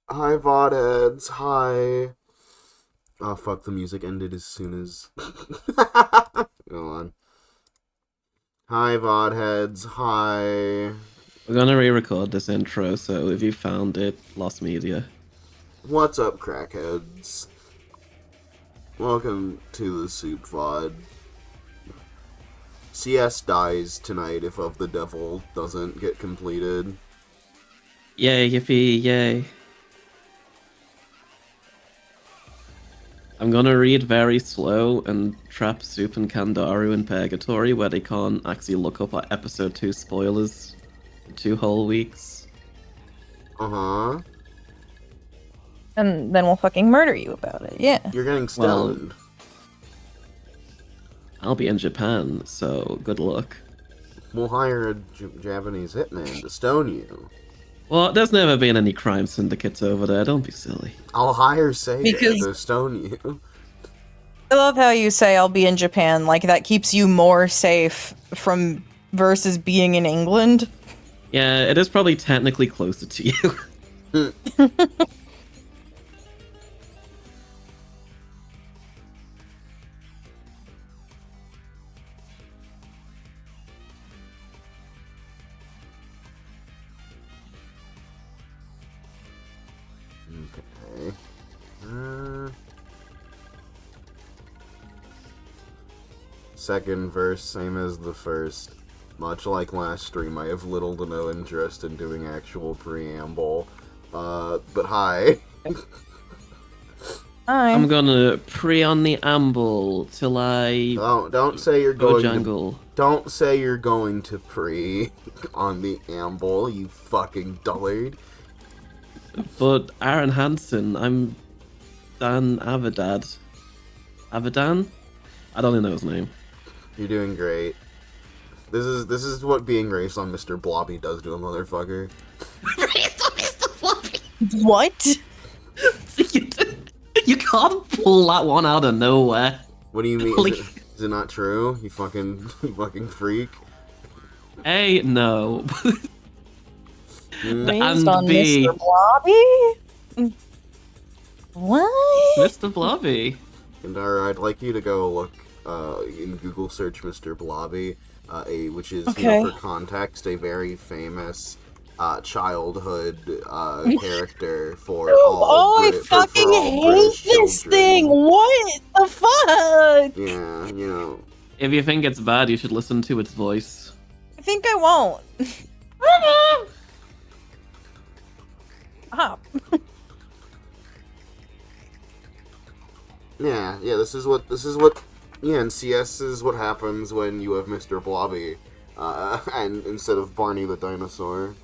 Hi, VODheads. Hi. Oh, fuck, the music ended as soon as... Go on. Hi, VODheads. Hi. We're gonna re-record this intro, so if you found it, lost media. What's up, crackheads? Welcome to the Soup VOD. CS dies tonight if Of the Devil doesn't get completed. Yay, yippee, yay. I'm gonna read very slow and trap Soup and Kandaru in Purgatory where they can't actually look up at episode 2 spoilers for 2 whole weeks. Uh-huh. And then we'll fucking murder you about it, yeah. You're getting Well, stoned. I'll be in Japan, so good luck. We'll hire a Japanese hitman to stone you. Well, there's never been any crime syndicates over there, don't be silly. I'll hire Sega Because to stone you. I love how you say I'll be in Japan, like that keeps you more safe from versus being in England. Yeah, it is probably technically closer to you. Okay. Second verse, same as the first. Much like last stream, I have little to no interest in doing actual preamble. But hi. Hi. I'm gonna pre on the amble till I Don't say you're go going jungle. to... Don't say you're going to pre on the amble, you fucking dullard. But Aaron Hansen, I'm Dan Avidad. Avidan? I don't even know his name. You're doing great. This is what being raised on Mr. Blobby does to a motherfucker. What? You can't pull that one out of nowhere. What do you mean? Like, Is it not true? You fucking you fucking freak. A, no. Mm. Raised And on B, Mr. Blobby? What? Mr. Blobby. And I'd like you to go look in Google search Mr. Blobby, which is, Okay. for context, a very famous childhood character for all I Brit- fucking for all hate British this children. thing! What the fuck? Yeah, you know. If you think it's bad, you should listen to its voice. I think I won't. Stop. Yeah, this is what yeah, in CS is what happens when you have Mr. Blobby, and instead of Barney the dinosaur.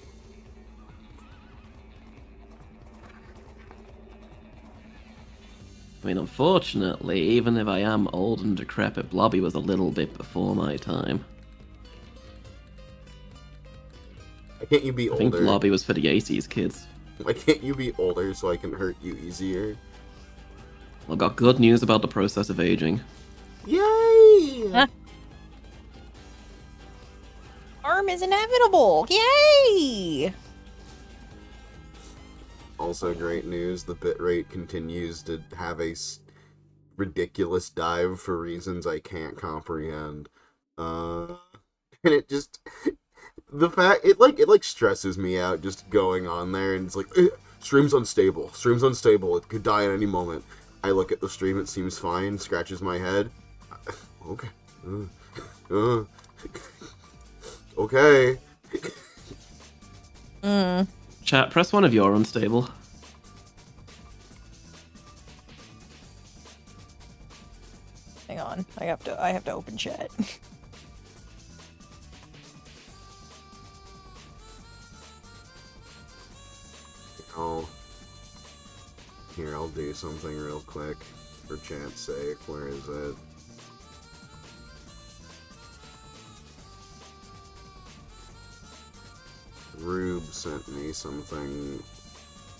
I mean, unfortunately, even if I am old and decrepit, Blobby was a little bit before my time. Why can't you be I think older? Blobby was for the 80s kids. Why can't you be older so I can hurt you easier? I've got good news about the process of aging. Yay! Huh? Harm is inevitable! Yay! Also great news, the bitrate continues to have a ridiculous dive for reasons I can't comprehend. And it just... The fact... It stresses me out just going on there, and it's like, stream's unstable, it could die at any moment. I look at the stream, it seems fine, scratches my head. Okay. Okay. Chat, press one if you're unstable. Hang on, I have to open chat. Oh. Here, I'll do something real quick for chat's sake. Where is it? Rube sent me something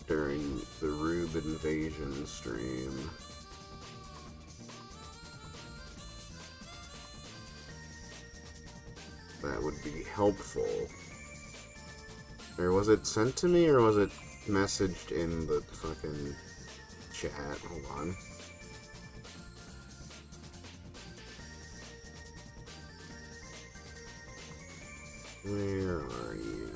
during the Rube invasion stream. That would be helpful. Or was it sent to me, or was it messaged in the fucking chat. Hold on. Where are you?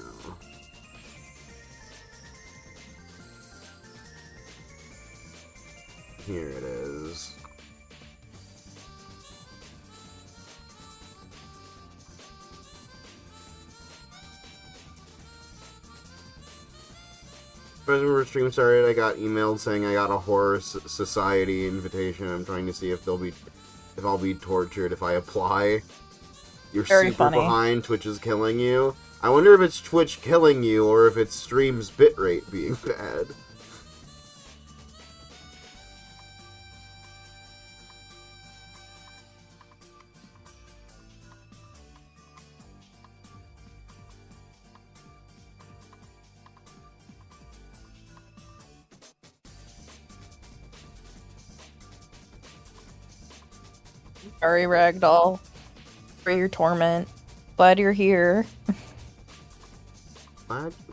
Here it is. First when our stream started, I got emailed saying I got a horror society invitation. I'm trying to see if I'll be tortured if I apply. You're Very super funny. behind. Twitch is killing you. I wonder if it's Twitch killing you or if it's stream's bitrate being bad. Sorry, Ragdoll, for your torment. Glad you're here.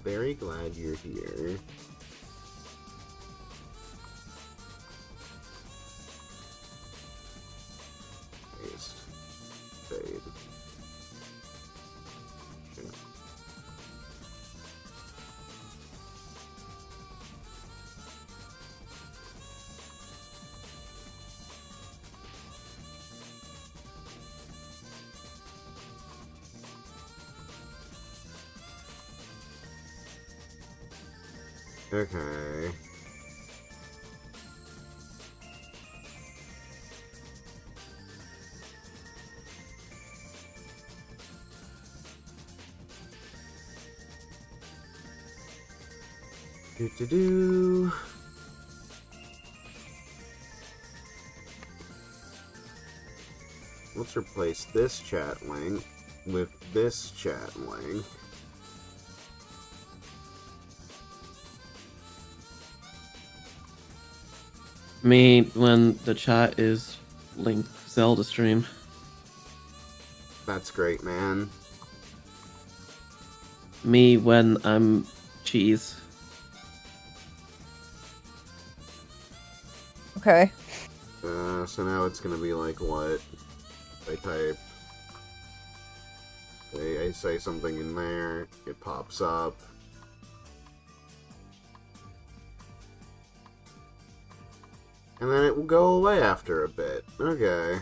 Very glad you're here. Paste. Fade. Shit. Okay. Do. Let's replace this chat link with this chat link. Me when the chat is linked Zelda stream. That's great, man. Me when I'm cheese. Okay. So now it's gonna be like what? I type. I say something in there, it pops up. And then it will go away after a bit. Okay.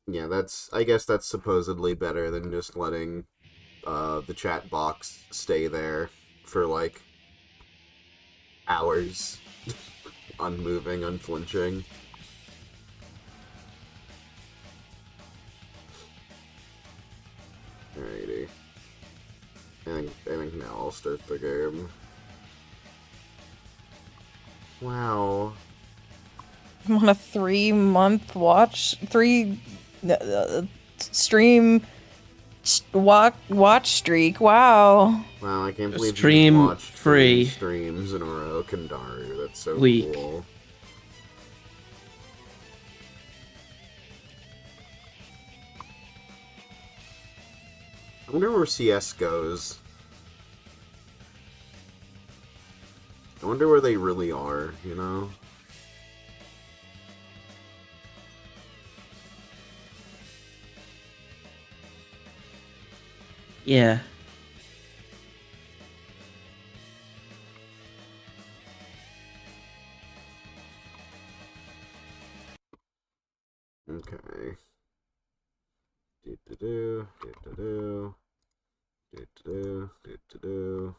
Yeah, I guess that's supposedly better than just letting the chat box stay there for like hours. Unmoving, unflinching. Alrighty. I think now I'll start the game. Wow. I'm on a 3-month stream watch streak. Wow. Wow, I can't A believe you stream just watched free 3 streams in a row, Kandaru. That's so week. cool. I wonder where CS goes. I wonder where they really are, you know? Yeah. Okay. Do-do-do, do-do-do, do-do-do, do-do-do.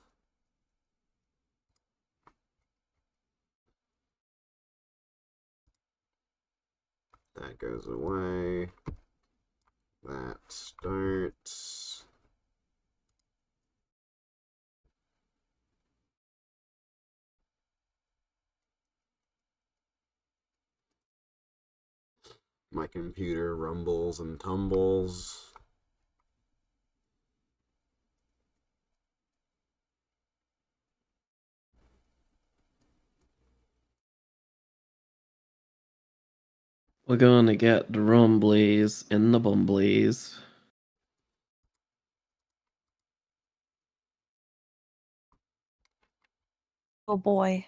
That goes away. That starts. My computer rumbles and tumbles. We're gonna get the rumblies in the bumblies. Oh boy.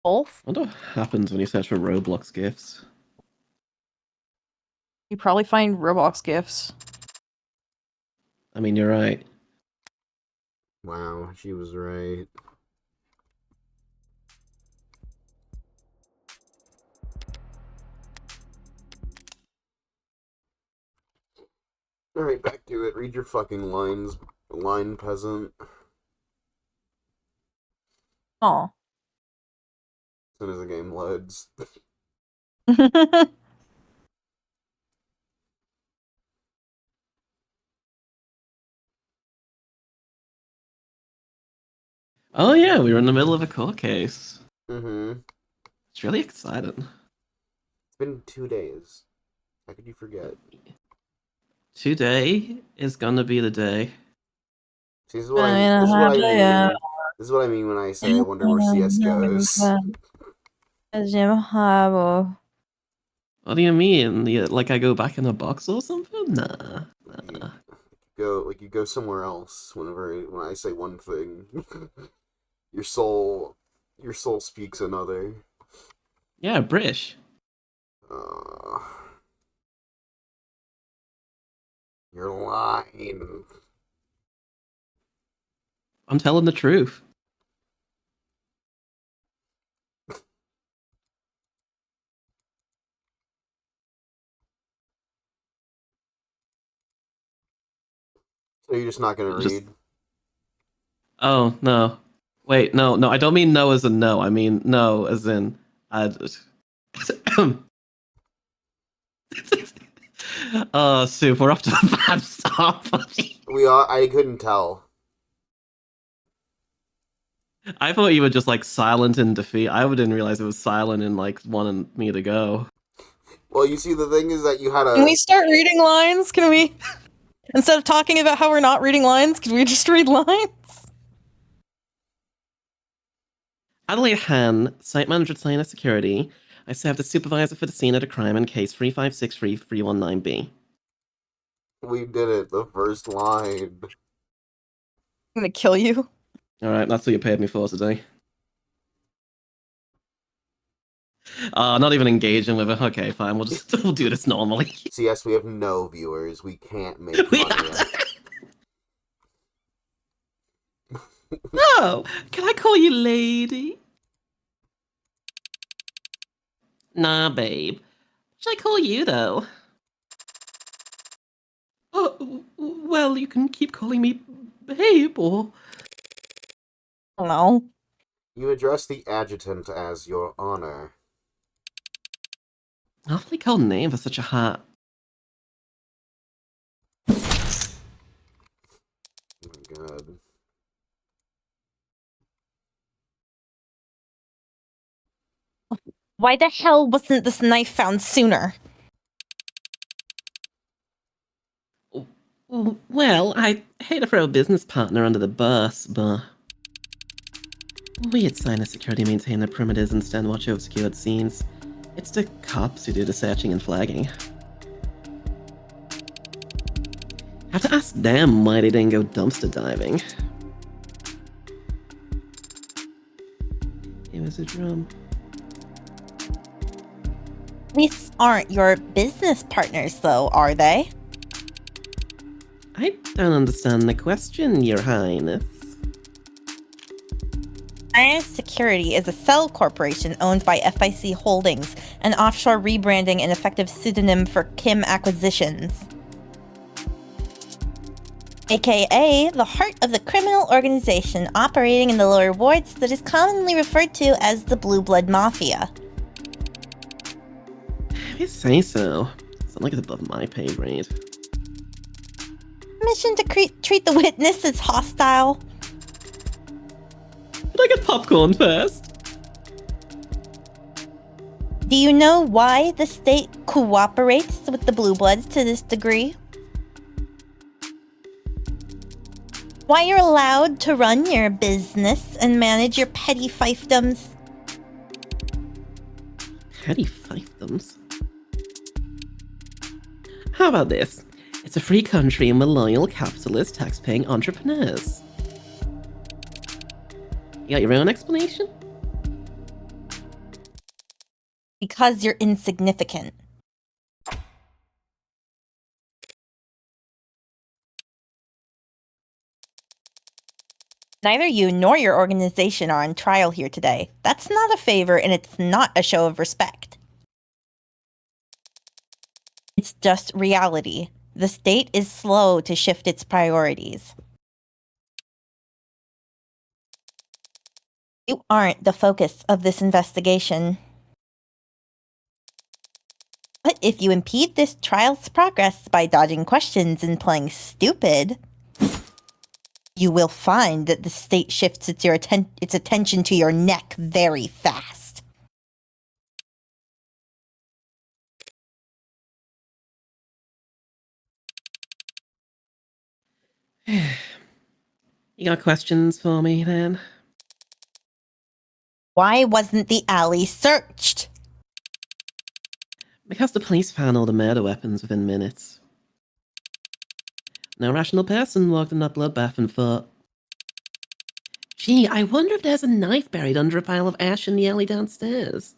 Both? I wonder what happens when you search for Roblox gifts. You probably find Roblox gifts. I mean, you're right. Wow, she was right. Alright, back to it. Read your fucking lines, line peasant. Aw. As soon as the game loads. Oh yeah, we were in the middle of a court case. Mm-hmm. It's really exciting. It's been 2 days. How could you forget? Today is gonna be the day. See, this is what I mean. This is what I mean. This is what I mean when I say I wonder where CS goes. What do you mean? Like I go back in a box or something? Nah. You go somewhere else when I say one thing. your soul speaks another. Yeah, British. You're lying. I'm telling the truth. So you're just not gonna read? Oh, no. Wait, no, I don't mean no as in no. I mean no as in I just... Oh, Soup, we're off to a bad start, buddy. I couldn't tell. I thought you were just like silent in defeat. I didn't realize it was silent in like wanting me to go. Well, you see, the thing is that you had a... Can we start reading lines? Can we... Instead of talking about how we're not reading lines, can we just read lines? Adelaide Han, Site Manager at Cyber Security. I serve the supervisor for the scene of the crime in case 3563319B. We did it. The first line. I'm gonna kill you. Alright, that's what you paid me for today. Not even engaging with it. Okay, fine. We'll do this normally. CS, we have no viewers. We can't make money. No! Can I call you lady? Nah, babe. Should I call you, though? Oh, well, you can keep calling me babe, or... No. You address the adjutant as your honor. Awfully cold name for such a hot... Oh my god. Why the hell wasn't this knife found sooner? Well, I hate to throw a business partner under the bus, but... We at Cyber Security maintain the perimeters and stand watch over secured scenes. It's the cops who do the searching and flagging. Have to ask them why they didn't go dumpster diving. It was a drum. These aren't your business partners, though, are they? I don't understand the question, Your Highness. Cyber Security is a cell corporation owned by FIC Holdings, an offshore rebranding and effective pseudonym for Kim Acquisitions. AKA the heart of the criminal organization operating in the lower wards that is commonly referred to as the Blue Blood Mafia. If you say so. Sounds like it's above my pay grade. Mission to treat the witness as hostile. Could I get popcorn first? Do you know why the state cooperates with the Blue Bloods to this degree? Why you're allowed to run your business and manage your petty fiefdoms? Petty fiefdoms? How about this? It's a free country and we're loyal, capitalist, tax-paying entrepreneurs. You got your own explanation? Because you're insignificant. Neither you nor your organization are on trial here today. That's not a favor, and it's not a show of respect. It's just reality. The state is slow to shift its priorities. You aren't the focus of this investigation. But if you impede this trial's progress by dodging questions and playing stupid, you will find that the state shifts its attention to your neck very fast. You got questions for me, then? Why wasn't the alley searched? Because the police found all the murder weapons within minutes. No rational person walked in that bloodbath and thought, gee, I wonder if there's a knife buried under a pile of ash in the alley downstairs.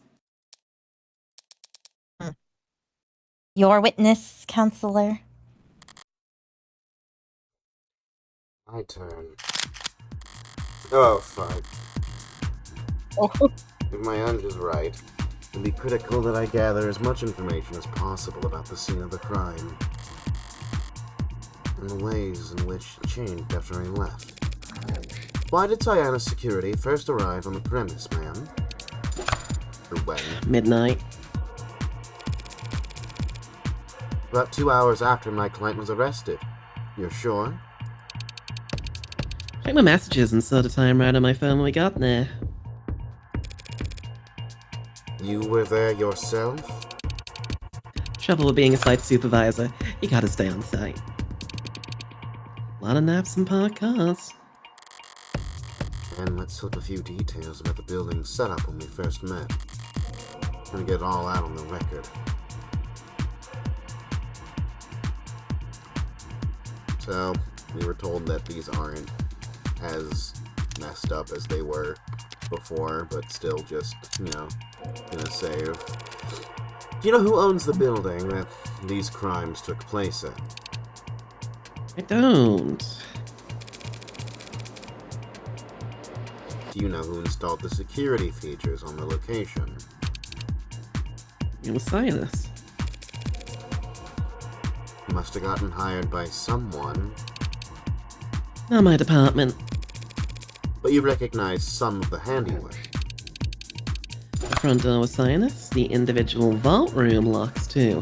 Your witness, counselor. My turn. Oh, fuck. If my hunch is right, it'll be critical that I gather as much information as possible about the scene of the crime and the ways in which it changed after I left. Why did Tiana's security first arrive on the premise, ma'am? Or when? Midnight. About 2 hours after my client was arrested. You're sure? Checked my messages and saw the time right on my phone when we got there. You were there yourself? Trouble with being a site supervisor, you gotta stay on site. A lot of naps and parked cars. And let's slip a few details about the building's setup when we first met. I'm gonna get it all out on the record. So, we were told that these aren't as messed up as they were before, but still just, gonna save. Do you know who owns the building that these crimes took place in? I don't. Do you know who installed the security features on the location? You will say this. Must have gotten hired by someone. Not my department. But you recognize some of the handiwork. The front door was sinus, the individual vault room locks too.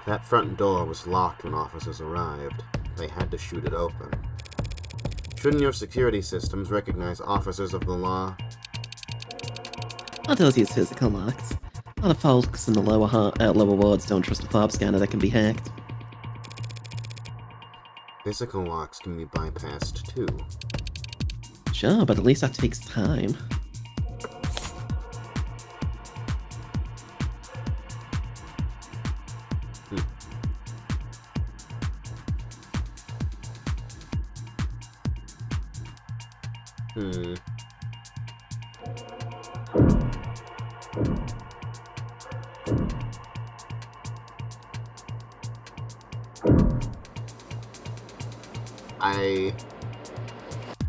That front door was locked when officers arrived. They had to shoot it open. Shouldn't your security systems recognize officers of the law? Others use physical locks. A lot of folks in the lower wards don't trust a fob scanner that can be hacked. Physical locks can be bypassed too. Sure, but at least that takes time.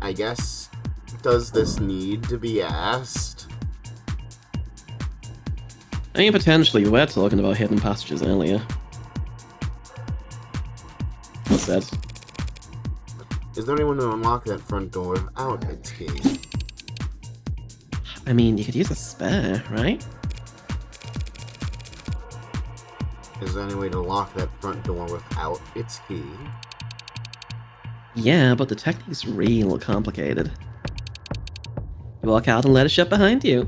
I guess, does this need to be asked? I mean, potentially, we were talking about hidden passages earlier. What's that? Is there anyone to unlock that front door without its key? I mean, you could use a spare, right? Is there any way to lock that front door without its key? Yeah, but the technique's real complicated. You walk out and let it shut behind you.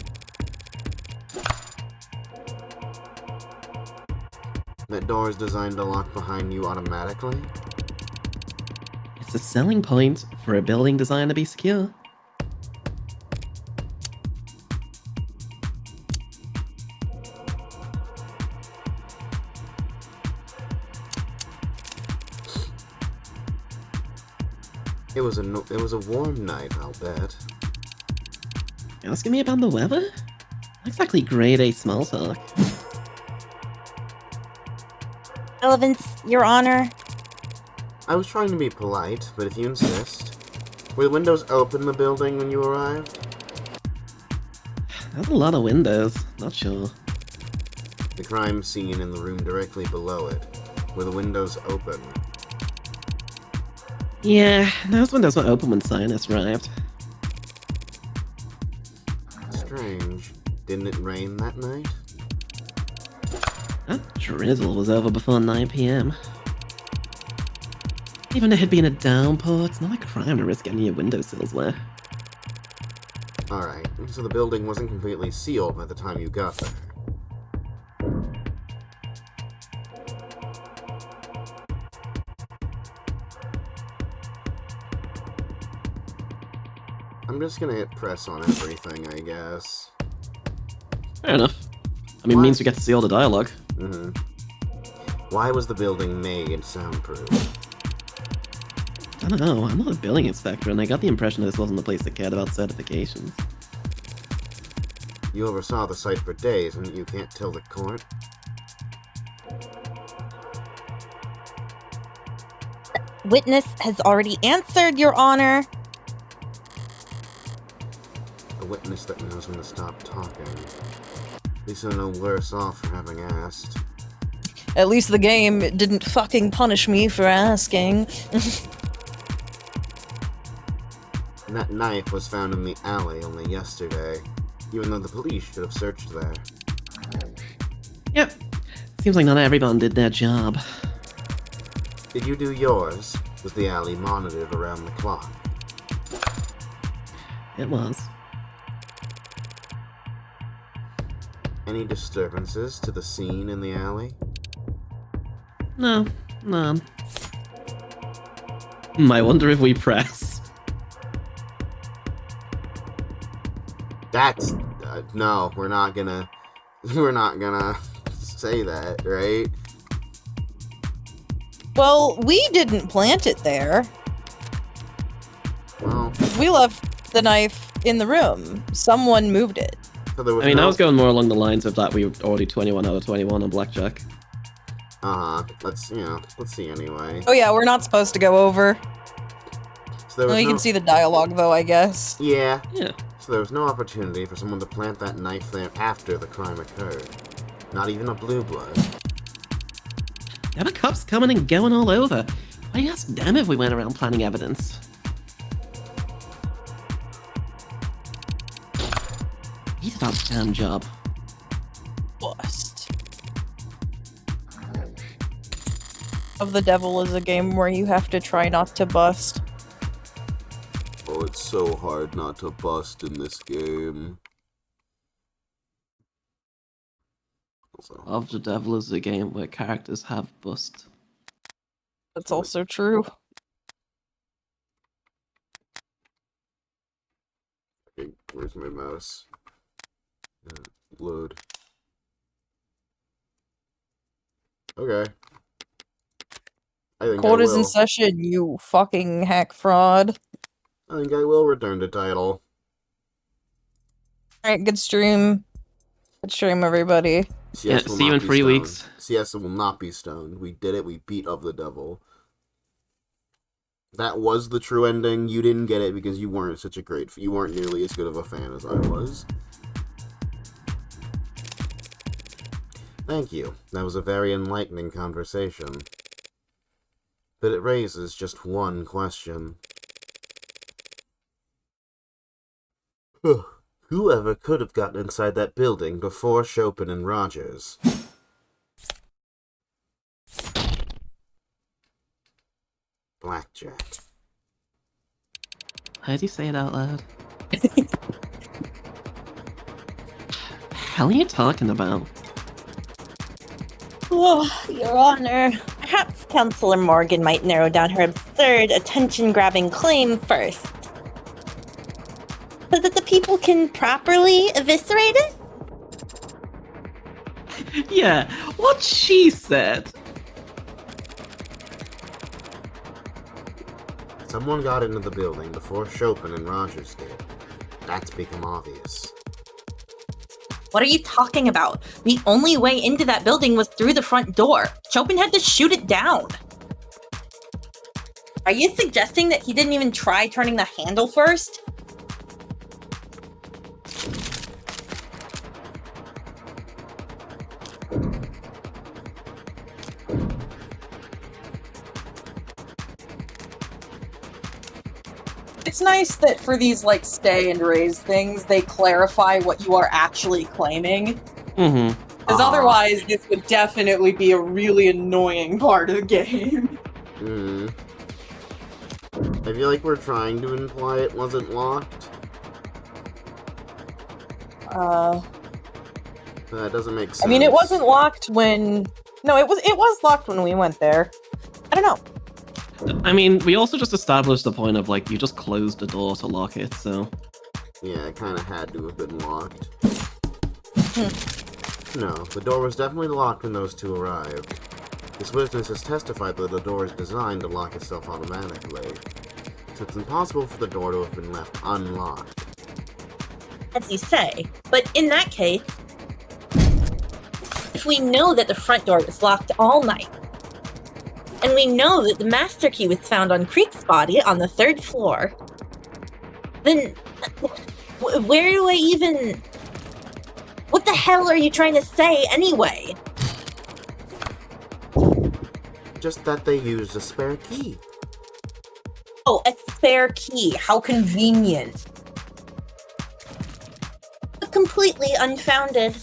That door is designed to lock behind you automatically? It's a selling point for a building designed to be secure. It was a warm night, I'll bet. Asking me about the weather? Not exactly grade A small talk. Relevance, Your Honor. I was trying to be polite, but if you insist. Were the windows open in the building when you arrived? There's a lot of windows, not sure. The crime scene in the room directly below it. Were the windows open? Yeah, those windows were open when scientists arrived. Strange. Didn't it rain that night? That drizzle was over before 9 PM. Even if it had been a downpour, it's not a crime to risk any of your windowsills wet. Alright, so the building wasn't completely sealed by the time you got there. I'm just gonna hit press on everything, I guess. Fair enough. I mean, it means we get to see all the dialogue. Mm-hmm. Why was the building made soundproof? I don't know, I'm not a building inspector, and I got the impression that this wasn't the place that cared about certifications. You oversaw the site for days, and you can't tell the court? Witness has already answered, Your Honor. A witness that knows when to stop talking. At least I'm no worse off for having asked. At least the game didn't fucking punish me for asking. And that knife was found in the alley only yesterday, even though the police should have searched there. Yep. Seems like not everyone did their job. Did you do yours? Was the alley monitored around the clock? It was. Any disturbances to the scene in the alley? No, none. I wonder if we press. That's... no, we're not gonna say that, right? Well, we didn't plant it there. Well, We left the knife in the room. Someone moved it. so there was I mean, no... I was going more along the lines of that we were already 21 out of 21 on Blackjack. let's see anyway. Oh yeah, we're not supposed to go over. So there was Well, you no... can see the dialogue though, I guess. Yeah. Yeah. So there was no opportunity for someone to plant that knife there after the crime occurred. Not even a blue blood. There were cops coming and going all over. Why do you ask them if we went around planting evidence? He did our damn job. Bust. Of the Devil is a game where you have to try not to bust. Oh, it's so hard not to bust in this game. Also, Of the Devil is a game where characters have bust. That's also true. okay, where's my mouse? Load. Okay. I think Court I is in will. session, you fucking hack fraud. I think I will return to title. Alright, good stream. Good stream, everybody. CS Yeah, will see you not in be 3 stoned. weeks. CS will not be stoned. We did it. We beat Of the Devil. That was the true ending. You didn't get it because you weren't such a great... You weren't nearly as good of a fan as I was. Thank you. That was a very enlightening conversation. But it raises just one question. Whoever could have gotten inside that building before Chopin and Rogers? Blackjack. How do you say it out loud? Hell are you talking about? Oh, Your Honor. Perhaps Counselor Morgan might narrow down her absurd, attention-grabbing claim first. So that the people can properly eviscerate it? Yeah, what she said. someone got into the building before Chopin and Rogers did. That's become obvious. What are you talking about? The only way into that building was through the front door. Chopin had to shoot it down. Are you suggesting that he didn't even try turning the handle first? It's nice that for these, like, stay and raise things, they clarify what you are actually claiming. Mm-hmm. Because otherwise, this would definitely be a really annoying part of the game. I feel like we're trying to imply it wasn't locked. That doesn't make sense. I mean, it wasn't locked when... No, it was locked when we went there. I don't know. I mean, we also just established the point of, like, you just closed the door to lock it, so... Yeah, it kind of had to have been locked. No, the door was definitely locked when those two arrived. This witness has testified that the door is designed to lock itself automatically, so it's impossible for the door to have been left unlocked. As you say, but in that case, if we know that the front door was locked all night, and we know that the master key was found on Creek's body on the 3rd floor, then where do I even... What the hell are you trying to say anyway? Just that they used a spare key. Oh, a spare key. How convenient. But completely unfounded.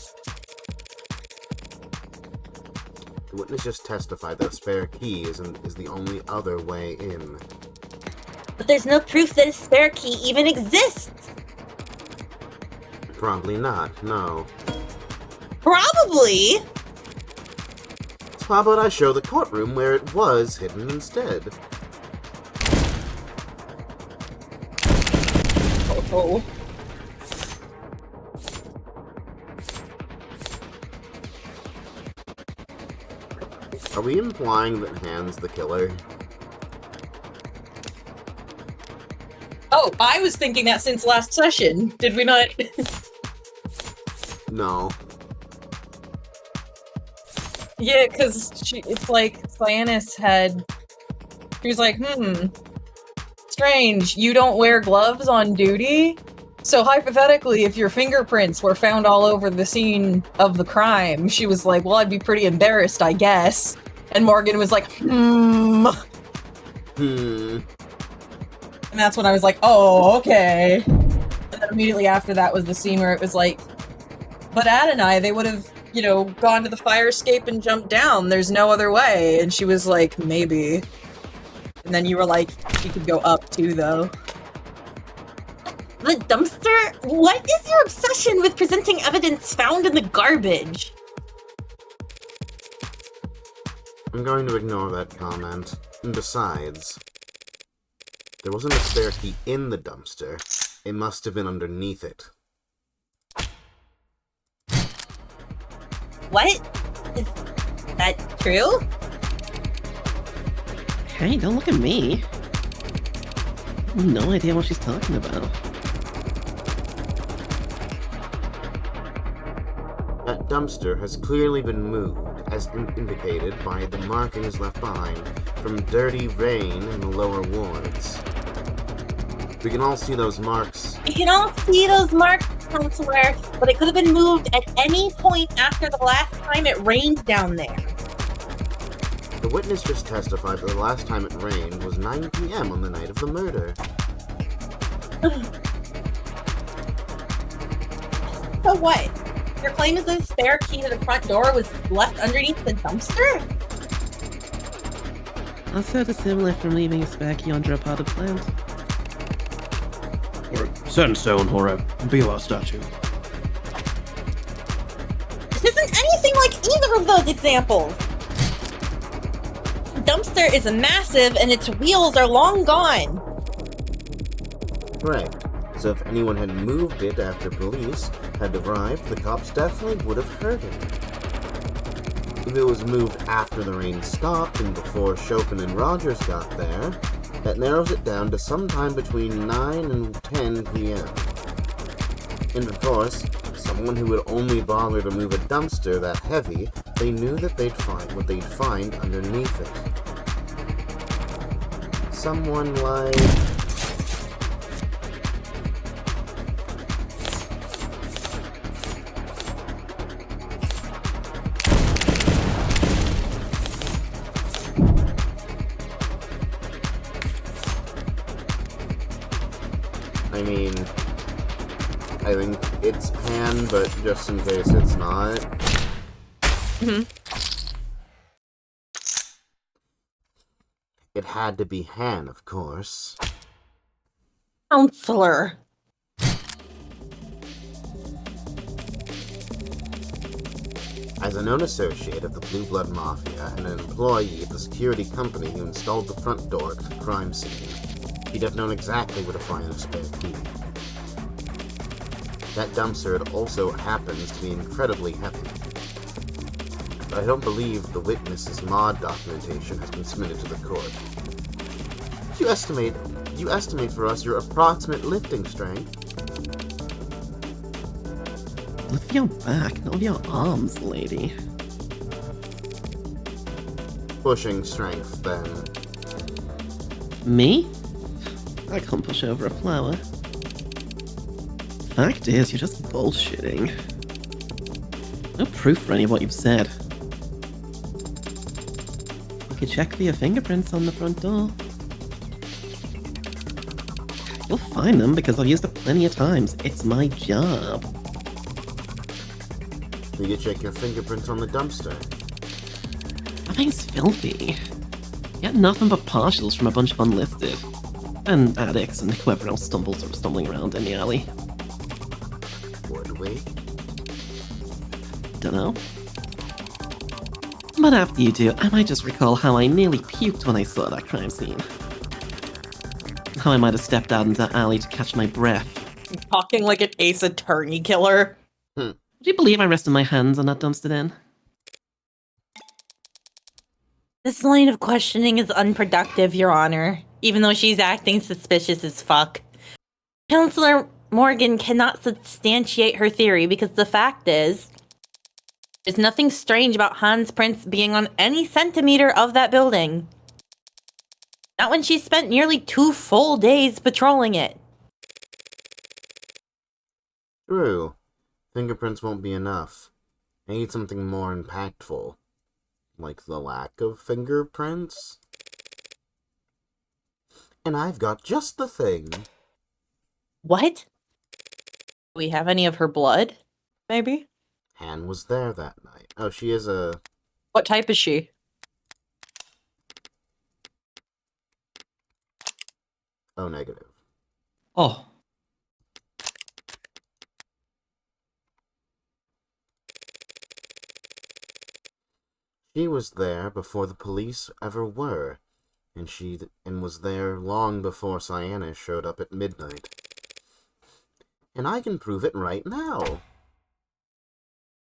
The witness just testified that a spare key is the only other way in. But there's no proof that a spare key even exists. Probably not, no. Probably. So how about I show the courtroom where it was hidden instead? Oh. Are we implying that Han's the killer? Oh, I was thinking that since last session. Did we not? No. Yeah, because it's like Cyanus had... She was like, strange, you don't wear gloves on duty? So hypothetically, if your fingerprints were found all over the scene of the crime, she was like, well, I'd be pretty embarrassed, I guess. And Morgan was like, And that's when I was like, oh, okay. And then immediately after that was the scene where it was like, but Ad and I, they would have, you know, gone to the fire escape and jumped down. There's no other way. And she was like, maybe. And then you were like, she could go up too, though. The dumpster? What is your obsession with presenting evidence found in the garbage? I'm going to ignore that comment. And besides, there wasn't a spare key in the dumpster. It must have been underneath it. What? Is that true? Hey, don't look at me. I have no idea what she's talking about. That dumpster has clearly been moved, as indicated by the markings left behind from dirty rain in the lower wards. We can all see those marks. We can all see those marks, Counselor, but it could have been moved at any point after the last time it rained down there. The witness just testified that the last time it rained was 9 p.m. on the night of the murder. So what? Your claim is that the spare key to the front door was left underneath the dumpster? Also dissimilar from leaving a spare key under a potted plant. Or sandstone or a BOR statue. This isn't anything like either of those examples! The dumpster is massive and its wheels are long gone. Right. So if anyone had moved it after police had arrived, the cops definitely would have heard it. If it was moved after the rain stopped and before Chopin and Rogers got there, That narrows it down to sometime between 9 and 10 p.m. And of course, someone who would only bother to move a dumpster that heavy, they knew that they'd find what they'd find underneath it. Someone like... I mean, I think it's Han, but just in case it's not. It had to be Han, of course. Counselor. As a known associate of the Blue Blood Mafia and an employee of the security company who installed the front door to the crime scene, he'd have known exactly where to find a spare key. That dumpster also happens to be incredibly heavy. But I don't believe the witness's mod documentation has been submitted to the court. You estimate for us your approximate lifting strength. Lift your back, not your arms, lady. Pushing strength, then. Me? I can't push over a flower. Fact is, you're just bullshitting. No proof for any of what you've said. You could check for your fingerprints on the front door. You'll find them because I've used it plenty of times. It's my job. You can check your fingerprints on the dumpster. That thing's filthy. Get nothing but partials from a bunch of unlisted. And addicts and whoever else stumbling around in the alley. Would we? Dunno. But after you do, I might just recall how I nearly puked when I saw that crime scene. How I might have stepped out into that alley to catch my breath. Talking like an Ace Attorney killer. Would you believe I rested my hands on that dumpster then? This line of questioning is unproductive, Your Honor, even though she's acting suspicious as fuck. Counselor Morgan cannot substantiate her theory because the fact is, there's nothing strange about Han's prints being on any centimeter of that building. Not when she spent nearly 2 full days patrolling it. True. Fingerprints won't be enough. I need something more impactful. Like the lack of fingerprints? And I've got just the thing. What? Do we have any of her blood? Maybe? Han was there that night. Oh, she is a... What type is she? O negative. Oh. She was there before the police ever were, and was there long before Cyanus showed up at midnight. And I can prove it right now.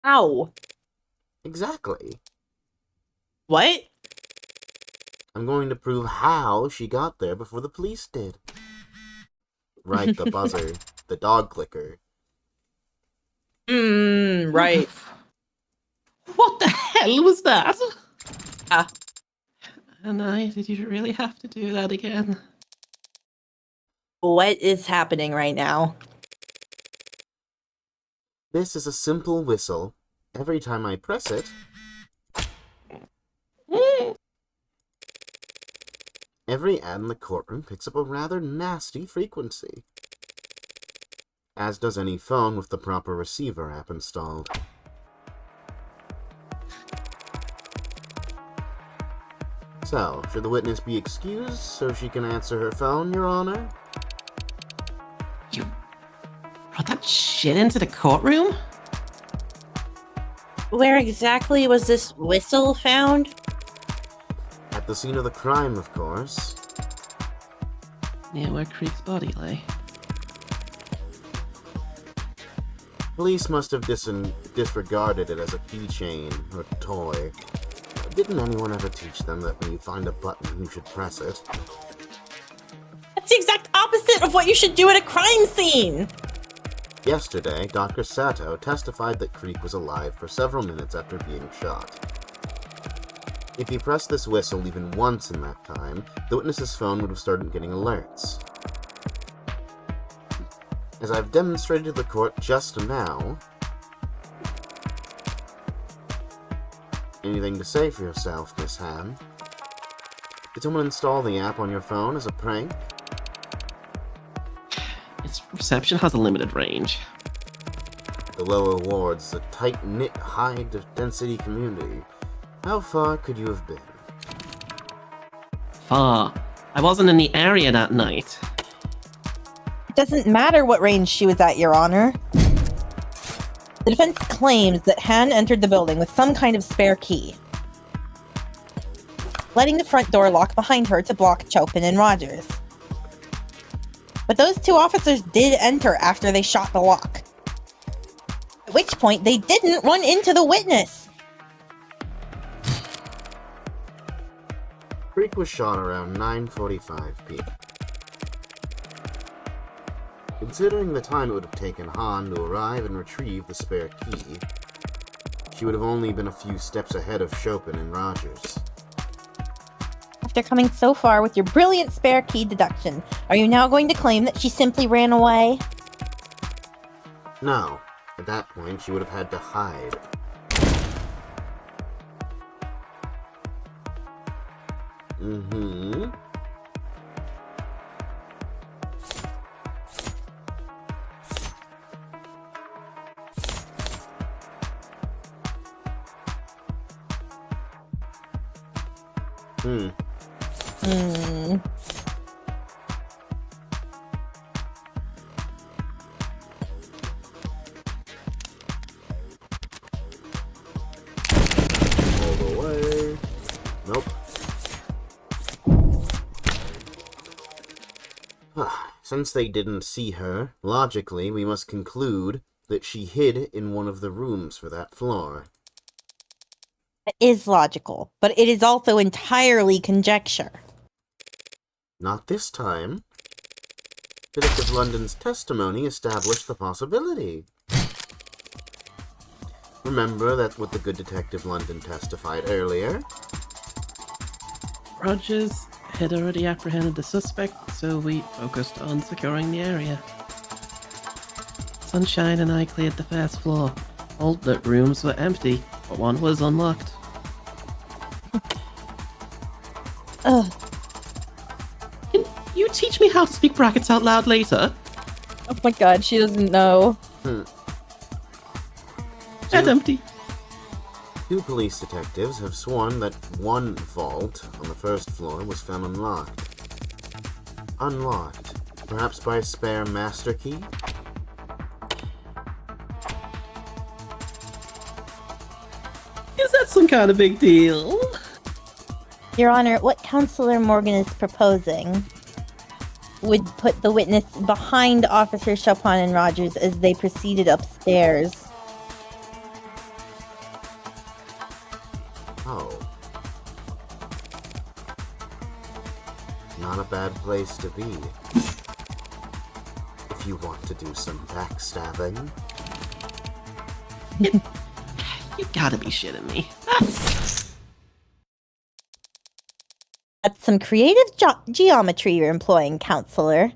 How? Exactly. What? I'm going to prove how she got there before the police did. Right, the buzzer. The dog clicker. Right. What the hell was that? Ah. And did you really have to do that again? What is happening right now? This is a simple whistle. Every time I press it, every ad in the courtroom picks up a rather nasty frequency. As does any phone with the proper receiver app installed. So, should the witness be excused so she can answer her phone, Your Honor? You brought that shit into the courtroom? Where exactly was this whistle found? At the scene of the crime, of course. Near where Creek's body lay. Police must have disregarded it as a keychain or toy. Didn't anyone ever teach them that when you find a button, you should press it? That's the exact opposite of what you should do at a crime scene! Yesterday, Dr. Sato testified that Creek was alive for several minutes after being shot. If he pressed this whistle even once in that time, the witness's phone would have started getting alerts. As I've demonstrated to the court just now... Anything to say for yourself, Miss Han? Did someone install the app on your phone as a prank? Its reception has a limited range. The lower wards is a tight-knit, high-density community. How far could you have been? Far. I wasn't in the area that night. It doesn't matter what range she was at, Your Honor. The defense claims that Han entered the building with some kind of spare key, letting the front door lock behind her to block Chopin and Rogers. But those two officers did enter after they shot the lock, at which point they didn't run into the witness. Creek was shot around 9:45 p.m. Considering the time it would have taken Han to arrive and retrieve the spare key, she would have only been a few steps ahead of Chopin and Rogers. After coming so far with your brilliant spare key deduction, are you now going to claim that she simply ran away? No, at that point she would have had to hide. Mm-hmm. Hmm. All the way. Nope. Since they didn't see her, logically we must conclude that she hid in one of the rooms for that floor. It is logical, but it is also entirely conjecture. Not this time. Detective London's testimony established the possibility. Remember that what the good Detective London testified earlier? Rogers had already apprehended the suspect, so we focused on securing the area. Sunshine and I cleared the first floor. All the rooms were empty, but one was unlocked. Ugh. Can you teach me how to speak brackets out loud later? Oh my god, she doesn't know. Head empty. Two police detectives have sworn that one vault on the first floor was found unlocked. Unlocked, perhaps by a spare master key? Is that some kind of big deal? Your Honor, what Counselor Morgan is proposing would put the witness behind Officer Chopin and Rogers as they proceeded upstairs. Oh. Not a bad place to be. If you want to do some backstabbing. You gotta be shitting me. That's some creative geometry you're employing, Counselor.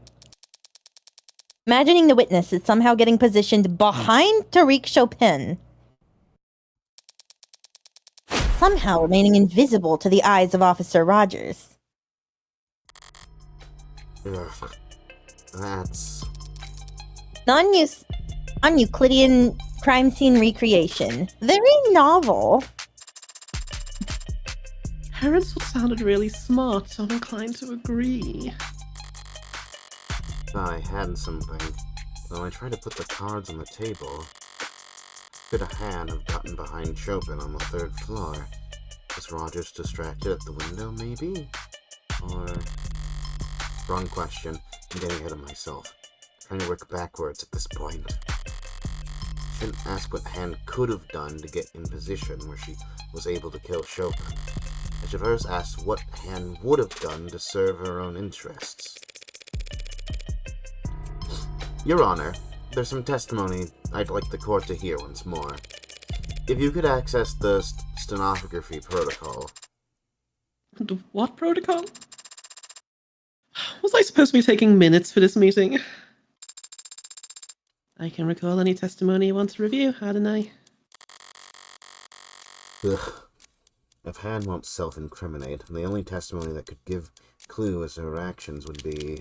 Imagining the witness is somehow getting positioned behind Tariq Chopin, somehow remaining invisible to the eyes of Officer Rogers. Ugh. That's... Non-Euclidean crime scene recreation. Very novel. Parents sounded really smart, so I'm inclined to agree. Thought I had something. Though I tried to put the cards on the table. Could a hand have gotten behind Chopin on the third floor? Was Rogers distracted at the window, maybe? Or... Wrong question. I'm getting ahead of myself. Trying to work backwards at this point. Shouldn't ask what hand could have done to get in position where she was able to kill Chopin. I should first ask what hand would have done to serve her own interests. Your Honor, there's some testimony I'd like the court to hear once more. If you could access the stenography protocol. The what protocol? Was I supposed to be taking minutes for this meeting? I can recall any testimony you want to review, hadn't I? Ugh. If Han won't self-incriminate, the only testimony that could give clue as to her actions would be...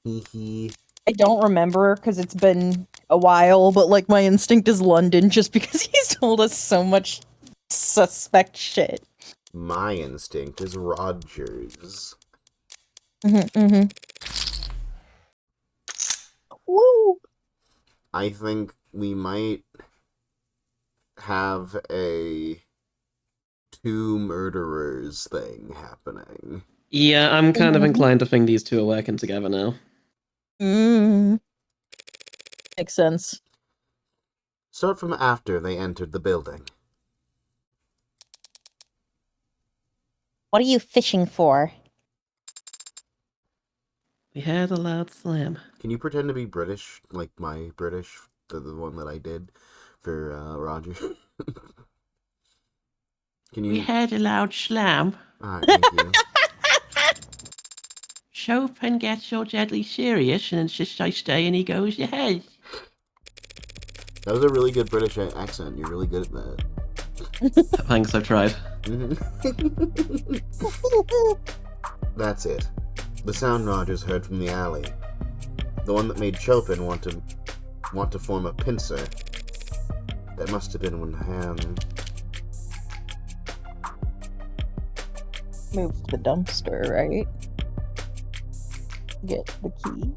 Hee. I don't remember because it's been a while, but like my instinct is London just because he's told us so much suspect shit. My instinct is Rogers. Woo! I think we might have a two murderers thing happening. Yeah, I'm kind of inclined to think these two are working together now. Makes sense. Start from after they entered the building. What are you fishing for? We heard a loud slam. Can you pretend to be British, like my British, the one that I did for Roger? Can you? We heard a loud slam. Alright, thank you. Chopin gets all deadly serious and insists I stay and he goes ahead. That was a really good British accent. You're really good at that. Thanks, I've tried. That's it. The sound Rogers heard from the alley. The one that made Chopin want to form a pincer. That must have been when Han... Move the dumpster, right? Get the key.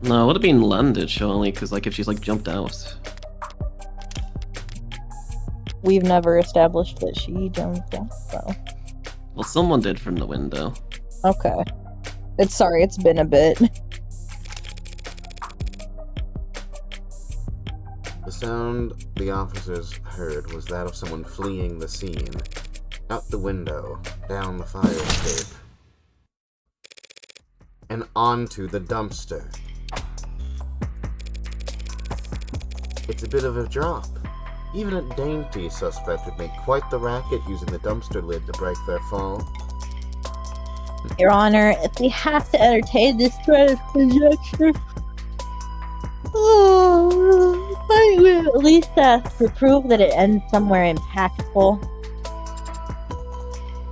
No, it would have been landed, surely, because like if she's like jumped out. We've never established that she jumped out, though. Well, someone did from the window. Okay. It's been a bit. The sound the officers heard was that of someone fleeing the scene. Out the window, down the fire escape, and onto the dumpster. It's a bit of a drop. Even a dainty suspect would make quite the racket using the dumpster lid to break their fall. Your Honor, if we have to entertain this thread of conjecture, I will at least ask for proof that it ends somewhere impactful.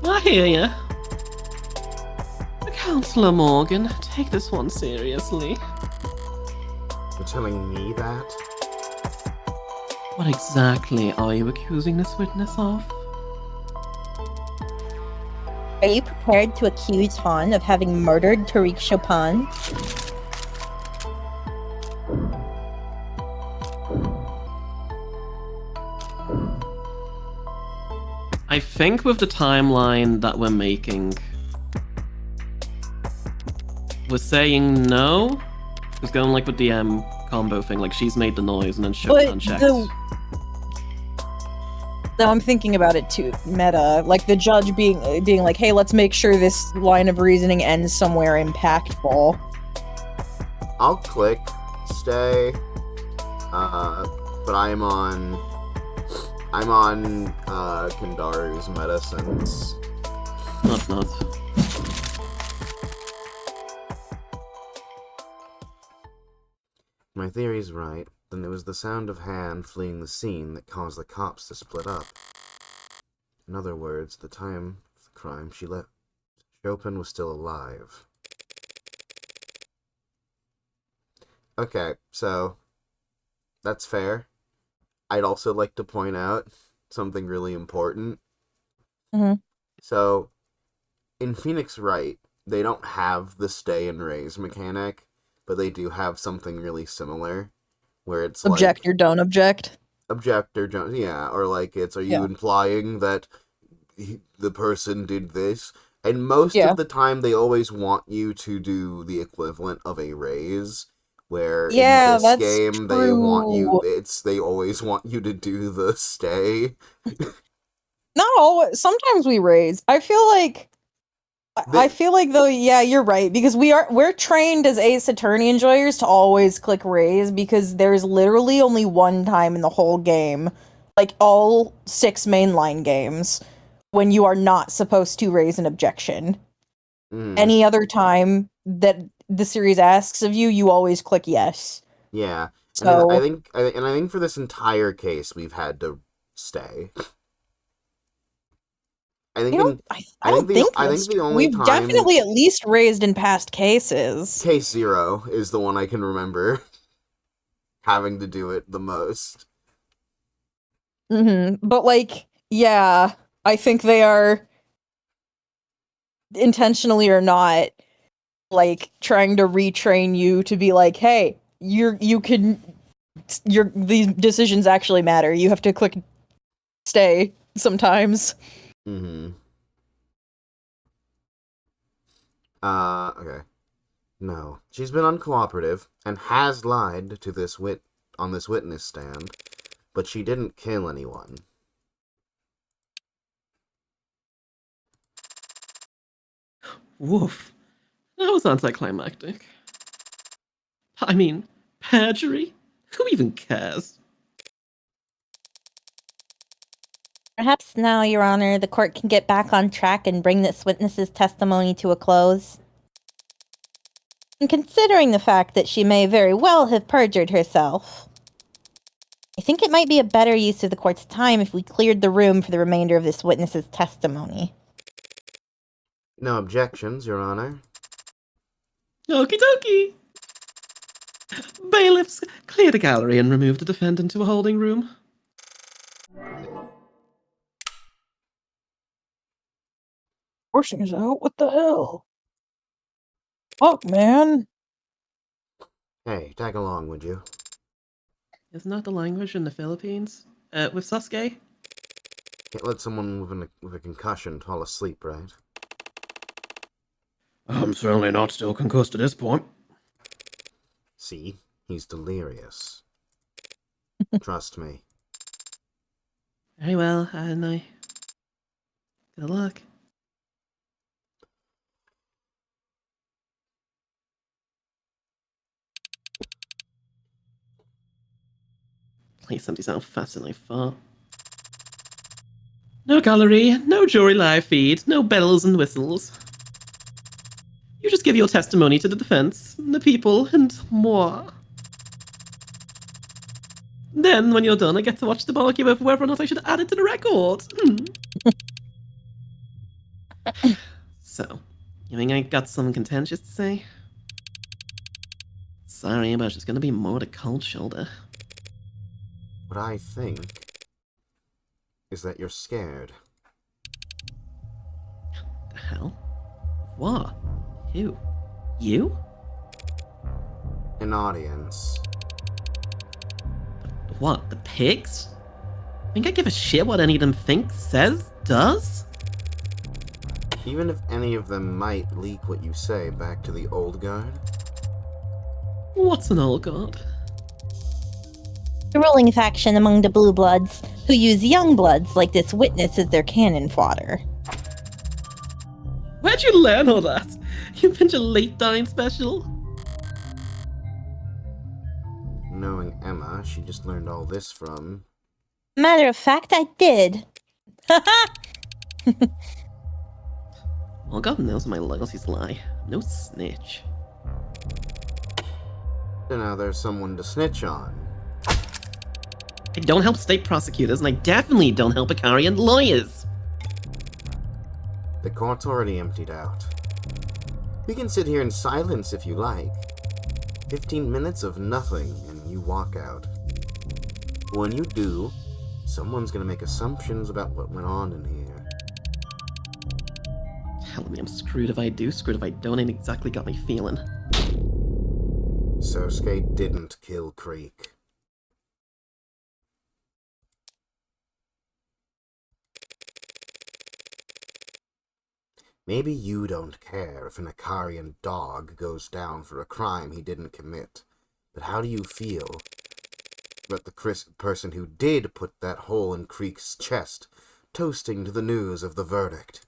I hear ya. Counselor Morgan, take this one seriously. You're telling me that? What exactly are you accusing this witness of? Are you prepared to accuse Han of having murdered Tariq Chopin? I think with the timeline that we're making, we're saying no. It's going like with the combo thing, like she's made the noise and then Chopin checked. Now I'm thinking about it too, meta. Like the judge being like, hey, let's make sure this line of reasoning ends somewhere impactful. I'll click stay, but I'm on Kandaru's medicines. No, it's not. My theory's right, then it was the sound of Han fleeing the scene that caused the cops to split up. In other words, the time of the crime she left, Chopin was still alive. Okay, so that's fair. I'd also like to point out something really important. So, in Phoenix Wright, they don't have the stay and raise mechanic, but they do have something really similar, where it's Object like... or don't object? Object or don't, yeah, or like it's, are you implying that the person did this? And most of the time, they always want you to do the equivalent of a raise, where in this game, they want you, they always want you to do the stay. Not always. Sometimes we raise. I feel like I feel like though, yeah, you're right, because we're trained as Ace Attorney enjoyers to always click raise because there's literally only one time in the whole game, like all 6 mainline games, when you are not supposed to raise an objection. Any other time that the series asks of you, you always click yes. Yeah, and So I think for this entire case, we've had to stay. I think I don't think I that's think the true. only We've time definitely at least raised in past cases. case 0 is the one I can remember having to do it the most. But like, yeah, I think they are intentionally or not like trying to retrain you to be like, hey, these decisions actually matter. You have to click stay sometimes. Mm-hmm. Okay. No, she's been uncooperative and has lied to this on this witness stand, but she didn't kill anyone. Woof. That was anticlimactic. I mean, perjury? Who even cares? Perhaps now, Your Honor, the court can get back on track and bring this witness's testimony to a close. And considering the fact that she may very well have perjured herself, I think it might be a better use of the court's time if we cleared the room for the remainder of this witness's testimony. No objections, Your Honor. Okie dokie! Bailiffs, clear the gallery and remove the defendant to a holding room. Forcing us out? What the hell? Fuck, man. Hey, tag along, would you? Isn't that the language in the Philippines? With Sasuke? Can't let someone with a concussion fall asleep, right? I'm certainly not still concussed at this point. See? He's delirious. Trust me. Very well, and I... Good luck. Place empties out faster than I thought. No gallery, no jury live feed, no bells and whistles. You just give your testimony to the defense, the people, and moi. Then, when you're done, I get to watch them argue over whether or not I should add it to the record. So, you think I got something contentious to say? Sorry, but it's just gonna be more the cold shoulder. What I think is that you're scared. The hell? What? Who? You? An audience. What, the pigs? Think I give a shit what any of them thinks, says, does? Even if any of them might leak what you say back to the old guard. What's an old god? The ruling faction among the Blue Bloods, who use young bloods like this witness as their cannon fodder. Where'd you learn all that? You binge a late dine special? Knowing Emma, she just learned all this from... Matter of fact, I did. Well, God knows my loyalties lie. No snitch. So now there's someone to snitch on. I don't help state prosecutors, and I definitely don't help Icarian lawyers. The court's already emptied out. We can sit here in silence if you like. 15 minutes of nothing, and you walk out. When you do, someone's gonna make assumptions about what went on in here. Telling me I'm screwed if I do, screwed if I don't, ain't exactly got me feeling. Sosuke didn't kill Creek. Maybe you don't care if an Icarian dog goes down for a crime he didn't commit, but how do you feel about the person who did put that hole in Creek's chest, toasting to the news of the verdict?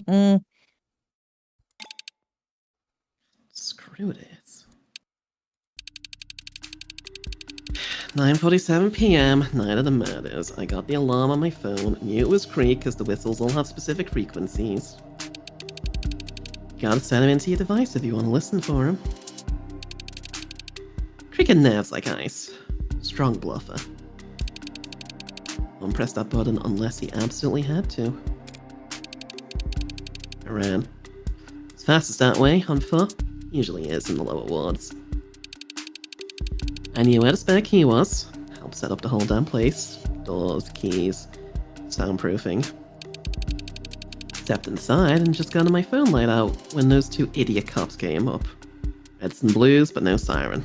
Mm, Screw it. 9:47 p.m., night of the murders. I got the alarm on my phone, knew it was Creek because the whistles all have specific frequencies. Gotta set him into your device if you want to listen for him. Creek had nerves like ice. Strong bluffer. Won't press that button unless he absolutely had to. I ran. As fast as that way, on foot, usually is in the lower wards. I knew where the spare key was. Helped set up the whole damn place. Doors, keys, soundproofing. Stepped inside and just got my phone light out when those two idiot cops came up. Reds and blues, but no siren.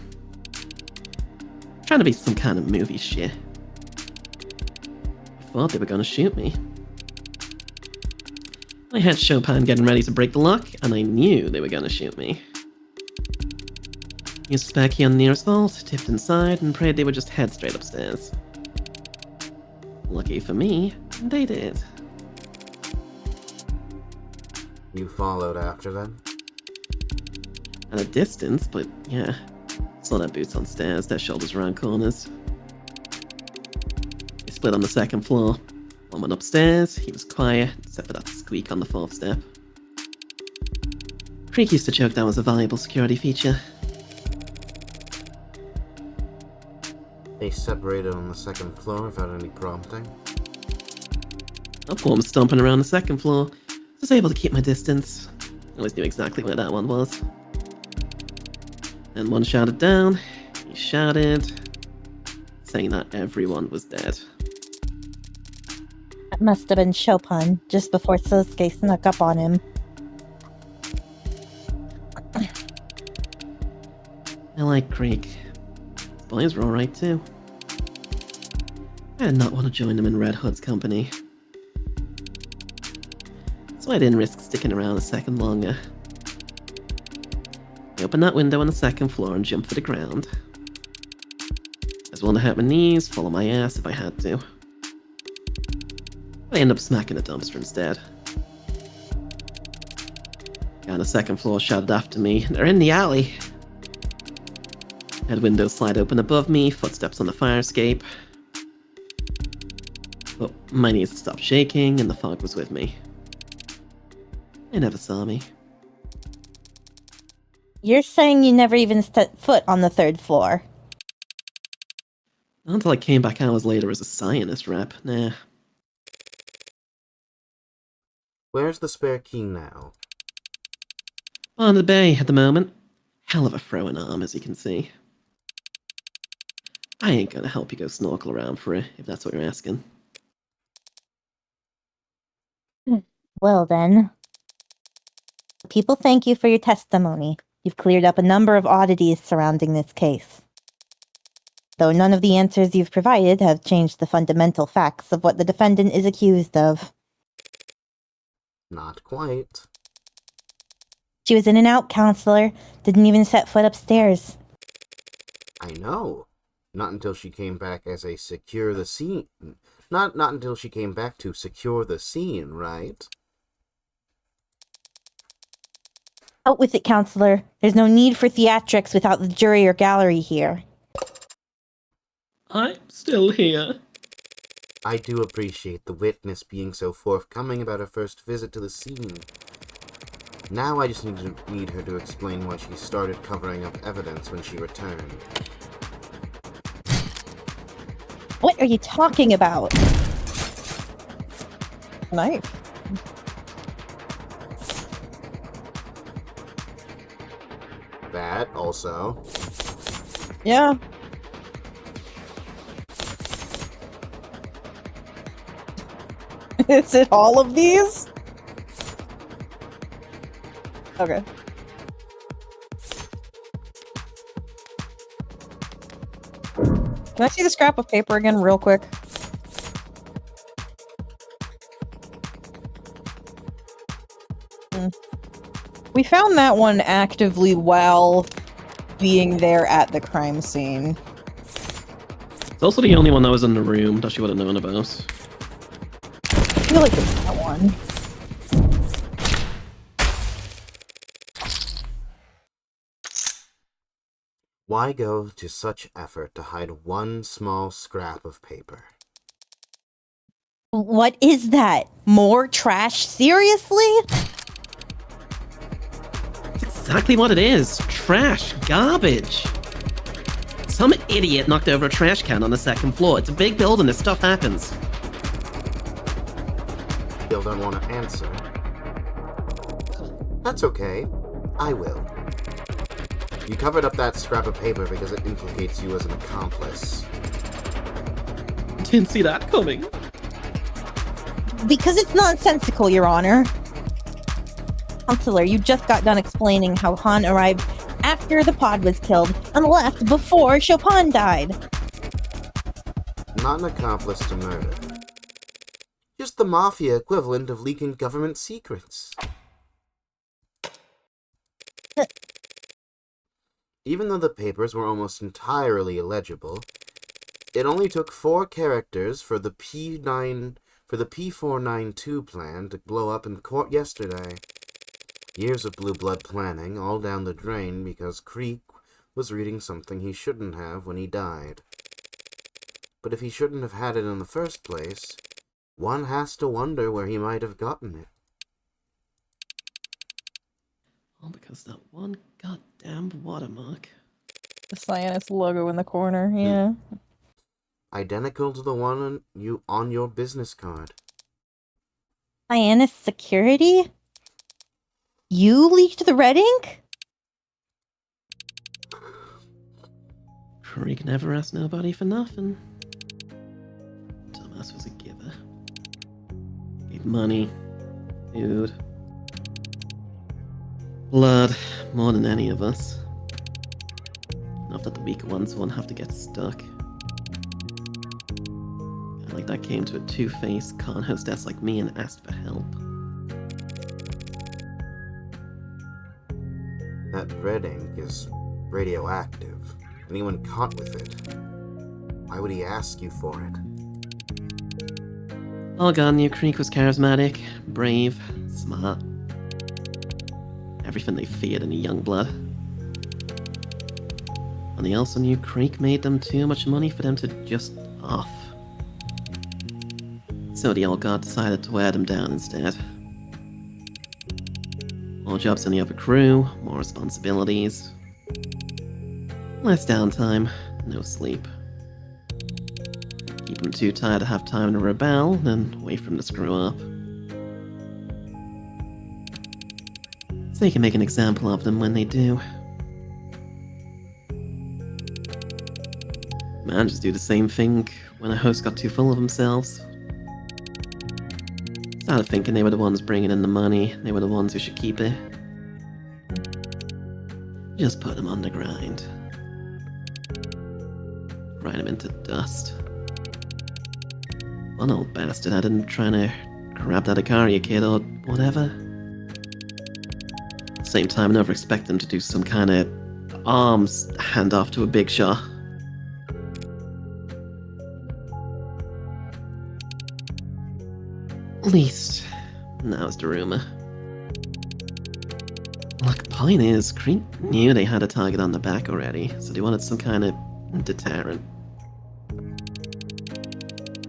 Trying to be some kind of movie shit. I thought they were gonna shoot me. I had Chopin getting ready to break the lock, and I knew they were gonna shoot me. Used a spare key on the nearest vault, tipped inside, and prayed they would just head straight upstairs. Lucky for me, they did. You followed after them? At a distance, but yeah. Saw their boots on stairs, their shoulders around corners. They split on the second floor. One went upstairs, he was quiet, except for that squeak on the fourth step. Creek used to joke that was a valuable security feature. They separated on the second floor without any prompting. Up one was stomping around the second floor. Was able to keep my distance. Always knew exactly where that one was. Then one shouted down. He shouted, saying that everyone was dead. that must have been Chopin, just before Sosuke snuck up on him. I like Creek. His boys were alright too. I did not want to join them in Red Hood's company. So I didn't risk sticking around a second longer. I opened that window on the second floor and jumped for the ground. I was willing to hurt my knees, fall on my ass if I had to. I ended up smacking the dumpster instead. Guy on the second floor shouted after me, "They're in the alley!" I had windows slide open above me, footsteps on the fire escape. But my knees had stopped shaking and the fog was with me. They never saw me. You're saying you never even set foot on the third floor? Not until I came back hours later as a scientist rep, nah. Where's the spare key now? On the bay at the moment. Hell of a throwing arm, as you can see. I ain't gonna help you go snorkel around for it, if that's what you're asking. Well then. People thank you for your testimony. You've cleared up a number of oddities surrounding this case. Though none of the answers you've provided have changed the fundamental facts of what the defendant is accused of. Not quite. She was in and out, counselor. Didn't even set foot upstairs. I know. Not until she came back as a secure the scene. Not until she came back to secure the scene, right? Out with it, counselor. There's no need for theatrics without the jury or gallery here. I'm still here. I do appreciate the witness being so forthcoming about her first visit to the scene. Now I just need her to explain why she started covering up evidence when she returned. What are you talking about? Knife. That also. Yeah. Is it all of these? Okay. Can I see the scrap of paper again real quick? We found that one actively while being there at the crime scene. It's also the only one that was in the room that she would have known about. I feel like it's that one. Why go to such effort to hide one small scrap of paper? What is that? More trash? Seriously? That's exactly what it is. Trash. Garbage. Some idiot knocked over a trash can on the second floor. It's a big building, this stuff happens. Still don't want to answer. That's okay. I will. You covered up that scrap of paper because it implicates you as an accomplice. Didn't see that coming. Because it's nonsensical, Your Honor. Counselor, you just got done explaining how Han arrived after the pod was killed and left before Chopin died. Not an accomplice to murder. Just the mafia equivalent of leaking government secrets. Even though the papers were almost entirely illegible, it only took 4 characters for the P492 plan to blow up in court yesterday. Years of blue blood planning, all down the drain because Creek was reading something he shouldn't have when he died. But if he shouldn't have had it in the first place, one has to wonder where he might have gotten it. All because that one goddamn watermark. The Cyanus logo in the corner, yeah. Identical to the one on your business card. Cyanus Security? You leaked the red ink? Creek never asked nobody for nothing. Dumbass was a giver. Gave money, food, blood, more than any of us. Enough that the weaker ones won't have to get stuck. And like that came to a two-faced con hostess like me and asked for help. That red ink is radioactive. Anyone caught with it, why would he ask you for it? All God knew Creek was charismatic, brave, smart. Everything they feared in a young blood. And they also knew Creek made them too much money for them to just off. So the old god decided to wear them down instead. More jobs than the other crew, more responsibilities. Less downtime, no sleep. Keep them too tired to have time to rebel, then wait for them to screw up. So they can make an example of them when they do. Managers do the same thing when a host got too full of themselves. Started thinking they were the ones bringing in the money, they were the ones who should keep it. Just put them on the grind. Grind them into dust. One old bastard had him trying to grab that Icaria kid or whatever. Same time, never expect them to do some kind of arms handoff to a big shot. At least, that was the rumor. Look, point is, Creek knew they had a target on the back already, so they wanted some kind of deterrent.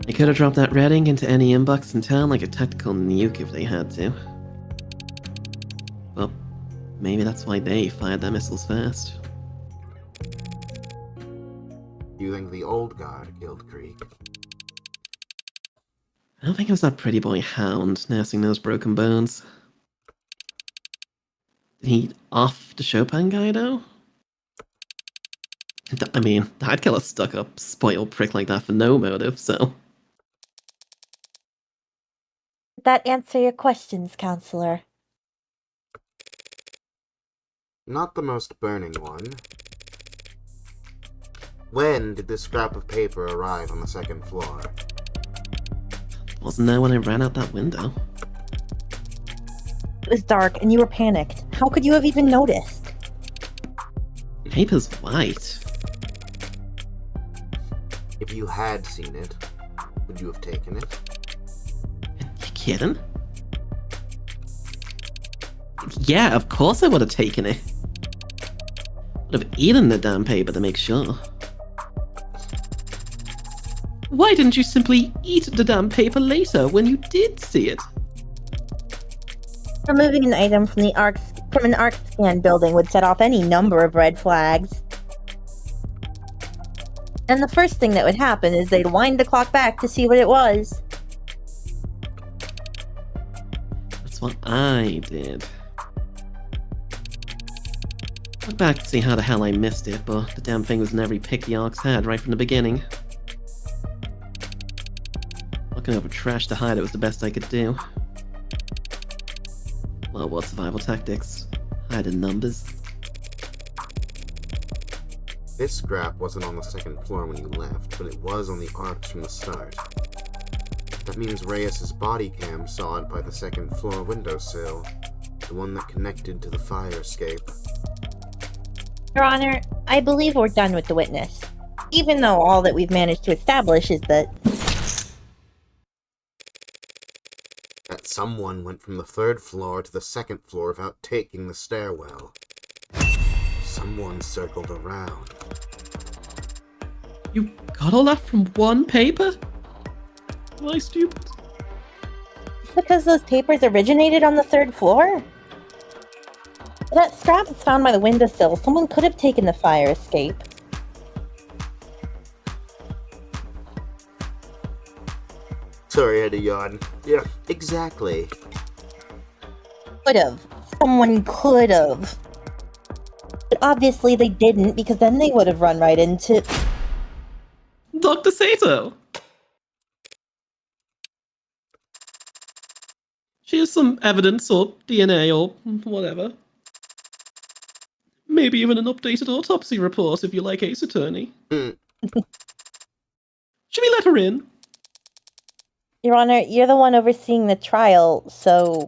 They could have dropped that red ink into any inbox in town like a tactical nuke if they had to. Well, maybe that's why they fired their missiles first. You think the old guard killed Creek? I don't think it was that pretty boy Hound nursing those broken bones. Did he off the Chopin guy, though? I mean, I'd kill a stuck-up, spoiled prick like that for no motive, so... Did that answer your questions, Counselor? Not the most burning one. When did this scrap of paper arrive on the second floor? Wasn't there when I ran out that window. It was dark and you were panicked. How could you have even noticed? Paper's white. If you had seen it, would you have taken it? You kidding? Yeah, of course I would have taken it. Would have eaten the damn paper to make sure. Why didn't you simply eat the damn paper later when you did see it? Removing an item from an ARC scan building would set off any number of red flags. And the first thing that would happen is they'd wind the clock back to see what it was. That's what I did. Look back to see how the hell I missed it, but the damn thing was in every pick the Arcs had right from the beginning. Looking over trash to hide it was the best I could do. Well, what survival tactics? Hide in numbers. This scrap wasn't on the second floor when you left, but it was on the arcs from the start. That means Reyes' body cam saw it by the second floor windowsill, the one that connected to the fire escape. Your Honor, I believe we're done with the witness. Even though all that we've managed to establish is that someone went from the third floor to the second floor without taking the stairwell. Someone circled around. You got all that from one paper? Am I stupid? because those papers originated on the third floor. That scrap was found by the windowsill. Someone could have taken the fire escape. Sorry, I had to yawn. Yeah, exactly. Could have. Someone could have. But obviously they didn't, because then they would have run right into... Dr. Sato! Here's some evidence or DNA or whatever. Maybe even an updated autopsy report if you like, Ace Attorney. Should we let her in? Your Honor, you're the one overseeing the trial, so...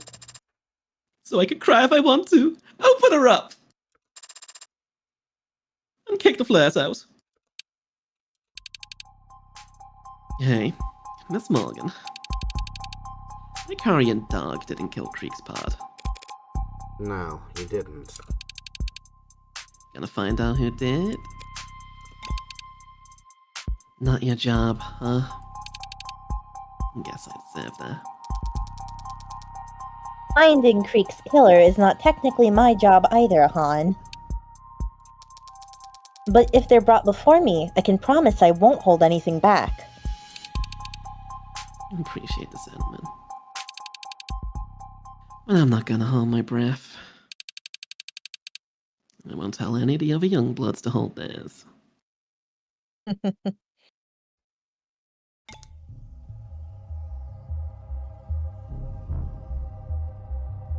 So I can cry if I want to. Open her up! And kick the flares out. Hey, Miss Morgan. The carrion dog didn't kill Creek's pod. No, he didn't. Gonna find out who did? Not your job, huh? Guess I deserve that. Finding Creek's killer is not technically my job either, Han. But if they're brought before me, I can promise I won't hold anything back. Appreciate the sentiment. But I'm not gonna hold my breath. I won't tell any of the other young bloods to hold theirs.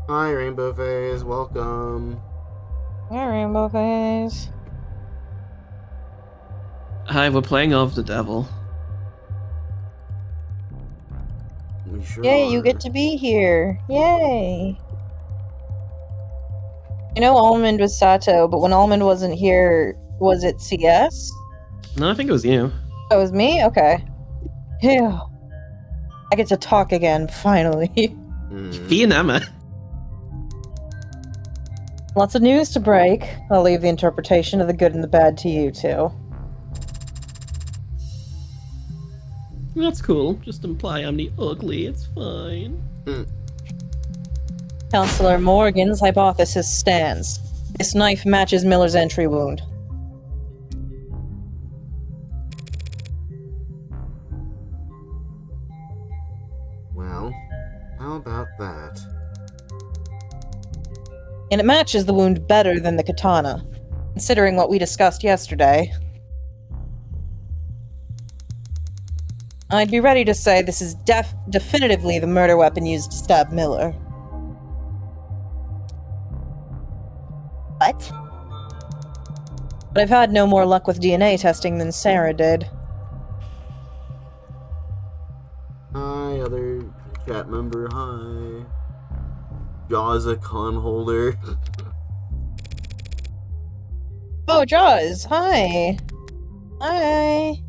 Hi, Rainbow Phase, welcome. Hi, Rainbow Phase. Hi, we're playing Of the Devil. We sure Yay, you are. get to be here. Yay. I know Almond was Sato, but when Almond wasn't here, was it CS? No, I think it was you. Oh, it was me? Okay. Phew. I get to talk again, finally. Fee and Emma. Lots of news to break. I'll leave the interpretation of the good and the bad to you two. That's cool. Just imply I'm the ugly. It's fine. Counselor Morgan's hypothesis stands. This knife matches Miller's entry wound. Well, how about that? And it matches the wound better than the katana, considering what we discussed yesterday. I'd be ready to say this is definitively the murder weapon used to stab Miller. What? But I've had no more luck with DNA testing than Sarah did. Hi, other chat member, hi. Jaws a con holder. Oh, Jaws, hi. Hi.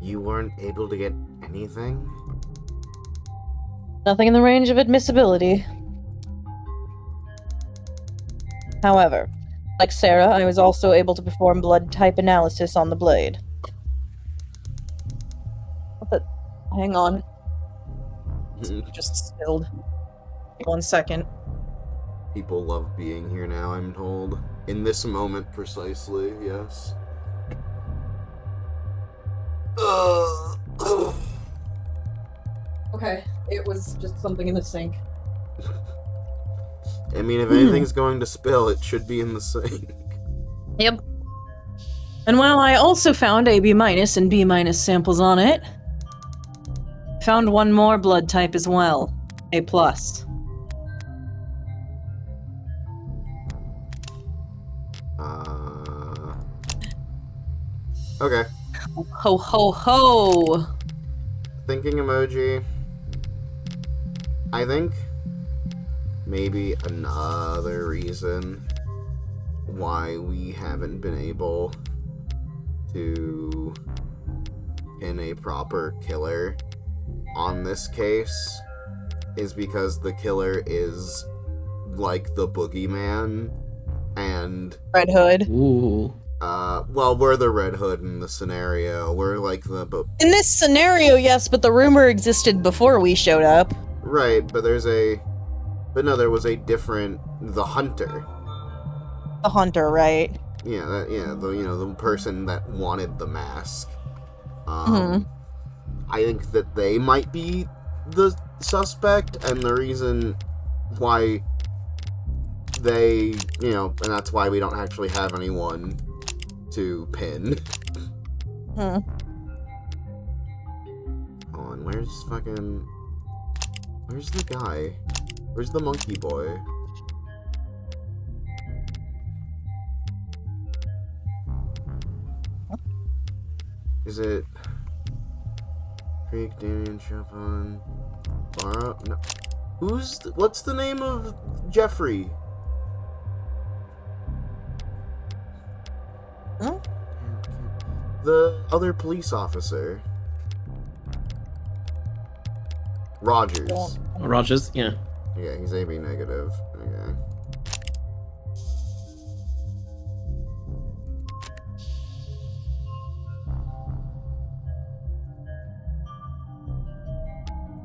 You weren't able to get anything? Nothing in the range of admissibility. However, Like Sarah, I was also able to perform blood type analysis on the blade. But hang on. Just spilled. 1 second. People love being here now, I'm told. In this moment, precisely, yes. Okay, it was just something in the sink. I mean, if anything's going to spill, it should be in the sink. Yep. And while I also found a B- and B- samples on it, found one more blood type as well. A+. Okay. Ho ho ho! Thinking emoji. I think maybe another reason why we haven't been able to pin a proper killer on this case is because the killer is like the boogeyman, and Red Hood. Ooh. well, we're the Red Hood in the scenario. We're like the In this scenario, yes, but the rumor existed before we showed up. right, but there was a different, the hunter. The hunter, right? Yeah, the person that wanted the mask. Mhm. I think that they might be the suspect, and the reason why they, and that's why we don't actually have anyone to pin. Hmm. Hold on, where's the guy? Where's the monkey boy? Is it Creek, Damien, Chopin, Barra? No. What's the name of Jeffrey? Huh? The other police officer. Rogers. Oh, Rogers, yeah. Yeah, he's AB negative. Okay.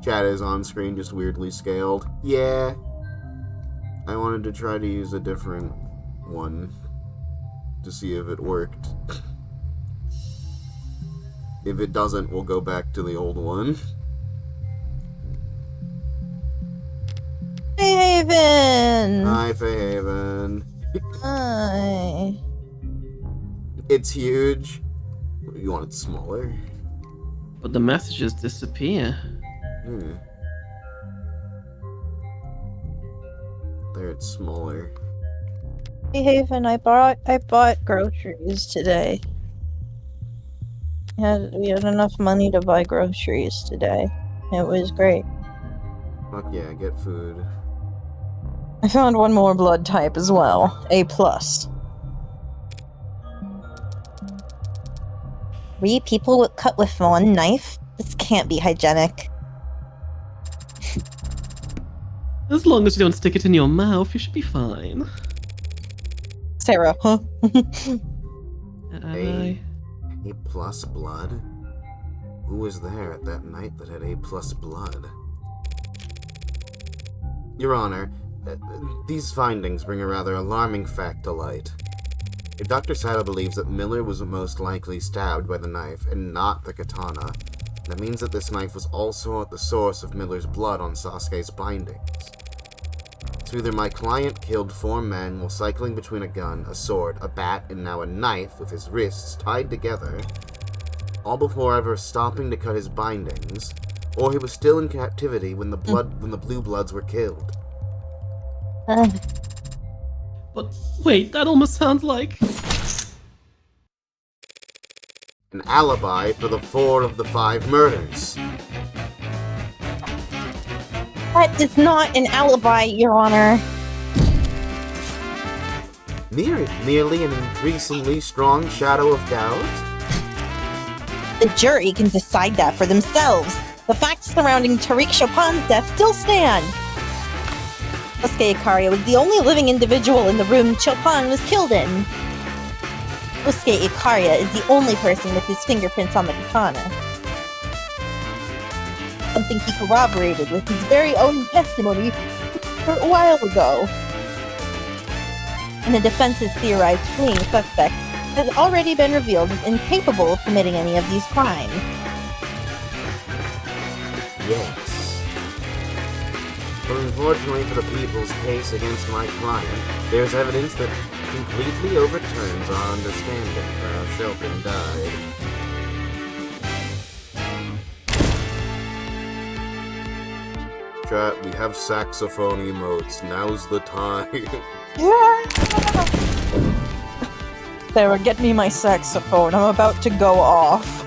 Chat is on screen, just weirdly scaled. Yeah. I wanted to try to use a different one to see if it worked. If it doesn't, we'll go back to the old one. Hey, Haven! Hi, Fayhaven. Hi. It's huge. You want it smaller? But the messages disappear. There, it's smaller. Hey, Haven, I bought groceries today. We had enough money to buy groceries today. It was great. Fuck yeah, get food. I found one more blood type as well. A+. 3 people cut with one knife? This can't be hygienic. As long as you don't stick it in your mouth, you should be fine. Sarah, huh? A plus blood? Who was there at that night that had A plus blood? Your Honor, these findings bring a rather alarming fact to light. If Dr. Sato believes that Miller was most likely stabbed by the knife and not the katana, that means that this knife was also at the source of Miller's blood on Sasuke's bindings. So either my client killed 4 men while cycling between a gun, a sword, a bat, and now a knife with his wrists tied together, all before ever stopping to cut his bindings, or he was still in captivity when the Blue Bloods were killed. But wait, that almost sounds like... An alibi for the 4 of the 5 murders. That is not an alibi, Your Honor. Merely an increasingly strong shadow of doubt? The jury can decide that for themselves. The facts surrounding Tariq Chopin's death still stand. Yosuke Ikaria was the only living individual in the room Chopin was killed in. Yosuke Ikaria is the only person with his fingerprints on the katana. Something he corroborated with his very own testimony a while ago. And the defense's theorized fleeing suspect has already been revealed as incapable of committing any of these crimes. Yes. But unfortunately for the people's case against my client, there's evidence that completely overturns our understanding for how Chopin died. Chat, we have saxophone emotes. Now's the time. Yeah! Sarah, get me my saxophone. I'm about to go off.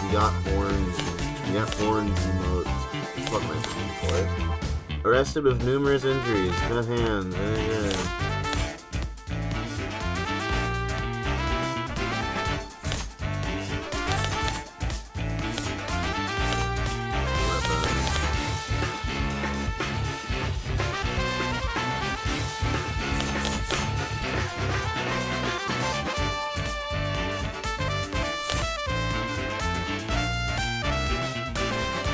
We got horns. We got horns emotes. What am I looking for? Arrested with numerous injuries. Cut hands.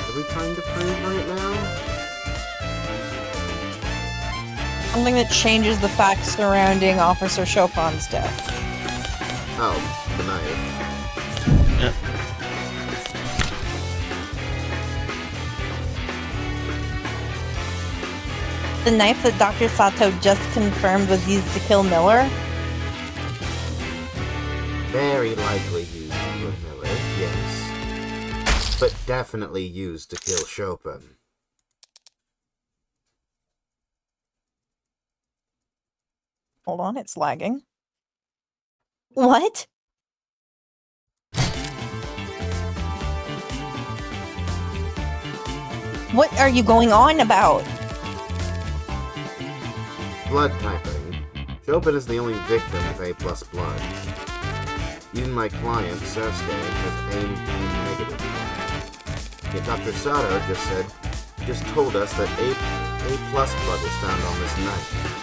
Are we trying to prove right now? Something that changes the facts surrounding Officer Chopin's death. Oh, the knife. Yep. The knife that Dr. Sato just confirmed was used to kill Miller? Very likely used to kill Miller, yes. But definitely used to kill Chopin. Hold on, it's lagging. What? What are you going on about? Blood typing. Chopin is the only victim of A+ blood. Even my client, Sasuke, has A-B negative blood. Yet Dr. Sato just told us that A+ blood was found on this knife.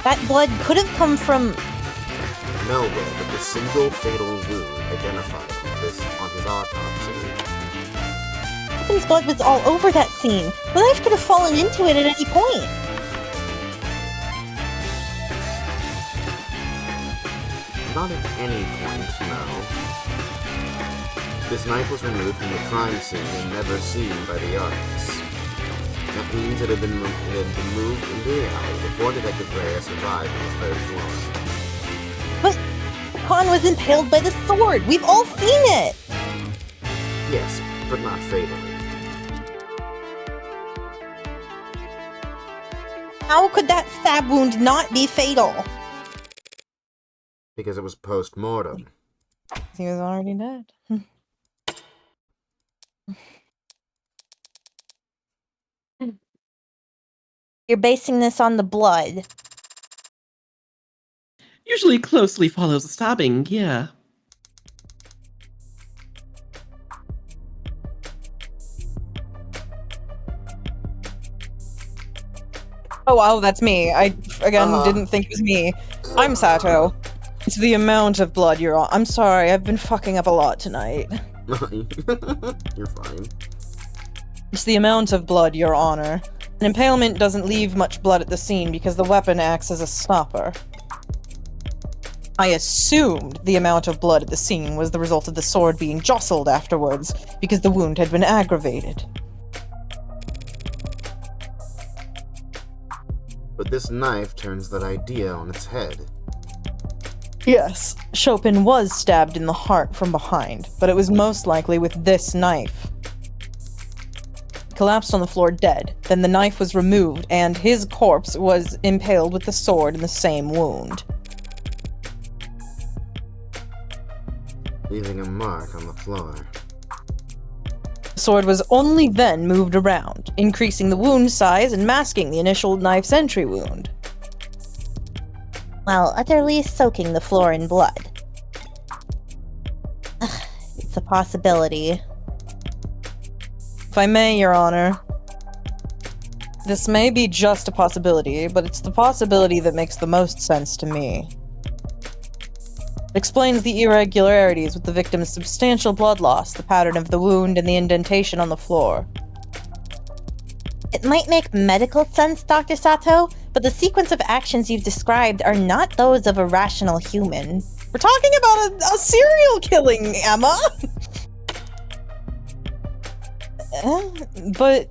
That blood could have come from... Nowhere but the single fatal wound identified on his autopsy. Chopin's blood was all over that scene. The knife could have fallen into it at any point. Not at any point, no. This knife was removed from the crime scene and never seen by the artists. That means it had been moved into the alley before Detective Reyes arrived on the third floor. But Khan was impaled by the sword. We've all seen it. Yes, but not fatally. How could that stab wound not be fatal? Because it was post-mortem. He was already dead. You're basing this on the blood. Usually closely follows the stabbing, yeah. Oh, wow, that's me. I, again, didn't think it was me. I'm Sato. It's the amount of blood you're on. I'm sorry, I've been fucking up a lot tonight. You're fine. It's the amount of blood, Your Honor. An impalement doesn't leave much blood at the scene because the weapon acts as a stopper. I assumed the amount of blood at the scene was the result of the sword being jostled afterwards because the wound had been aggravated. But this knife turns that idea on its head. Yes, Chopin was stabbed in the heart from behind, but it was most likely with this knife. He collapsed on the floor dead, then the knife was removed, and his corpse was impaled with the sword in the same wound. Leaving a mark on the floor. The sword was only then moved around, increasing the wound size and masking the initial knife's entry wound. While utterly soaking the floor in blood. it's a possibility. If I may, Your Honor, this may be just a possibility, but it's the possibility that makes the most sense to me. It explains the irregularities with the victim's substantial blood loss, the pattern of the wound, and the indentation on the floor. It might make medical sense, Dr. Sato, but the sequence of actions you've described are not those of a rational human. We're talking about a serial killing, Emma! But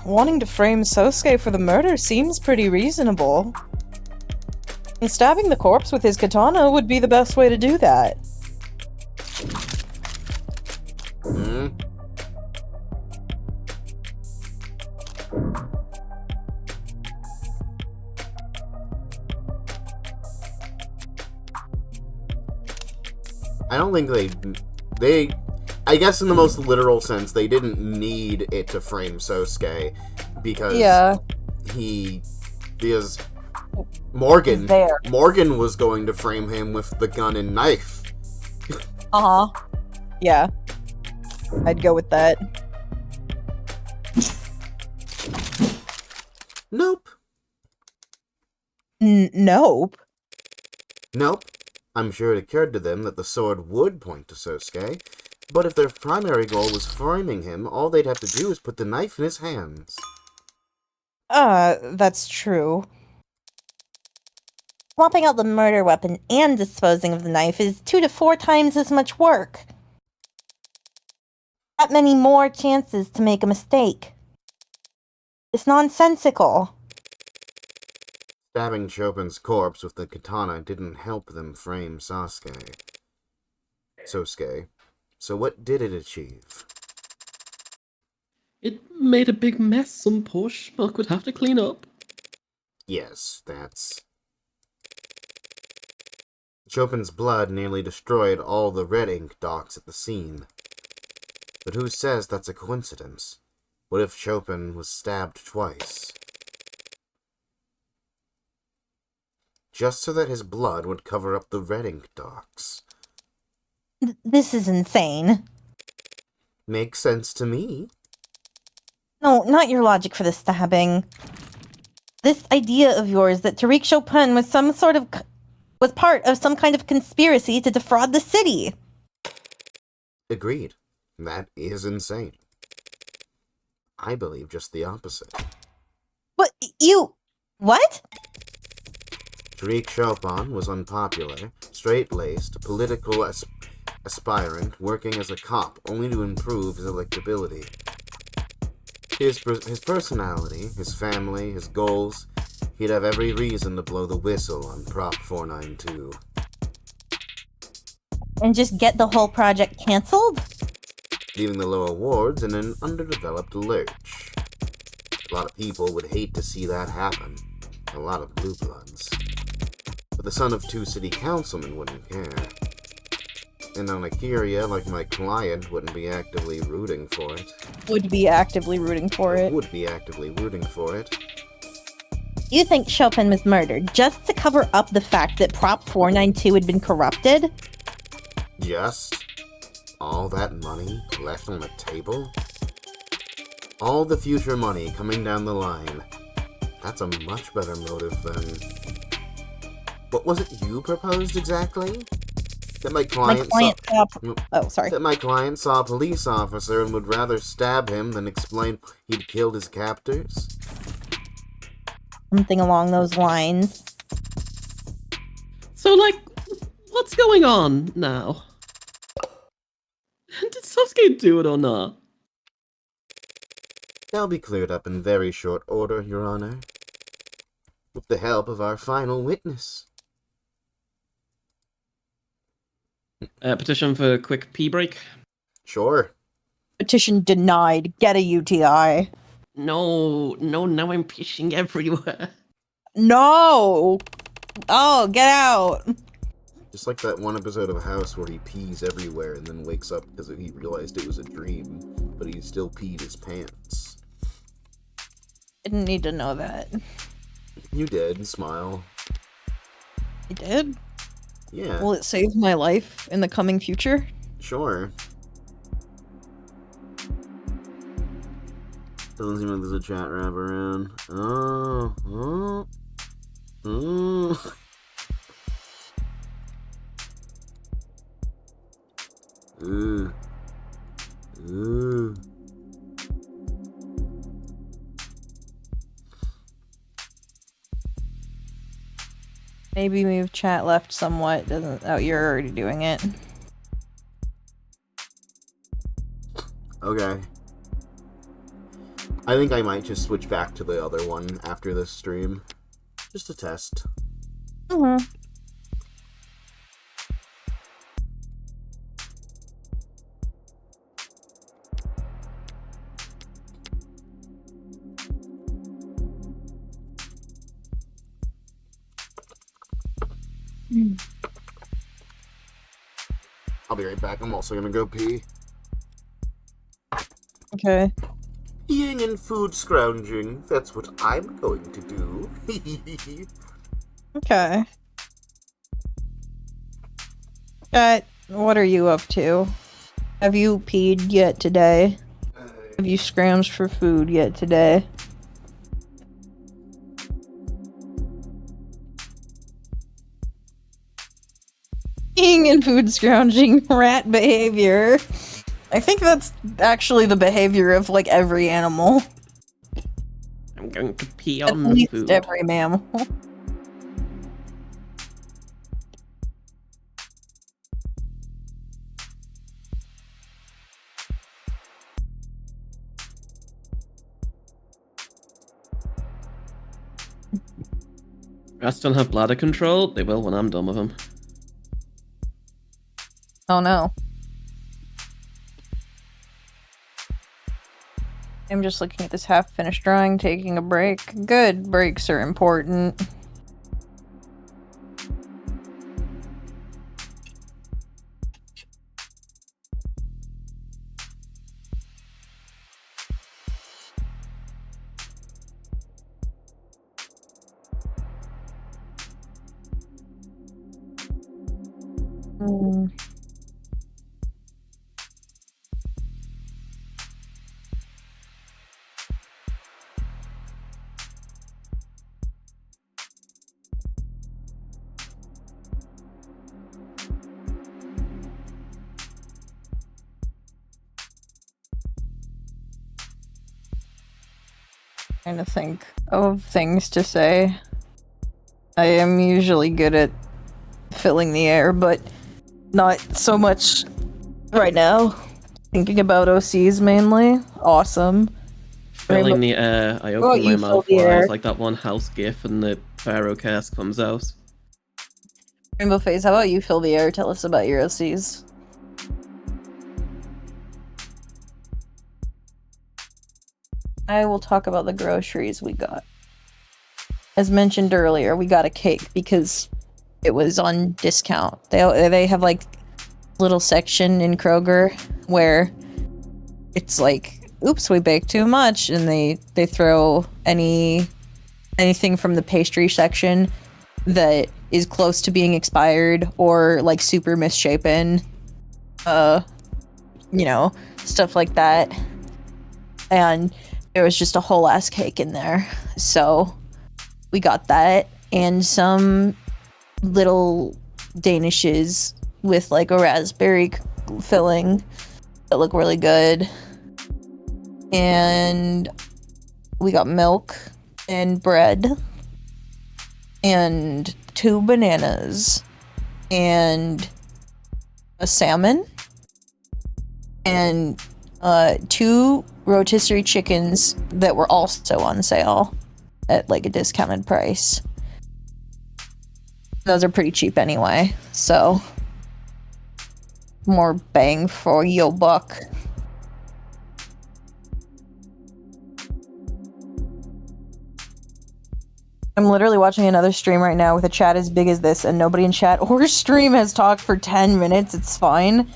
wanting to frame Sosuke for the murder seems pretty reasonable. And stabbing the corpse with his katana would be the best way to do that. Hmm? I don't think they I guess in the most literal sense, they didn't need it to frame Sosuke because because Morgan was going to frame him with the gun and knife. Yeah. I'd go with that. Nope. Nope. Nope. I'm sure it occurred to them that the sword would point to Sosuke, but if their primary goal was framing him, all they'd have to do is put the knife in his hands. That's true. Swapping out the murder weapon and disposing of the knife is 2 to 4 times as much work. That many more chances to make a mistake. It's nonsensical. Stabbing Chopin's corpse with the katana didn't help them frame Sosuke. So what did it achieve? It made a big mess some poor schmuck would have to clean up. Yes, that's... Chopin's blood nearly destroyed all the red ink dots at the scene. But who says that's a coincidence? What if Chopin was stabbed twice? Just so that his blood would cover up the red ink dots. This is insane. Makes sense to me. No, not your logic for the stabbing. This idea of yours that Tariq Chopin was was part of some kind of conspiracy to defraud the city. Agreed. That is insane. I believe just the opposite. What? What? Tariq Chopin was unpopular, straight-laced, political aspirant working as a cop only to improve his electability. His personality, his family, his goals, he'd have every reason to blow the whistle on Prop 492. And just get the whole project cancelled? Leaving the lower wards in an underdeveloped lurch. A lot of people would hate to see that happen. A lot of blue bloods. But the son of 2 city councilmen wouldn't care. And an Akira like my client wouldn't be actively rooting for it. Would be actively rooting for it. Would be actively rooting for it. You think Chopin was murdered just to cover up the fact that Prop 492 had been corrupted? Just all that money left on the table? All the future money coming down the line. That's a much better motive than... What was it you proposed exactly? That my client That my client saw a police officer and would rather stab him than explain he'd killed his captors? Something along those lines. So, what's going on now? Did Sasuke do it or not? That'll be cleared up in very short order, Your Honor. With the help of our final witness. Petition for a quick pee break? Sure. Petition denied. Get a UTI. No, now I'm pissing everywhere. No! Oh, get out! Just like that one episode of House where he pees everywhere and then wakes up because he realized it was a dream, but he still peed his pants. Didn't need to know that. You did, smile. I did? Yeah, Will it save my life in the coming future? sure. Doesn't seem like there's a chat wrap around. Oh. Ooh. Ooh. Maybe move chat left somewhat. Doesn't. Oh, you're already doing it. Okay. I think I might just switch back to the other one after this stream. Just to test. Mm-hmm. I'll be right back. I'm also gonna go pee. Okay. Peeing and food scrounging. That's what I'm going to do. Okay. Chat, what are you up to? Have you peed yet today? Have you scrounged for food yet today? Peeing and food scrounging, rat behavior. I think that's actually the behavior of like every animal. I'm going to pee At on the least food. every mammal. Rats don't have bladder control. They will when I'm done with them. Oh no. I'm just looking at this half-finished drawing, taking a break. Good, breaks are important. Hmm. Trying to think of things to say. I am usually good at filling the air, but not so much right now. Thinking about OCs mainly. Awesome. Filling the air, I Oh, open my you fill mouth the air. wide like that one house gif and the pharaoh cast comes out. Rainbow Phase, how about you fill the air? Tell us about your OCs. I will talk about the groceries we got. As mentioned earlier, we got a cake because it was on discount. They have like little section in Kroger where it's like, oops, we baked too much, and they throw anything from the pastry section that is close to being expired or like super misshapen, stuff like that. And there was just a whole ass cake in there, so we got that and some little danishes with like a raspberry filling that look really good. And we got milk and bread and 2 bananas and a salmon and 2 rotisserie chickens that were also on sale at like a discounted price. Those are pretty cheap anyway, so more bang for your buck. I'm literally watching another stream right now with a chat as big as this, and nobody in chat or stream has talked for 10 minutes. It's fine.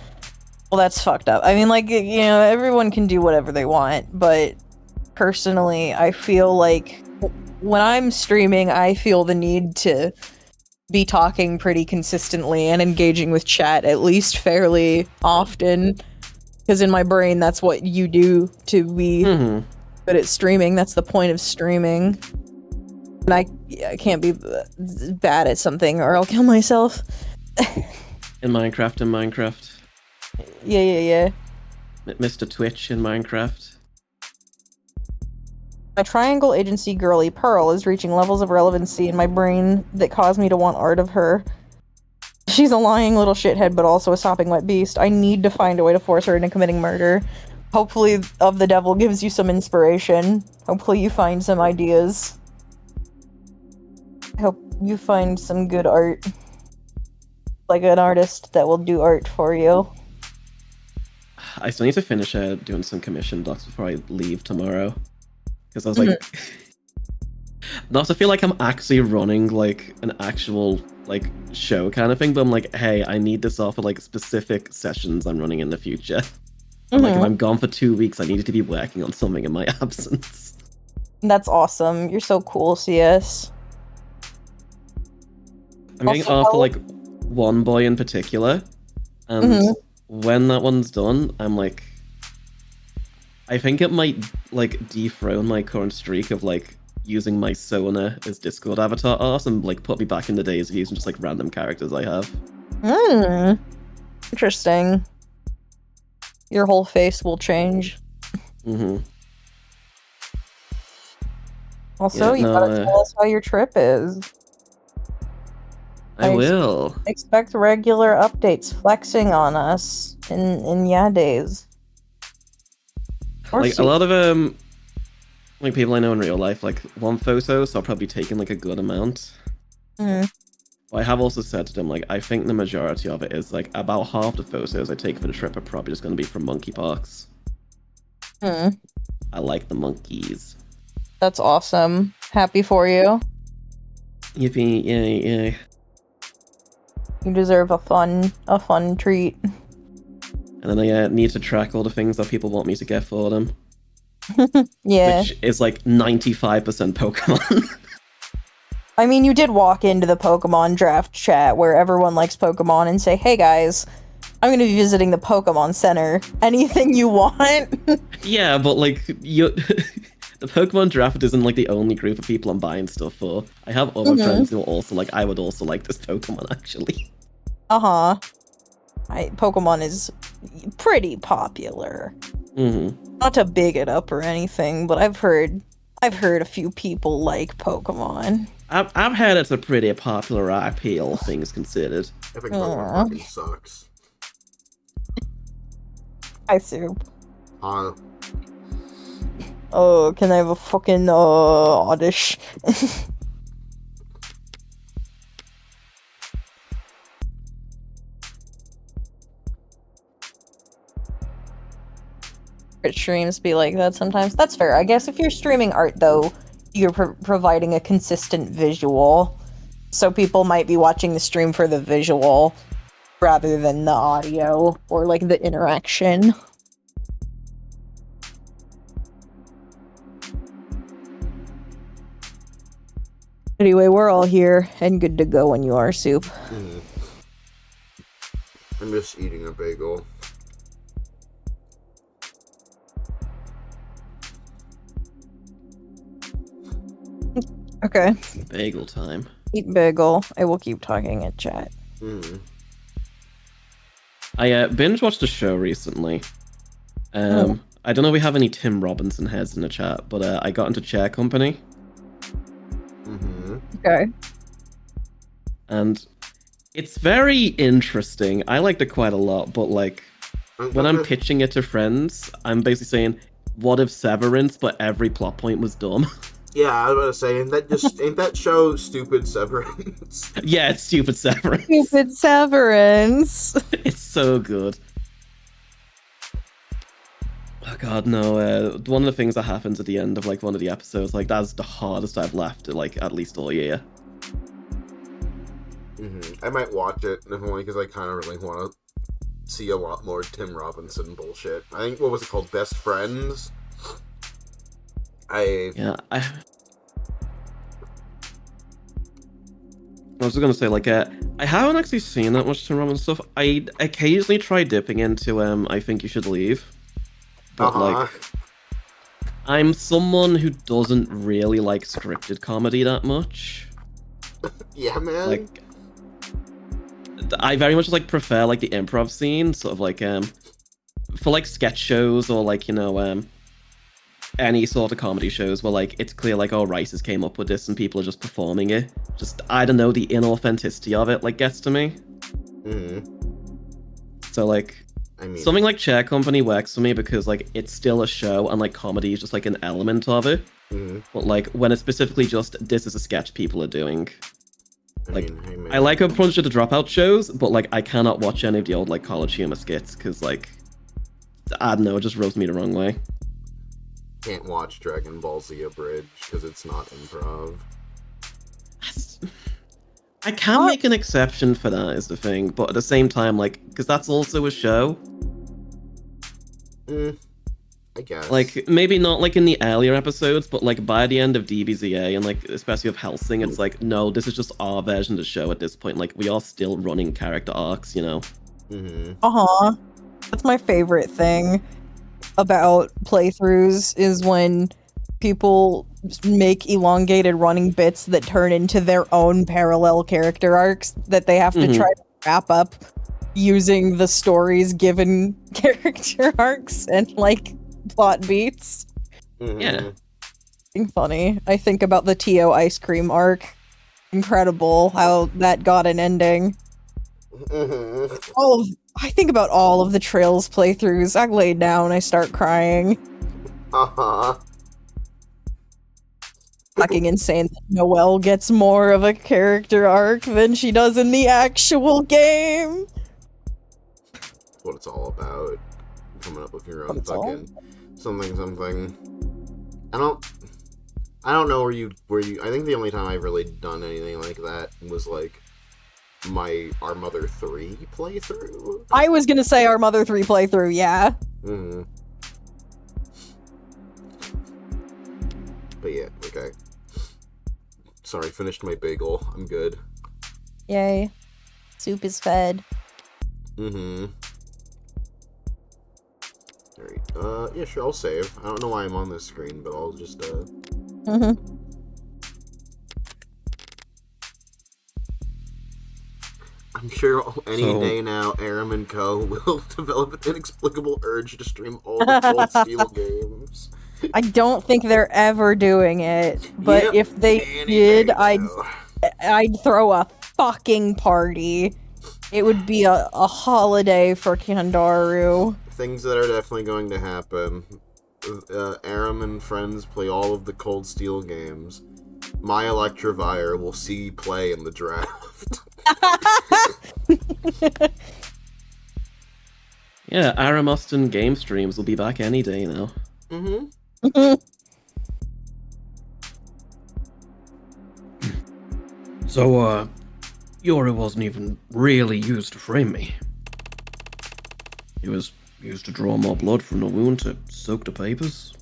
Well, that's fucked up. I mean, like, everyone can do whatever they want, but personally, I feel like when I'm streaming, I feel the need to be talking pretty consistently and engaging with chat at least fairly often. Because in my brain, that's what you do to be good at streaming. That's the point of streaming. And I can't be bad at something or I'll kill myself. In Minecraft. Yeah. Mr. Twitch in Minecraft. My triangle agency girly Pearl is reaching levels of relevancy in my brain that cause me to want art of her. She's a lying little shithead, but also a sopping wet beast. I need to find a way to force her into committing murder. Hopefully, Of the Devil gives you some inspiration. Hopefully, you find some ideas. I hope you find some good art. Like an artist that will do art for you. I still need to finish doing some commission docs before I leave tomorrow. Because I was like... Not to feel like I'm actually running, like, an actual, like, show kind of thing, but I'm like, hey, I need this off of, like, specific sessions I'm running in the future. Like, if I'm gone for 2 weeks, I needed to be working on something in my absence. That's awesome. You're so cool, CS. I'm getting after, like, one boy in particular, and when that one's done, I'm like... I think it might, like, dethrone my current streak of, like, using my Sona as Discord avatar art and, like, put me back in the days of using just, like, random characters I have. Interesting. Your whole face will change. Also, you gotta tell us how your trip is. I will. Expect regular updates flexing on us in days. Like, a lot of, like, people I know in real life, like, want photos, so I'll probably take in, like, a good amount. But I have also said to them, like, I think the majority of it is, like, about half the photos I take for the trip are probably just going to be from monkey parks. I like the monkeys. That's awesome. Happy for you. Yippee, yay. You deserve a fun treat. And then I need to track all the things that people want me to get for them. Yeah. Which is like 95% Pokemon. I mean, you did walk into the Pokemon draft chat where everyone likes Pokemon and say, hey guys, I'm going to be visiting the Pokemon Center. Anything you want? Yeah, but like, the Pokemon draft isn't like the only group of people I'm buying stuff for. I have other friends who are also like, I would also like this Pokemon actually. Pokemon is pretty popular. Not to big it up or anything, but I've heard a few people like Pokemon. I've heard it's a pretty popular IP, all things considered. I think Pokemon fucking sucks. Hi, Soup. Huh? Oh, can I have a fucking oddish? Streams be like that sometimes. That's fair. I guess if you're streaming art, though, you're providing a consistent visual. So people might be watching the stream for the visual rather than the audio or, like, the interaction. Anyway, we're all here and good to go when you are, Soup. I'm just eating a bagel. Okay. Bagel time. Eat bagel. I will keep talking at chat. I binge watched a show recently. I don't know if we have any Tim Robinson heads in the chat, but I got into Chair Company. Okay. And it's very interesting. I liked it quite a lot, but like when I'm pitching it to friends, I'm basically saying, what if Severance, but every plot point was dumb? Yeah, I was about to say, ain't that show Stupid Severance? Yeah, it's Stupid Severance. Stupid Severance. It's so good. Oh god, no. One of the things that happens at the end of like one of the episodes, like that's the hardest I've laughed like at least all year. I might watch it, if only because I kind of really want to see a lot more Tim Robinson bullshit. I think, what was it called? Best Friends? Like I was just gonna say, like, I haven't actually seen that much Tim Robbins stuff. I occasionally try dipping into I Think You Should Leave, but like, I'm someone who doesn't really like scripted comedy that much. Yeah, man. Like, I very much like prefer like the improv scene, sort of like for like sketch shows or like any sort of comedy shows where like it's clear like, oh, writers came up with this and people are just performing it. Just, I don't know, the inauthenticity of it like gets to me. So like, I mean, something like Chair Company works for me because like it's still a show and like comedy is just like an element of it. But like when it's specifically just this is a sketch people are doing. Like, hey, man. I like a bunch of the Dropout shows, but like I cannot watch any of the old like college humor skits because like, I don't know, it just rubs me the wrong way. Can't watch Dragon Ball Z Abridged because it's not improv. I can make an exception for that is the thing, but at the same time, like, because that's also a show. I guess. Like, maybe not like in the earlier episodes, but like by the end of DBZA and like especially of Helsing, it's like, no, this is just our version of the show at this point. Like, we are still running character arcs, you know? That's my favorite thing about playthroughs is when people make elongated running bits that turn into their own parallel character arcs that they have to try to wrap up using the story's given character arcs and like plot beats. Yeah. Being funny. I think about the Tio ice cream arc. Incredible how that got an ending. I think about all of the Trails playthroughs. I lay down, I start crying. Fucking insane that Noelle gets more of a character arc than she does in the actual game. What it's all about. Coming up with your own fucking something. I don't know where you I think the only time I've really done anything like that was like my Our Mother 3 playthrough. I was gonna say Our Mother 3 playthrough, yeah. But yeah, okay. Sorry, finished my bagel. I'm good. Yay. Soup is fed. Alright, yeah, sure, I'll save. I don't know why I'm on this screen, but I'll just, I'm sure any day now, Aram and Co. will develop an inexplicable urge to stream all the Cold Steel games. I don't think they're ever doing it, but Yep, if they any did, day now. I'd throw a fucking party. It would be a holiday for Kandaru. Things that are definitely going to happen. Aram and friends play all of the Cold Steel games. My Electivire will see play in the draft. Yeah, Aram Austin game streams will be back any day now. So, Yori wasn't even really used to frame me. He was used to draw more blood from the wound to soak the papers.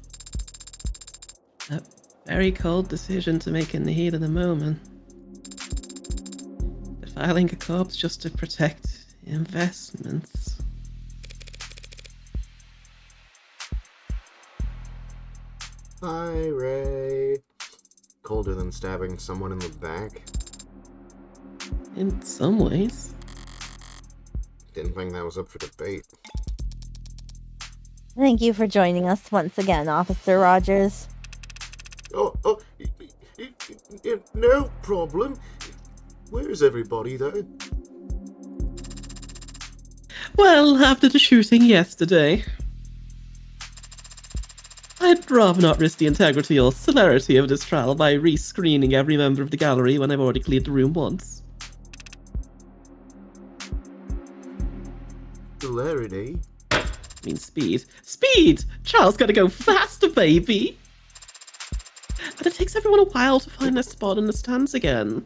A very cold decision to make in the heat of the moment. Defiling a corpse just to protect investments. Hi, Ray. Colder than stabbing someone in the back. In some ways. Didn't think that was up for debate. Thank you for joining us once again, Officer Rogers. No problem. Where's everybody, though? Well, after the shooting yesterday, I'd rather not risk the integrity or celerity of this trial by re-screening every member of the gallery when I've already cleared the room once. Celerity? I mean speed. Speed! Charles gotta go faster, baby! And it takes everyone a while to find their spot in the stands again.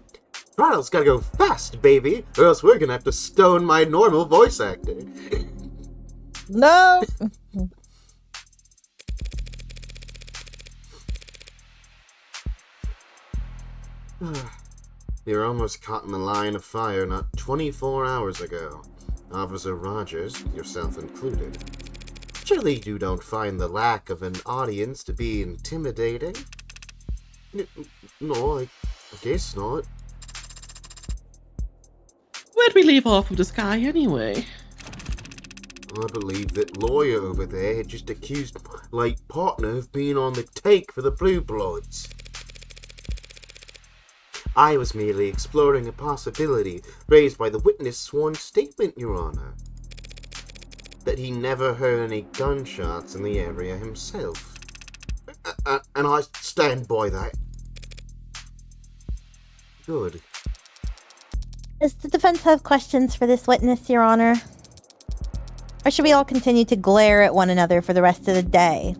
Trial's gotta go fast, baby, or else we're gonna have to stone my normal voice actor. No! We were almost caught in the line of fire not 24 hours ago. Officer Rogers, yourself included. Surely you don't find the lack of an audience to be intimidating? No, I guess not. Where'd we leave off with this guy anyway? I believe that lawyer over there had just accused my late partner of being on the take for the Blue Bloods. I was merely exploring a possibility raised by the witness' sworn statement, Your Honor. That he never heard any gunshots in the area himself. And I stand by that. Good. Does the defense have questions for this witness, Your Honor? Or should we all continue to glare at one another for the rest of the day?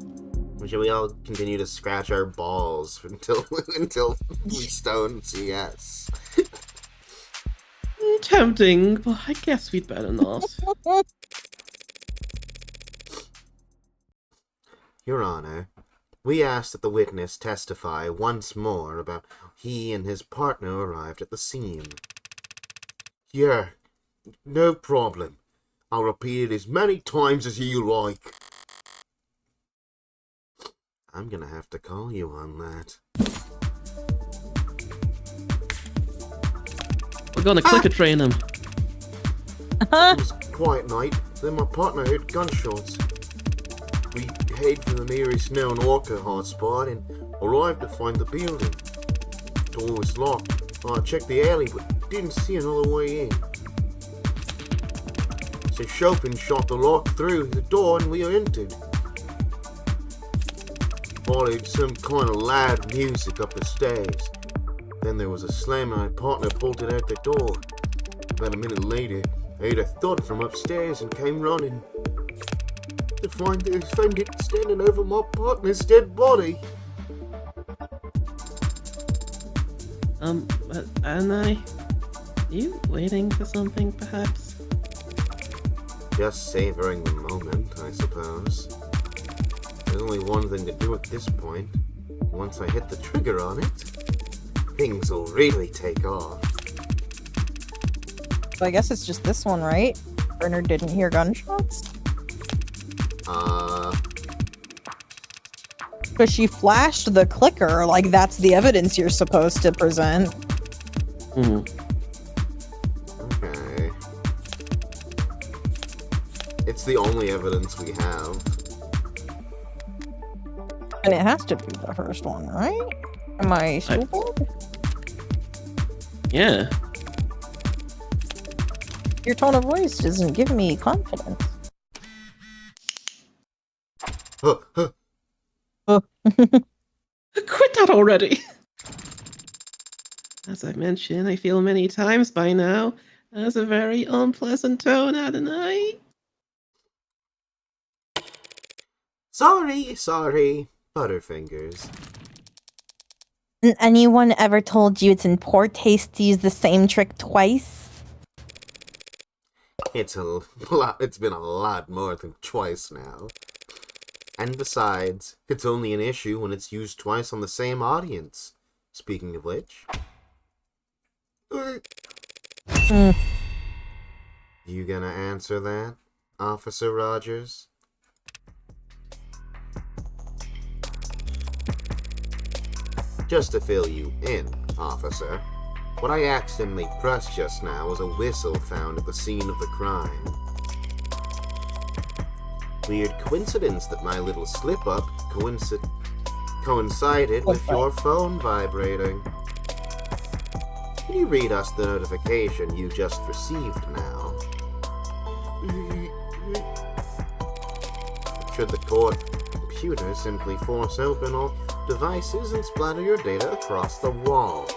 Or should we all continue to scratch our balls until we stone CS? Tempting, but I guess we'd better not. Your Honor, we ask that the witness testify once more about how he and his partner arrived at the scene. Yeah, no problem. I'll repeat it as many times as you like. I'm gonna have to call you on that. We're gonna clicker train him. It was a quiet night, then my partner heard gunshots. We head for the nearest known orca hotspot and arrived to find the building. Door was locked. I checked the alley but didn't see another way in. So Chopin shot the lock through the door and we entered. Followed some kind of loud music up the stairs. Then there was a slam and my partner bolted out the door. About a minute later, I heard a thud from upstairs and came running. To find the defendant standing over my partner's dead body. But Anna, you waiting for something, perhaps? Just savoring the moment, I suppose. There's only one thing to do at this point. Once I hit the trigger on it, things will really take off. So I guess it's just this one, right? Bernard didn't hear gunshots? Because she flashed the clicker, like that's the evidence you're supposed to present. Okay. It's the only evidence we have. And it has to be the first one, right? Am I stupid? Yeah. Your tone of voice doesn't give me confidence. Quit that already! As I've mentioned, I feel many times by now, that's a very unpleasant tone, Adonai. Sorry, Butterfingers. Hasn't anyone ever told you it's in poor taste to use the same trick twice? It's been a lot more than twice now. And besides, it's only an issue when it's used twice on the same audience. Speaking of which... You gonna answer that, Officer Rogers? Just to fill you in, officer, what I accidentally pressed just now was a whistle found at the scene of the crime. Weird coincidence that my little slip-up coincided with your phone vibrating. Can you read us the notification you just received now? Should the court computer simply force open all devices and splatter your data across the walls?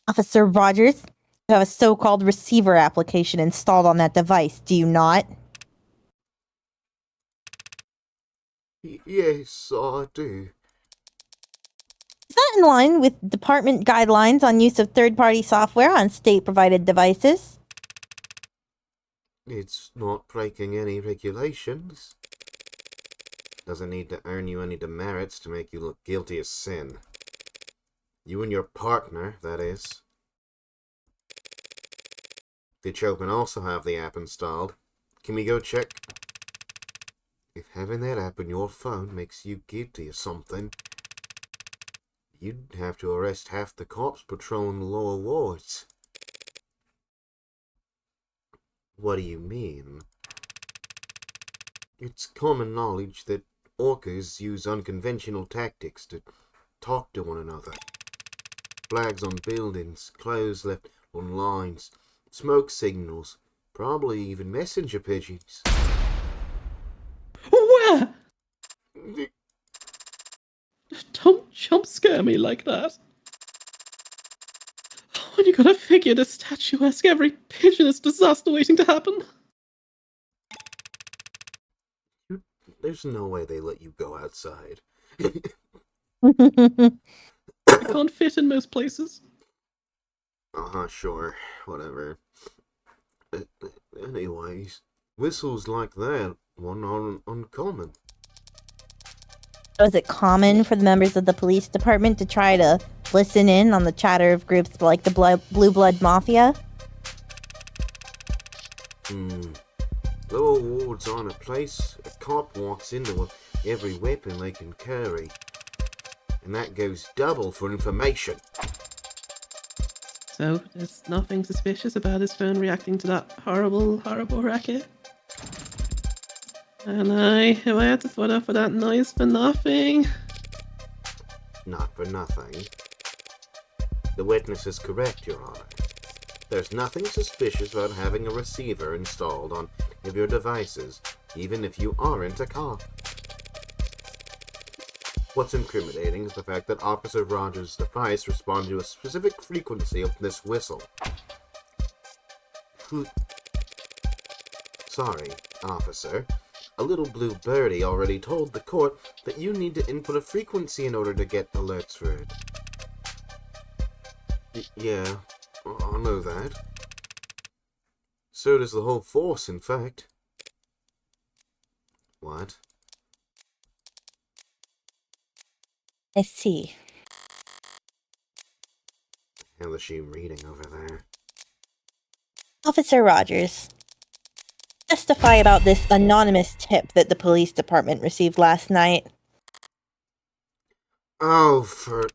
Officer Rogers, you have a so-called receiver application installed on that device, do you not? Yes, I do. Is that in line with department guidelines on use of third-party software on state-provided devices? It's not breaking any regulations. Doesn't need to earn you any demerits to make you look guilty of sin. You and your partner, that is. The children also have the app installed. Can we go check? If having that app on your phone makes you guilty of something, you'd have to arrest half the cops patrolling the lower wards. What do you mean? It's common knowledge that orcas use unconventional tactics to talk to one another. Flags on buildings, clothes left on lines, smoke signals, probably even messenger pigeons. Where? Don't jump scare me like that. When you gotta figure this statuesque every pigeon is disaster waiting to happen. There's no way they let you go outside. I can't fit in most places. Sure, whatever. Anyways, whistles like that one aren't uncommon. Was it common for the members of the police department to try to listen in on the chatter of groups like the Blue Blood Mafia? Lower wards aren't a place a cop walks into with every weapon they can carry. And that goes double for information. So, there's nothing suspicious about his phone reacting to that horrible, horrible racket? And I had to put up with that noise for nothing. Not for nothing. The witness is correct, Your Honor. There's nothing suspicious about having a receiver installed on any of your devices, even if you aren't a cop. What's incriminating is the fact that Officer Rogers' device responded to a specific frequency of this whistle. Sorry, officer. A little blue birdie already told the court that you need to input a frequency in order to get alerts for it. Yeah, I know that. So does the whole force, in fact. What? I see. The hell is she reading over there? Officer Rogers, testify about this anonymous tip that the police department received last night. Oh, for...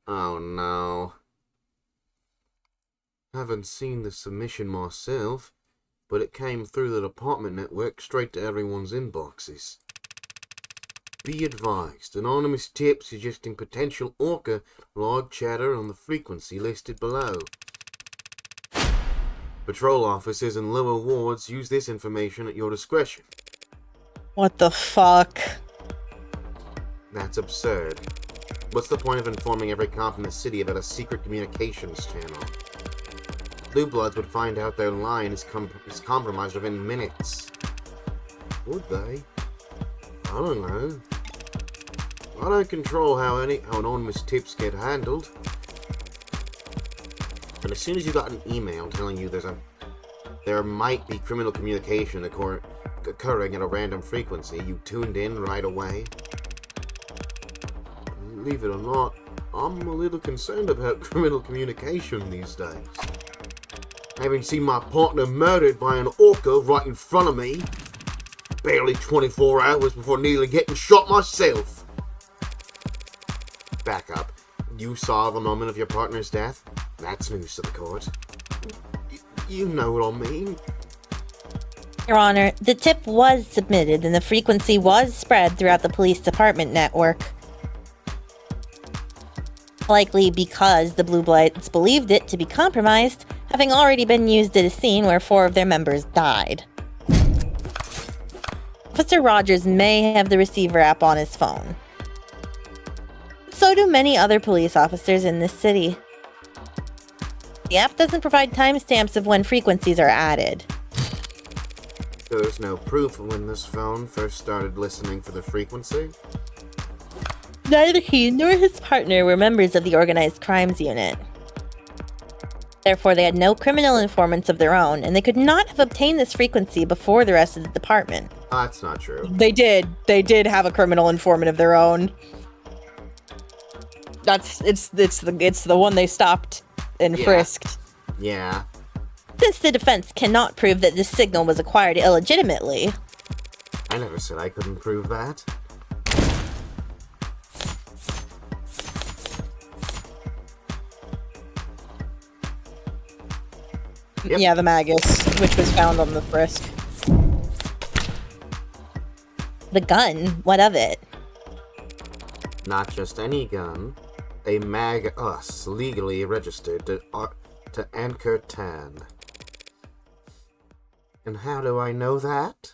Oh, no. Haven't seen the submission myself, but it came through the department network straight to everyone's inboxes. Be advised, anonymous tip suggesting potential orca log chatter on the frequency listed below. Patrol officers in lower wards use this information at your discretion. What the fuck? That's absurd. What's the point of informing every cop in the city about a secret communications channel? Blue Bloods would find out their line is compromised within minutes. Would they? I don't know. I don't control how anonymous tips get handled. But as soon as you got an email telling you there might be criminal communication occurring at a random frequency, you tuned in right away. Believe it or not, I'm a little concerned about criminal communication these days. Having seen my partner murdered by an orca right in front of me, barely 24 hours before nearly getting shot myself. Back up. You saw the moment of your partner's death? That's news to the court. You know what I mean. Your Honor, the tip was submitted and the frequency was spread throughout the police department network. Likely because the Blue Bloods believed it to be compromised, having already been used at a scene where 4 of their members died. Officer Rogers may have the receiver app on his phone. So do many other police officers in this city. The app doesn't provide timestamps of when frequencies are added. There's no proof of when this phone first started listening for the frequency? Neither he nor his partner were members of the organized crimes unit. Therefore, they had no criminal informants of their own, and they could not have obtained this frequency before the rest of the department. That's not true. They did. They did have a criminal informant of their own. It's the one they stopped and Yeah. frisked. Yeah. Since the defense cannot prove that this signal was acquired illegitimately, I never said I couldn't prove that. Yep. Yeah, the Magus, which was found on the frisk. the gun, what of it? Not just any gun. A Mag-Us, legally registered to Anchor Tan. And how do I know that?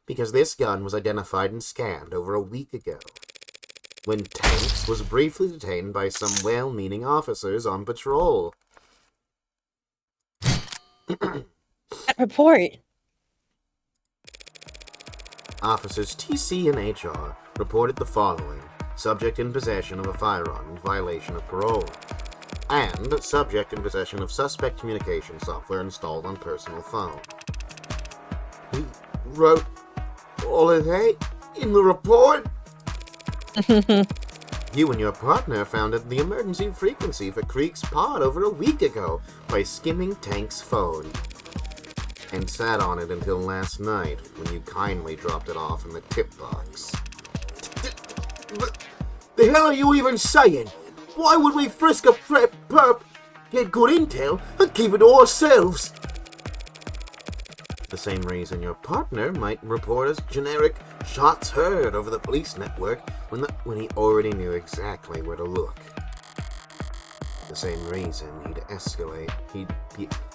Because this gun was identified and scanned over a week ago, when Tanks was briefly detained by some well-meaning officers on patrol. That report. Officers TC and HR reported the following: subject in possession of a firearm in violation of parole, and subject in possession of suspect communication software installed on personal phone. He wrote all of that in the report? You and your partner found the emergency frequency for Creek's pod over a week ago by skimming Tank's phone, and sat on it until last night, when you kindly dropped it off in the tip box. The hell are you even saying? Why would we frisk a perp, get good intel, and keep it to ourselves? The same reason your partner might report as generic shots heard over the police network when he already knew exactly where to look. The same reason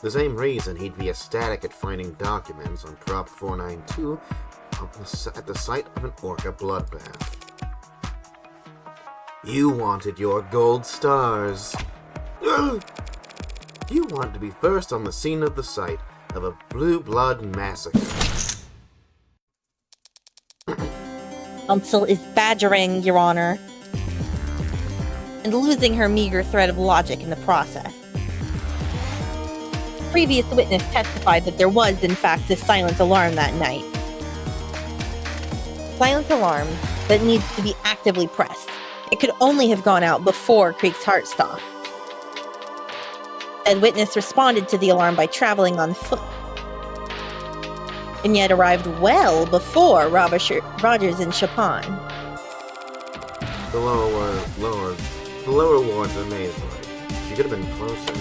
the same reason he'd be ecstatic at finding documents on Prop 492 at the site of an Orca bloodbath. You wanted your gold stars. You want to be first on the scene of the site of a blue blood massacre. Counsel is badgering, Your Honor, and losing her meager thread of logic in the process. Previous witness testified that there was, in fact, a silent alarm that night. Silent alarm that needs to be actively pressed. It could only have gone out before Creek's heart stopped. Said witness responded to the alarm by traveling on foot, and yet arrived well before Rogers and Chapin. The lower wards are maze-like. She could have been closer.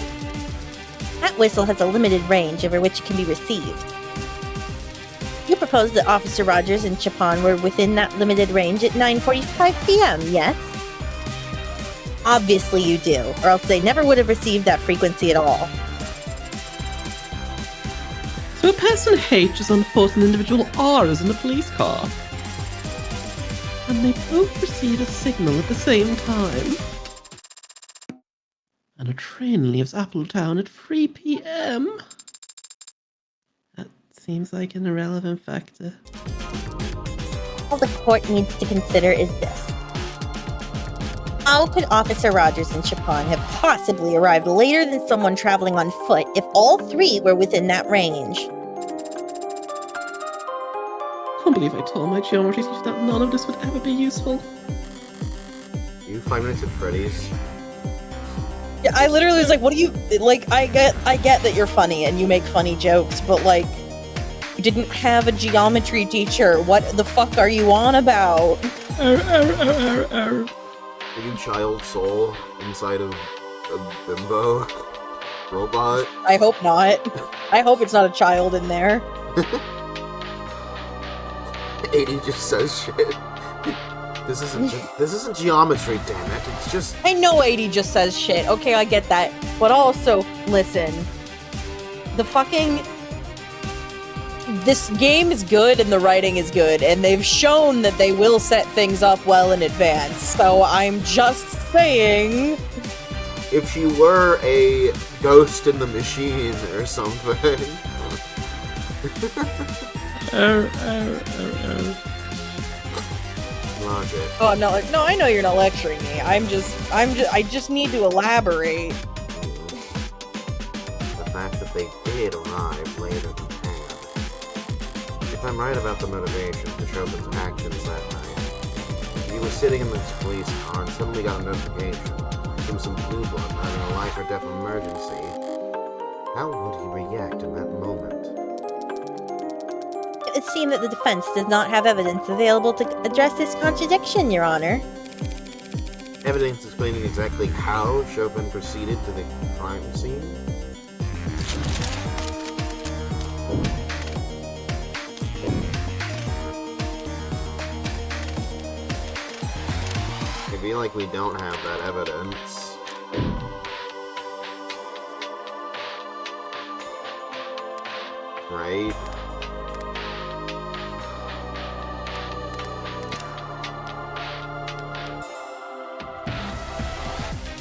That whistle has a limited range over which it can be received. You propose that Officer Rogers and Chapin were within that limited range at 9:45 p.m., yes? Obviously you do, or else they never would have received that frequency at all. So a person H is on foot and individual R is in a police car. And they both receive a signal at the same time. And a train leaves Appletown at 3 p.m. That seems like an irrelevant factor. All the court needs to consider is this. How could Officer Rogers and Chapin have possibly arrived later than someone traveling on foot if all three were within that range? I can't believe I told my geometry teacher that none of this would ever be useful. You 5 Nights at Freddy's. Yeah, I literally was like, what do you, like, I get that you're funny and you make funny jokes, but like, you didn't have a geometry teacher. What the fuck are you on about? Are you child soul inside of a bimbo robot? I hope not. I hope it's not a child in there. 80 just says shit. This isn't geometry, damn it. It's just... I know 80 just says shit. Okay, I get that. But also, listen. The fucking... This game is good and the writing is good, and they've shown that they will set things up well in advance. So I'm just saying... If she were a ghost in the machine or something... logic. Oh, I'm not like, no, I know you're not lecturing me. I just need to elaborate. The fact that they did arrive later than planned. If I'm right about the motivation for Chopin's actions that night, he was sitting in this police car and suddenly got a notification from some blue blood having a life or death emergency. How would he react in that moment? It would seem that the defense does not have evidence available to address this contradiction, Your Honor. Evidence explaining exactly how Chopin proceeded to the crime scene? I feel like we don't have that evidence. Right?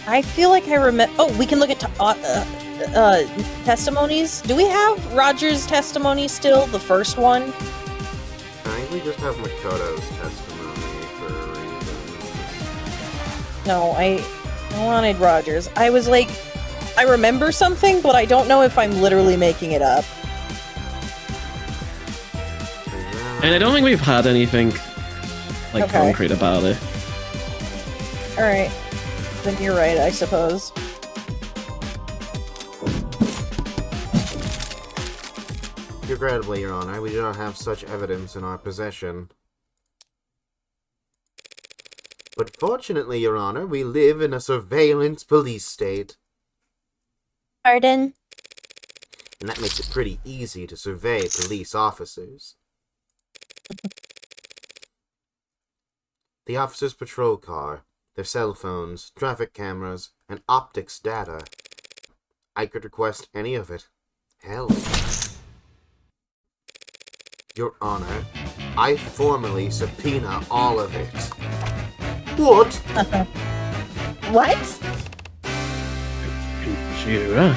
I feel like I remember. Oh, we can look at testimonies. Do we have Roger's testimony still? The first one? I think we just have Makoto's testimony for reasons. No, I wanted Roger's. I was like, I remember something, but I don't know if I'm literally making it up. And I don't think we've had anything like Okay. concrete about it. Alright. Then you're right, I suppose. Regrettably, Your Honor, we do not have such evidence in our possession. But fortunately, Your Honor, we live in a surveillance police state. Pardon? And that makes it pretty easy to survey police officers. The officer's patrol car, their cell phones, traffic cameras, and optics data. I could request any of it. Hell. Your Honor, I formally subpoena all of it. What? What? Sure.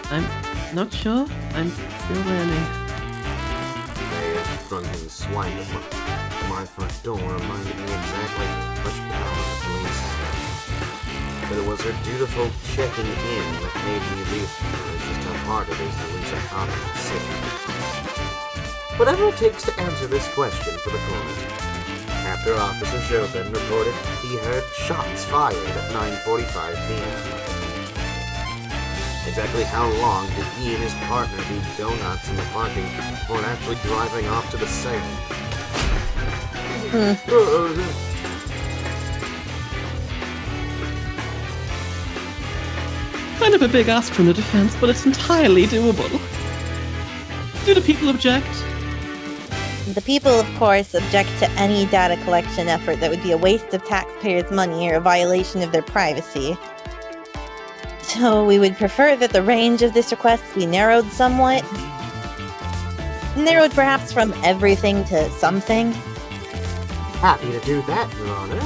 I'm not sure. I'm still learning. They drunken swine at my front door reminded me exactly how much power the police have. But it was her dutiful checking in that made me realize just how hard it is to lose a confident city. Whatever it takes to answer this question for the court. After Officer Chopin reported he heard shots fired at 9:45 p.m. Exactly how long did he and his partner do donuts in the parking before actually driving off to the sale? Kind of a big ask from the defense, but it's entirely doable. Do the people object? The people, of course, object to any data collection effort that would be a waste of taxpayers' money or a violation of their privacy. So we would prefer that the range of this request be narrowed somewhat. Narrowed perhaps from everything to something. Happy to do that, Your Honor.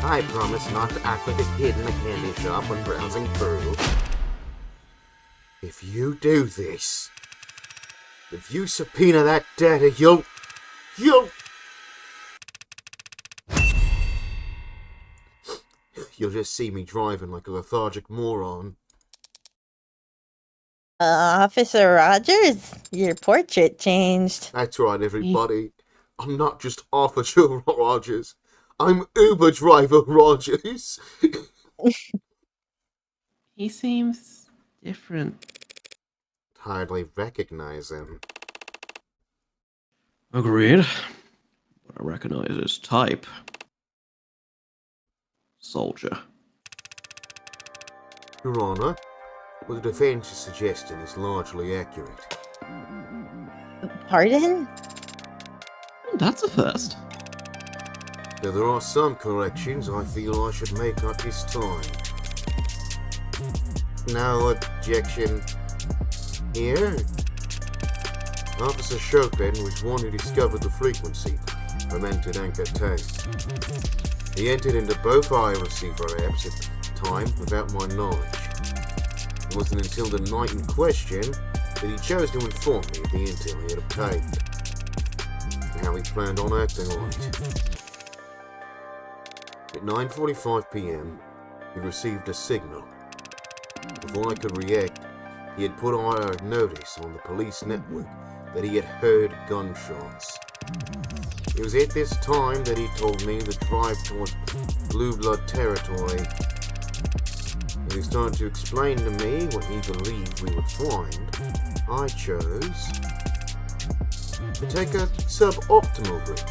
I promise not to act like a kid in a candy shop when browsing through. If you do this, if you subpoena that data, you'll... You'll just see me driving like a lethargic moron. Officer Rogers, your portrait changed. That's right, everybody. I'm not just Officer Rogers. I'm Uber driver Rogers. He seems different. Hardly recognize him. Agreed. But I recognize his type. Soldier. Your Honor, what the defense is suggesting is largely accurate. Pardon? That's a first. Though there are some corrections I feel I should make at this time. No objection here. Officer Chopin was one who discovered the frequency of entered anchor tape. He entered into both eye receiver apps at the time without my knowledge. It wasn't until the night in question that he chose to inform me of the intel he had obtained. how he planned on acting on it. At 9:45 p.m., he received a signal. Before I could react, he had put out a notice on the police network that he had heard gunshots. It was at this time that he told me the drive towards Blue Blood territory. As he started to explain to me what he believed we would find, I chose to take a suboptimal route.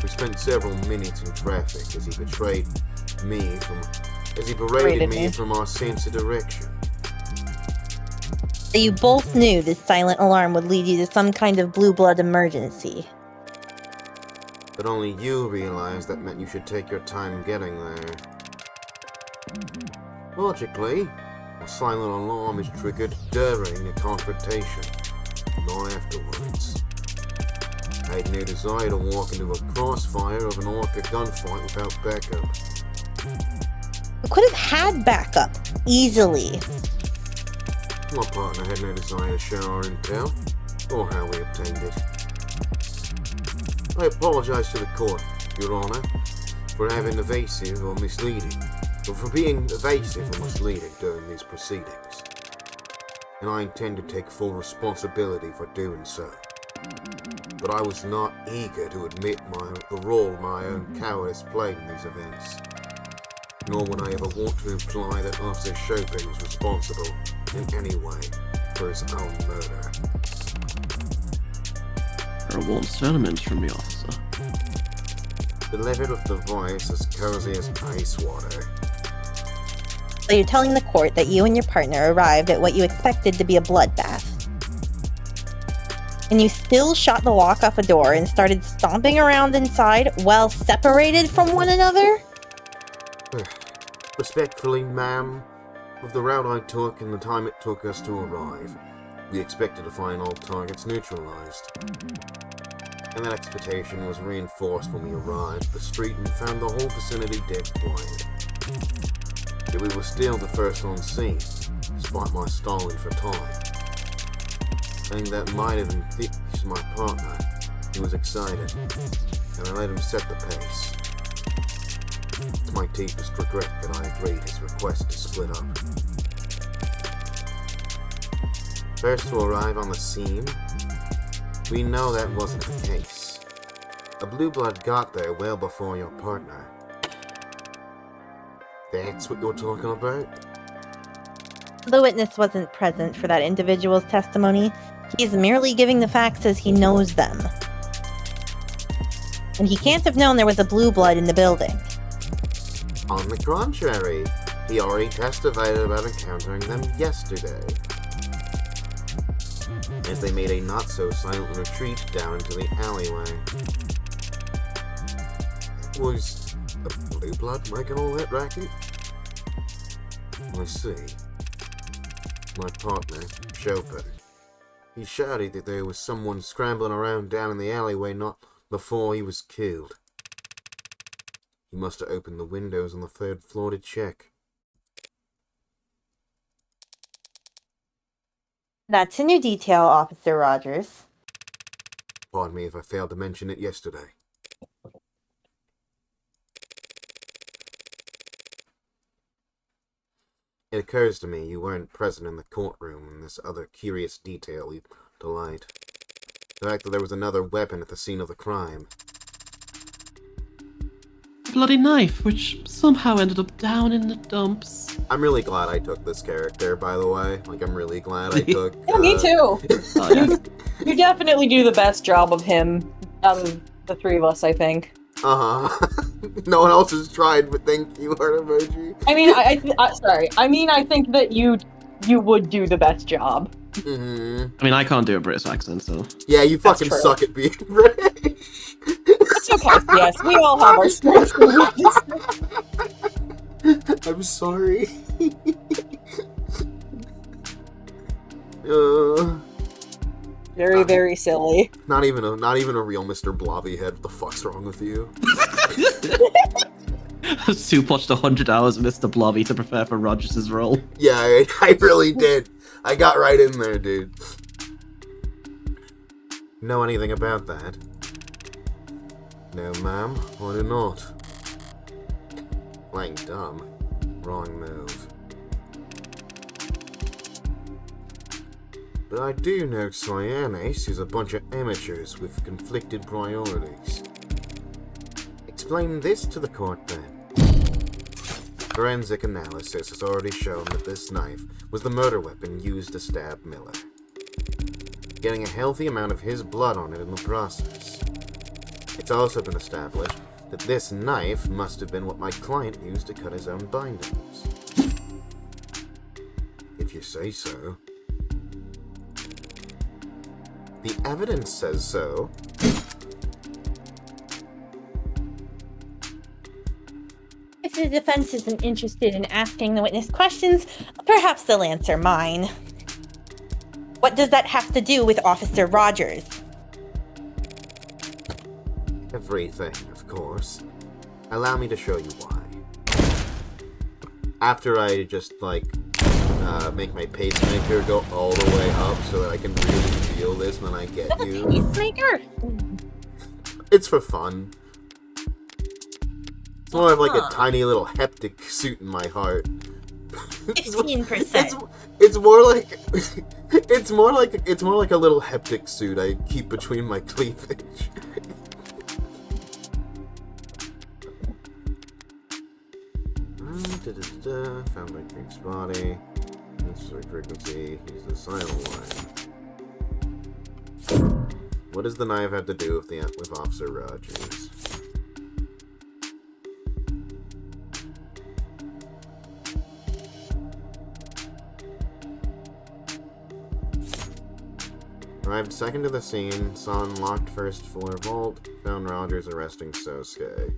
We spent several minutes in traffic as he berated me from our sense of direction. So you both knew this silent alarm would lead you to some kind of blue blood emergency. But only you realized that meant you should take your time getting there. Logically, a silent alarm is triggered during a confrontation, not afterwards. I had no desire to walk into a crossfire of an orca gunfight without backup. You could have had backup, easily. My partner had no desire to share our intel, or how we obtained it. I apologize to the court, Your Honor, for having evasive or misleading, or for being evasive or misleading during these proceedings. And I intend to take full responsibility for doing so. But I was not eager to admit the role my own cowardice played in these events. Nor would I ever want to imply that Officer Chopin was responsible in any way for his own murder. A warm sentiment from the officer. Delivered with the voice as cozy as ice water. So you're telling the court that you and your partner arrived at what you expected to be a bloodbath. And you still shot the lock off a door and started stomping around inside while separated from one another? Respectfully, ma'am, with the route I took and the time it took us to arrive, we expected to find all targets neutralized. And that expectation was reinforced when we arrived at the street and found the whole vicinity dead quiet. Yet we were still the first on scene, despite my stalling for time. Saying that might have infused my partner. He was excited, and I let him set the pace. It's my deepest regret that I agreed his request to split up. First to arrive on the scene, we know that wasn't the case. A blue blood got there well before your partner. That's what you're talking about? The witness wasn't present for that individual's testimony. He's merely giving the facts as he knows them. And he can't have known there was a blue blood in the building. On the contrary, he already testified about encountering them yesterday, as they made a not-so-silent retreat down into the alleyway. Was the blue blood making all that racket? I see. My partner, Chopin. He shouted that there was someone scrambling around down in the alleyway not before he was killed. He must have opened the windows on the third floor to check. That's a new detail, Officer Rogers. Pardon me if I failed to mention it yesterday. It occurs to me you weren't present in the courtroom in this other curious detail you delight. The fact that there was another weapon at the scene of the crime. Bloody knife, which somehow ended up down in the dumps. I'm really glad I took this character, by the way. Like, I'm really glad I took... Yeah, me too. Oh, yeah. You definitely do the best job of him out of the three of us, I think. Uh-huh. No one else has tried, but thank you, heart emoji. I mean, I think that you would do the best job. Mm-hmm. I mean, I can't do a British accent, so... Yeah, you fucking true. suck at being British. It's okay. Yes, we all have our strengths and weaknesses. I'm sorry. Very, very silly. Not even a real Mr. Blobby head. What the fuck's wrong with you? Soup watched 100 hours of Mr. Blobby to prepare for Rogers' role. Yeah, I really did. I got right in there, dude. Know anything about that? No, ma'am, I do not. Playing dumb. Wrong move. But I do know Cyanes is a bunch of amateurs with conflicted priorities. Explain this to the court, then. Forensic analysis has already shown that this knife was the murder weapon used to stab Miller, getting a healthy amount of his blood on it in the process. It's also been established that this knife must have been what my client used to cut his own bindings. If you say so. The evidence says so. If the defense isn't interested in asking the witness questions, perhaps they'll answer mine. What does that have to do with Officer Rogers? Everything, of course. Allow me to show you why. After I just, make my pacemaker go all the way up so that I can really feel this when I get you. Pacemaker? It's for fun. It's more of like a tiny little heptic suit in my heart. 15%. It's more like it's more like a little heptic suit I keep between my cleavage. Found my creep's body. Necessary frequency. Use the silent line. What does the knife have to do with Officer Rogers? Arrived second to the scene, saw unlocked first floor vault, found Rogers arresting Sosuke.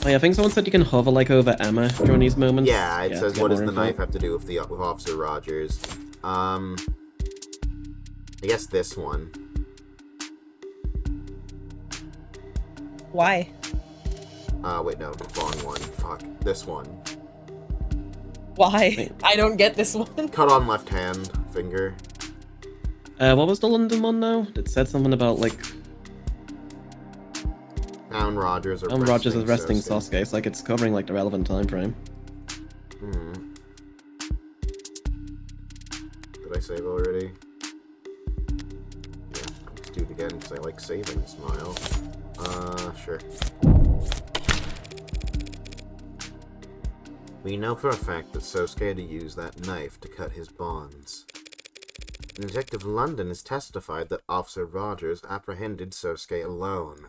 Oh yeah, I think someone said you can hover over Emma during these moments. Yeah, it says to what get does more the info. knife have to do with Officer Rogers? I guess this one. Why? Wait, no, wrong one. Fuck, this one. Why? Wait. I don't get this one. Cut on left hand finger. What was the London one now? It said something about Found Rogers arresting Rogers arresting Sosuke. Sasuke. It's it's covering the relevant time frame. Did I save already? Yeah, let's do it again because I like saving. Smile. Sure. We know for a fact that Sosuke had to use that knife to cut his bonds. Detective London has testified that Officer Rogers apprehended Sosuke alone.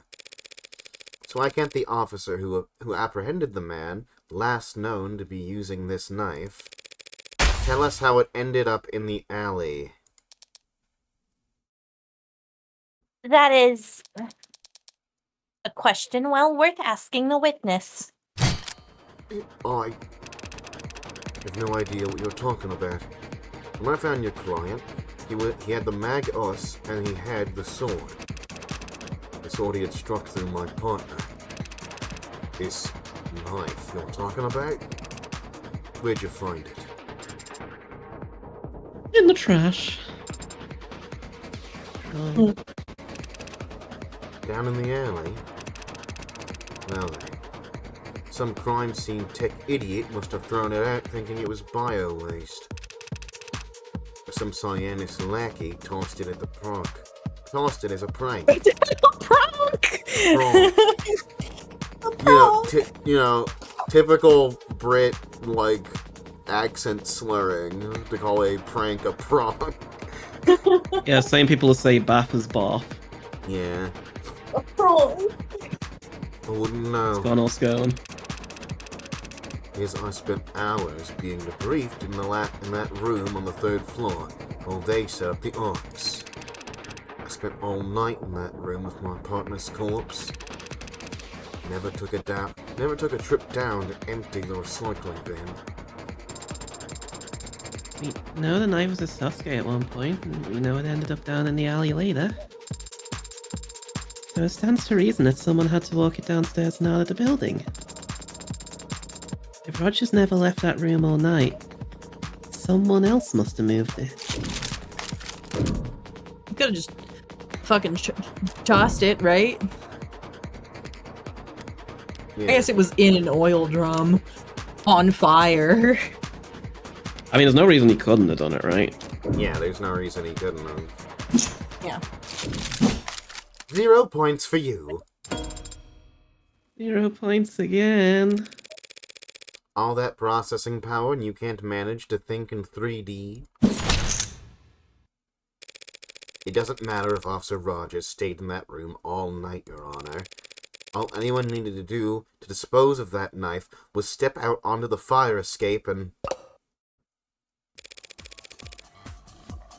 So why can't the officer who apprehended the man, last known to be using this knife, tell us how it ended up in the alley? That is a question well worth asking the witness. I have no idea what you're talking about. When I found your client, he had the mag-us and he had the sword. The sword he had struck through my partner. This knife you're talking about? Where'd you find it? In the trash. Down in the alley? Well then. Some crime scene tech idiot must have thrown it out thinking it was bio-waste. Or some Cyanus lackey tossed it at the park. Tossed it as a prank. Prank! Typical Brit, accent slurring to call a prank a prank. Yeah, same people who say bath is bath. Yeah, A prank! I wouldn't know. It's going. Yes, I spent hours being debriefed in that room on the 3rd floor while they set up the arcs. I spent all night in that room with my partner's corpse. Never took a trip down to empty the recycling bin. We know the knife was a Sasuke at one point, and we know it ended up down in the alley later. So it stands to reason that someone had to walk it downstairs and out of the building. If Rogers never left that room all night, someone else must have moved it. could have just fucking tossed it, right? Yeah. I guess it was in an oil drum on fire. I mean, there's no reason he couldn't have done it, right? Yeah, there's no reason he couldn't have. Yeah. 0 points for you. 0 points again. All that processing power and you can't manage to think in 3D? It doesn't matter if Officer Rogers stayed in that room all night, Your Honor. All anyone needed to do to dispose of that knife was step out onto the fire escape and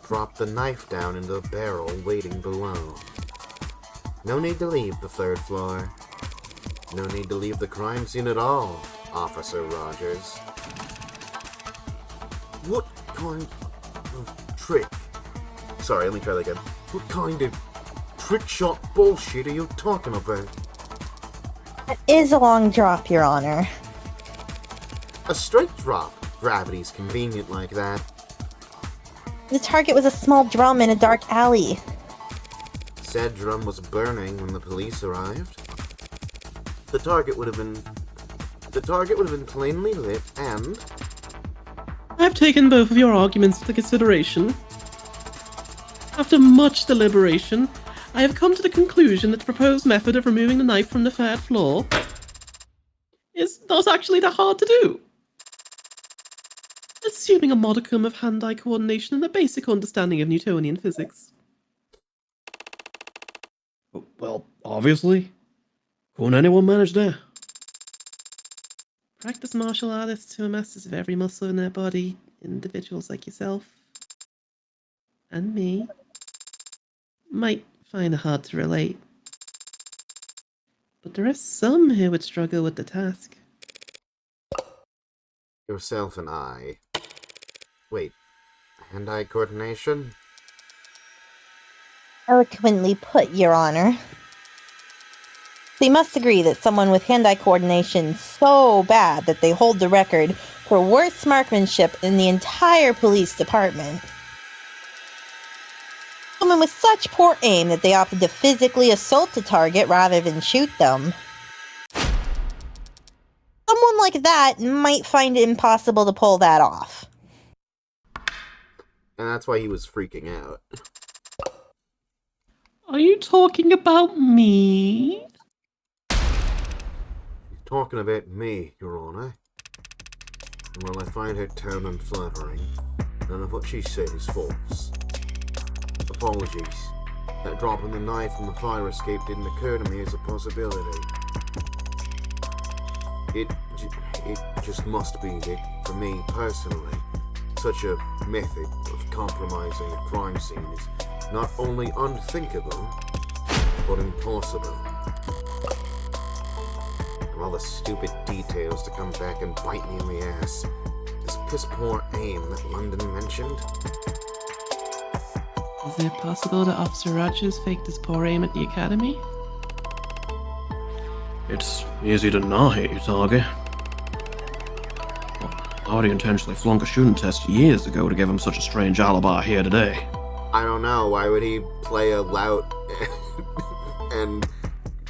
drop the knife down into the barrel waiting below. No need to leave the 3rd floor. No need to leave the crime scene at all, Officer Rogers. What kind of trick? Sorry, let me try that again. What kind of trick shot bullshit are you talking about? That is a long drop, Your Honor. A straight drop. Gravity's convenient like that. The target was a small drum in a dark alley. Said drum was burning when the police arrived. The target would have been plainly lit and I've taken both of your arguments into consideration. After much deliberation, I have come to the conclusion that the proposed method of removing the knife from the 3rd floor is not actually that hard to do. Assuming a modicum of hand-eye coordination and a basic understanding of Newtonian physics. Well, obviously. Couldn't anyone manage that? Practice martial artists who are masters of every muscle in their body, individuals like yourself and me, might find it hard to relate. But there are some who would struggle with the task. yourself and I. Wait, hand-eye coordination? Eloquently put, Your Honor. So you must agree that someone with hand-eye coordination so bad that they hold the record for worst marksmanship in the entire police department. Someone with such poor aim that they opted to physically assault the target rather than shoot them. Someone like that might find it impossible to pull that off. And that's why he was freaking out. Are you talking about me? He's talking about me, Your Honor. And while I find her tone unflattering, none of what she said is false. Apologies. That dropping the knife from the fire escape didn't occur to me as a possibility. It just must be that, for me personally, such a method of compromising a crime scene is not only unthinkable, but impossible. And all the stupid details to come back and bite me in the ass. This piss-poor aim that London mentioned. Is it possible that Officer Rogers faked his poor aim at the academy? It's easy to not hit your target. I already intentionally flunked a shooting test years ago to give him such a strange alibi here today. I don't know, why would he play a lout and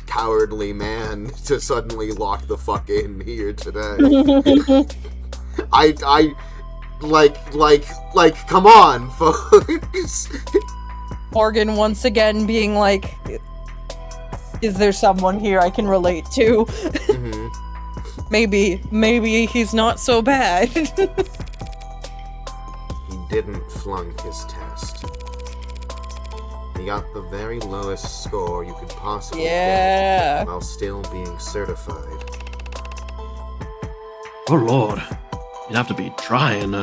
cowardly man to suddenly lock the fuck in here today? Like, come on, folks. Morgan once again being like, is there someone here I can relate to? Mm-hmm. Maybe he's not so bad. He didn't flunk his test. He got the very lowest score you could possibly get while still being certified. Oh lord, you'd have to be trying.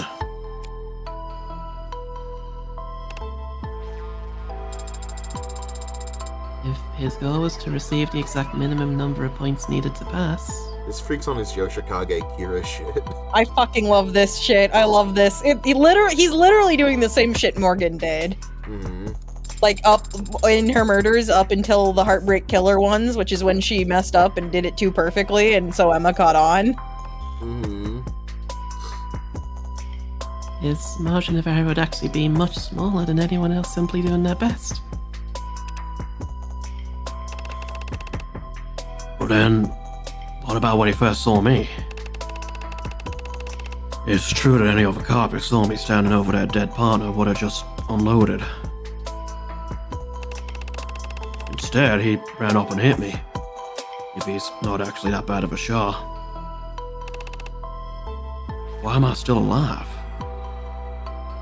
If his goal was to receive the exact minimum number of points needed to pass. This freak's on his Yoshikage Kira shit. I fucking love this shit. I love this. He's literally doing the same shit Morgan did. Mm-hmm. Like, up in her murders up until the Heartbreak Killer ones, which is when she messed up and did it too perfectly, and so Emma caught on. Mm-hmm. his margin of error would actually be much smaller than anyone else simply doing their best. But then, what about when he first saw me? It's true that any other cop who saw me standing over their dead partner would have just unloaded. Instead, he ran up and hit me. If he's not actually that bad of a shot. Why am I still alive?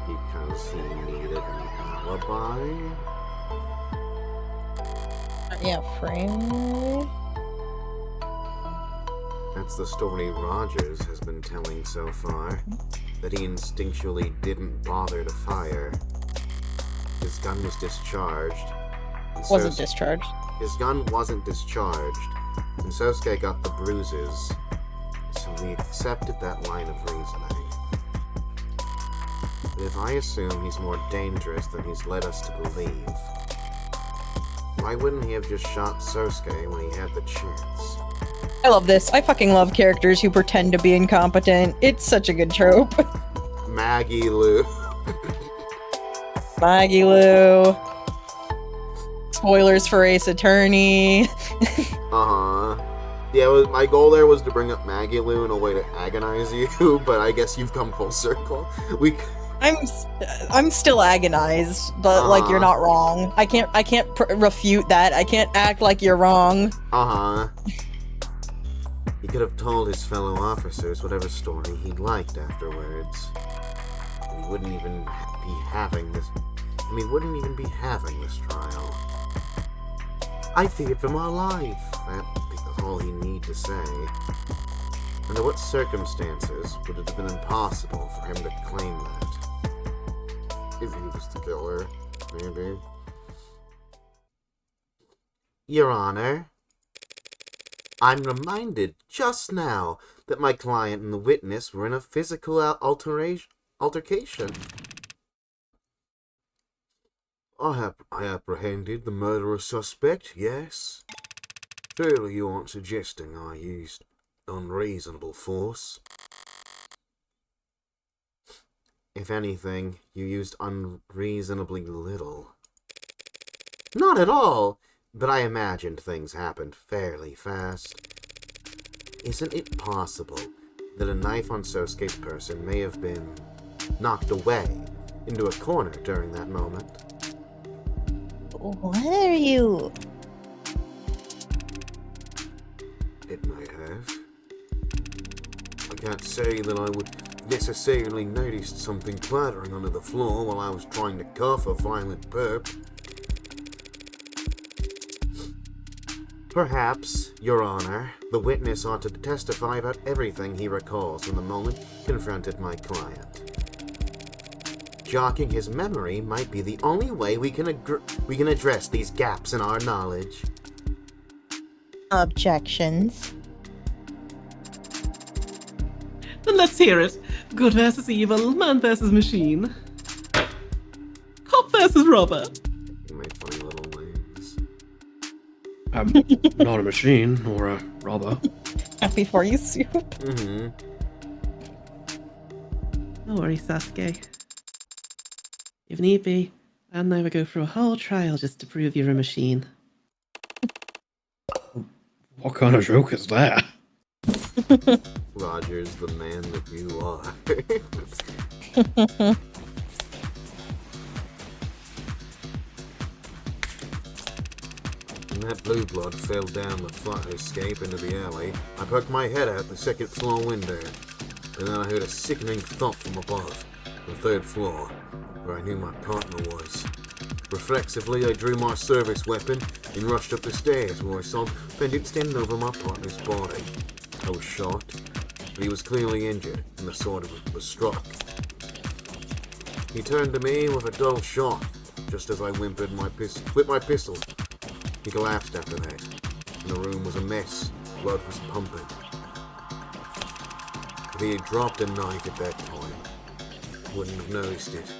Because he needed an alibi? Yeah, frame. That's the story Rogers has been telling so far. That he instinctually didn't bother to fire. His gun was discharged. and Wasn't Sos- discharged. His gun wasn't discharged, and Sosuke got the bruises. So we accepted that line of reasoning. But if I assume he's more dangerous than he's led us to believe, why wouldn't he have just shot Sosuke when he had the chance? I love this. I fucking love characters who pretend to be incompetent. It's such a good trope. Maggie Lou. Maggie Lou. Spoilers for Ace Attorney. Uh-huh. Yeah, my goal there was to bring up Maggie Lou in a way to agonize you, but I guess you've come full circle. I'm still agonized, but like you're not wrong. I can't refute that. I can't act like you're wrong. Uh-huh. He could have told his fellow officers whatever story he liked afterwards. And he wouldn't even be having this... he wouldn't even be having this trial. I feared for my life. That's all he'd need to say. Under what circumstances would it have been impossible for him to claim that? If he was the killer, maybe. Your Honor, I'm reminded just now that my client and the witness were in a physical altercation. I apprehended the murderer suspect, yes. Surely you aren't suggesting I used unreasonable force. If anything, you used unreasonably little. Not at all, but I imagined things happened fairly fast. Isn't it possible that a knife on Sosuke's person may have been knocked away into a corner during that moment? What are you? It may have. I can't say that I would necessarily noticed something clattering under the floor while I was trying to cuff a violent perp. Perhaps, Your Honor, the witness ought to testify about everything he recalls from the moment he confronted my client. Jogging his memory might be the only way we can address these gaps in our knowledge. Objections. Then let's hear it. Good versus evil, man versus machine. Cop versus robber. You may find little ways. I'm not a machine or a robber. Happy for you, Soup. Mm-hmm. No worries, Sasuke. If need be, and I would go through a whole trial just to prove you're a machine. What kind of joke is that? Roger's the man that you are. When that blue blood fell down the fire escape into the alley, I poked my head out the second floor window, and then I heard a sickening thump from above, the third floor, where I knew my partner was. Reflexively, I drew my service weapon and rushed up the stairs, where I saw Pendant standing over my partner's body. I was shocked, but he was clearly injured, and the sword was struck. He turned to me with a dull shot, just as I whipped my pistol. He collapsed after that, and the room was a mess. Blood was pumping. If he had dropped a knife at that time, I wouldn't have noticed it.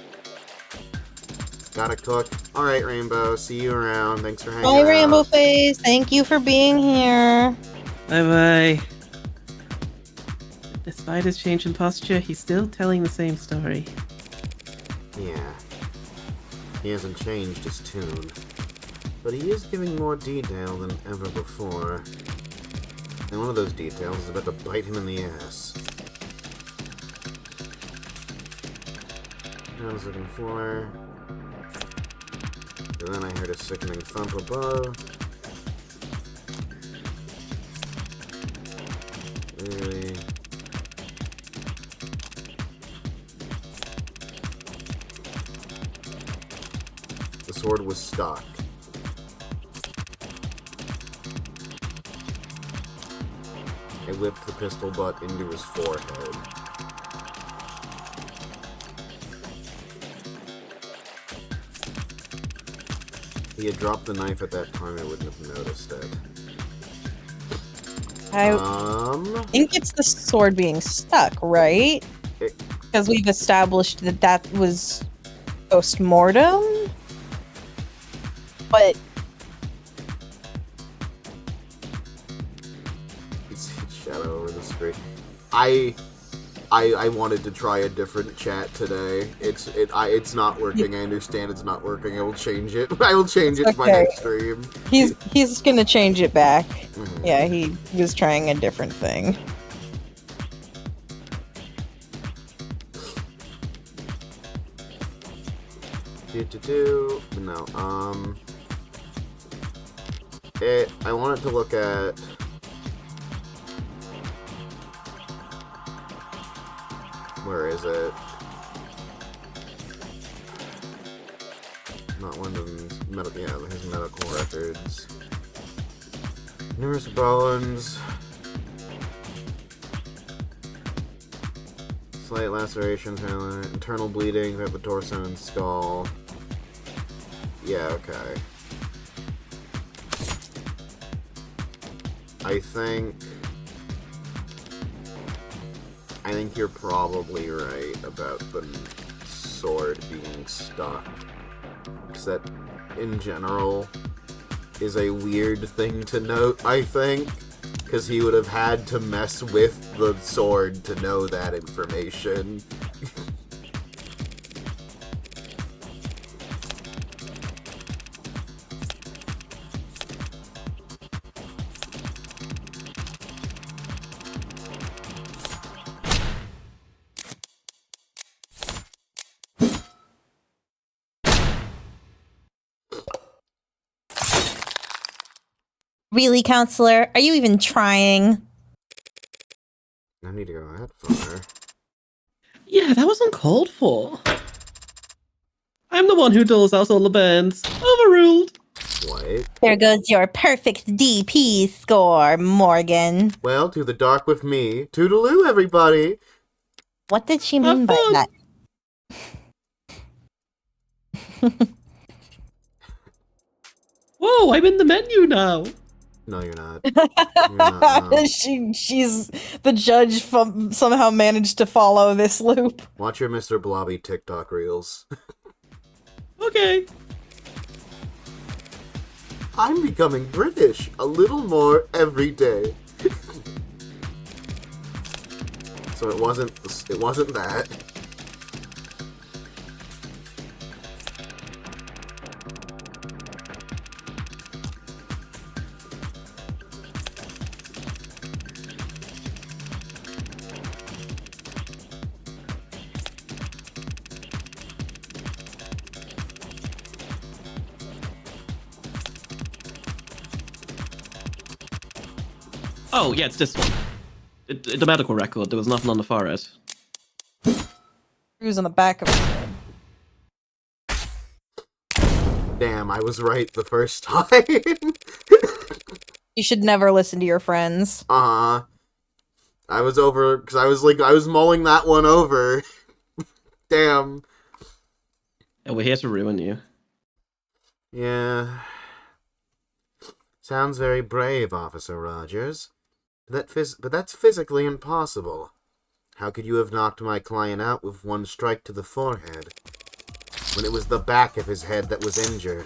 Gotta cook. Alright, Rainbow, see you around. Thanks for hanging out. Bye, Rainbow Face. Thank you for being here. Bye-bye. Despite his change in posture, he's still telling the same story. Yeah. He hasn't changed his tune. But he is giving more detail than ever before. And one of those details is about to bite him in the ass. I was looking for... And then I heard a sickening thump above. Really? The sword was stuck. I whipped the pistol butt into his forehead. If he had dropped the knife at that time, I wouldn't have noticed it. I think it's the sword being stuck, right? Because we've established that that was post-mortem. But It's shadow over the screen. I wanted to try a different chat today. It's not working. I understand it's not working. I will change it. I will change it to my Okay. next stream. he's gonna change it back. Mhm. Yeah, he was trying a different thing. No, I wanted to look at... Where is it? Not Wyndham's his medical records. Numerous bones. Slight lacerations, internal bleeding throughout the torso and skull. Yeah, okay. I think you're probably right about the sword being stuck. Because that, in general, is a weird thing to note, I think. Because he would have had to mess with the sword to know that information. Really, counselor? Are you even trying? I need to go that far. Yeah, that wasn't called for. I'm the one who doles out all the burns. Overruled. What? There goes your perfect DP score, Morgan. Well, to the dark with me. Toodaloo, everybody! What did she Have mean by fun. that? Whoa, I'm in the menu now. No, you're not. You're not, no. She's the judge somehow managed to follow this loop. Watch your Mr. Blobby TikTok reels. Okay. I'm becoming British a little more every day. So it wasn't that. Oh, yeah, it's this one. The medical record. There was nothing on the forehead. Screws on the back of his head. Damn, I was right the first time. You should never listen to your friends. I was over, because I was mulling that one over. Damn. Yeah, we're here to ruin you. Yeah. Sounds very brave, Officer Rogers. But that's physically impossible. How could you have knocked my client out with one strike to the forehead, when it was the back of his head that was injured?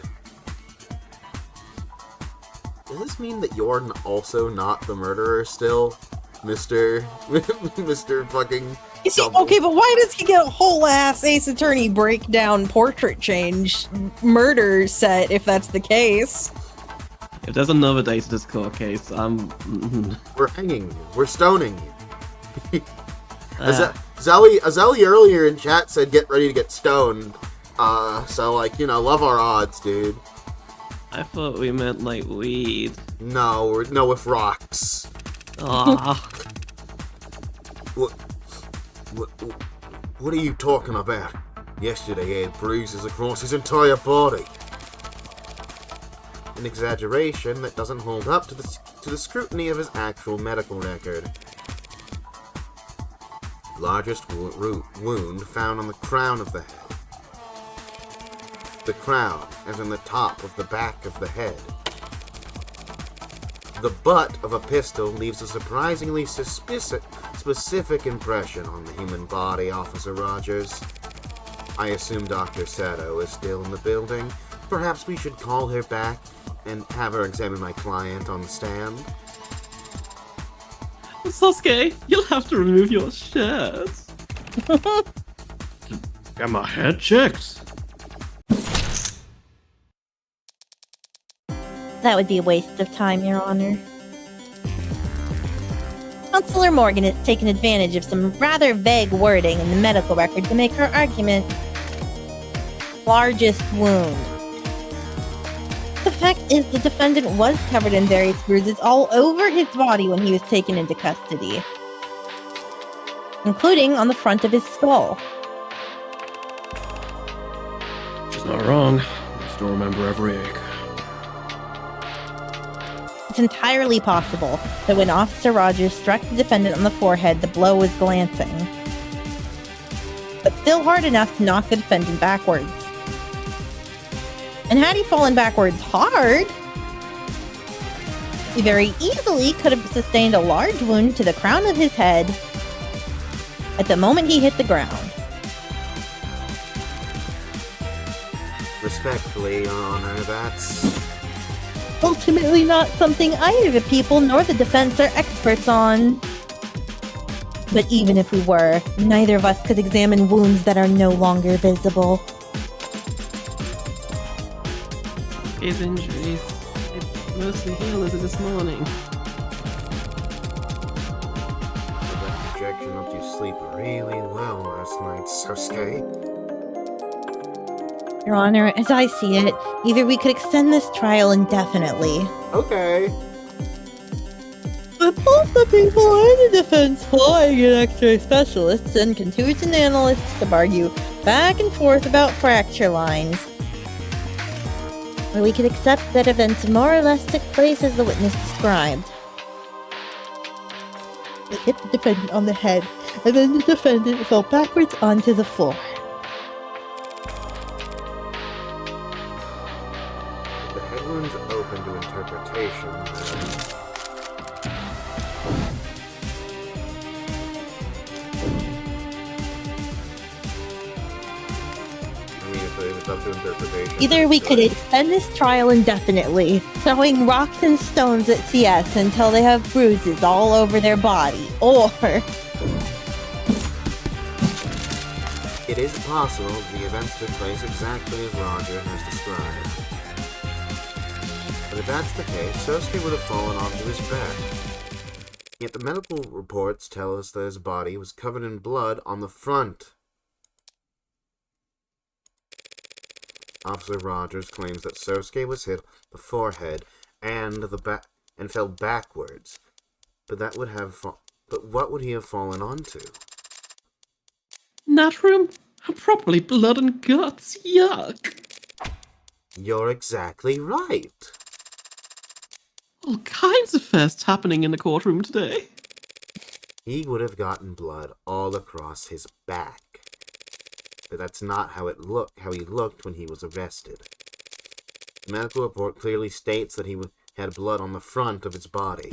Does this mean that you're also not the murderer still? Mr. Mr. fucking You see, double. okay, but why does he get a whole ass Ace Attorney breakdown portrait change murder set if that's the case? If there's another day to this court case, We're hanging you. We're stoning you. uh, Zelly earlier in chat said get ready to get stoned. So like, you know, love our odds, dude. I thought we meant like weed. No, with rocks. Aw. What are you talking about? Yesterday he had bruises across his entire body. An exaggeration that doesn't hold up to the scrutiny of his actual medical record. Largest wound found on the crown of the head. The crown, as in the top of the back of the head. The butt of a pistol leaves a surprisingly specific impression on the human body, Officer Rogers. I assume Dr. Sato is still in the building. Perhaps we should call her back and have her examine my client on the stand. Sasuke, you'll have to remove your shirt. Get my head checked. That would be a waste of time, Your Honor. Counselor Morgan has taken advantage of some rather vague wording in the medical record to make her argument. Largest wound. The fact is, the defendant was covered in various bruises all over his body when he was taken into custody, including on the front of his skull. She's not wrong. I still remember every ache. It's entirely possible that when Officer Rogers struck the defendant on the forehead, the blow was glancing, but still hard enough to knock the defendant backwards. And had he fallen backwards hard, he very easily could have sustained a large wound to the crown of his head at the moment he hit the ground. Respectfully, Your Honor, that's... Ultimately not something either the people nor the defense are experts on. But even if we were, neither of us could examine wounds that are no longer visible. His injuries. It mostly healed as of this morning. That projection helped you sleep really well last night, Sosuke. Your Honor, as I see it, either we could extend this trial indefinitely. Okay. But both the people and the defense flying in X-ray specialists and contusion analysts to argue back and forth about fracture lines. Or we could accept that events more or less took place as the witness described. It hit the defendant on the head, and then the defendant fell backwards onto the floor. The head wound's open to interpretation. I mean, if it's up to interpretation... Either we that's could good. extend this trial indefinitely, throwing rocks and stones at CS until they have bruises all over their body, or It is possible the events took place exactly as Roger has described. But if that's the case, Sosuke would have fallen onto his back. Yet the medical reports tell us that his body was covered in blood on the front. Officer Rogers claims that Sosuke was hit the forehead and the back and fell backwards. But what would he have fallen onto? That room? Properly blood and guts. Yuck. You're exactly right. All kinds of firsts happening in the courtroom today. He would have gotten blood all across his back. But that's not how he looked when he was arrested. The medical report clearly states that he had blood on the front of his body,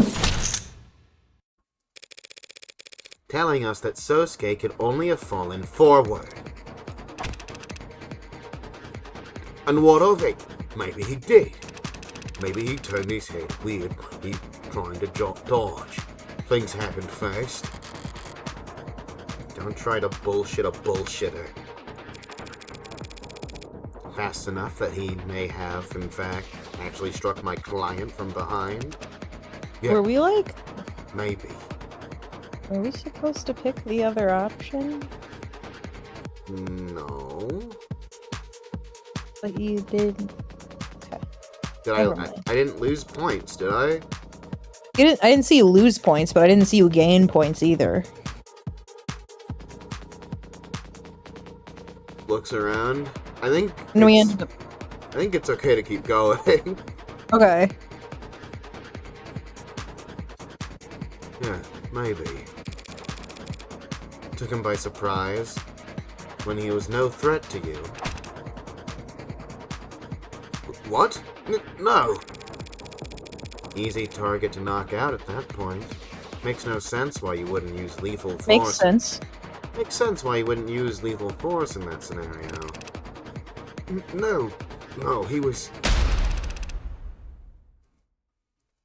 telling us that Sosuke could only have fallen forward. And what of it? Maybe he did. Maybe he turned his head weird. He trying to dodge. Things happened first. Don't try to bullshit a bullshitter. Fast enough that he may have, in fact, actually struck my client from behind. Yeah, Were we like, maybe. were we supposed to pick the other option? No. But you did. Okay. Did Never I mind. didn't lose points, did I? I didn't see you lose points, but I didn't see you gain points either. Looks around. I think And we it's- ended up. I think it's okay to keep going. Okay. Yeah, maybe. Took him by surprise when he was no threat to you. What? No! Easy target to knock out at that point. Makes no sense why you wouldn't use lethal force. Makes sense. Makes sense why you wouldn't use lethal force in that scenario. No, he was...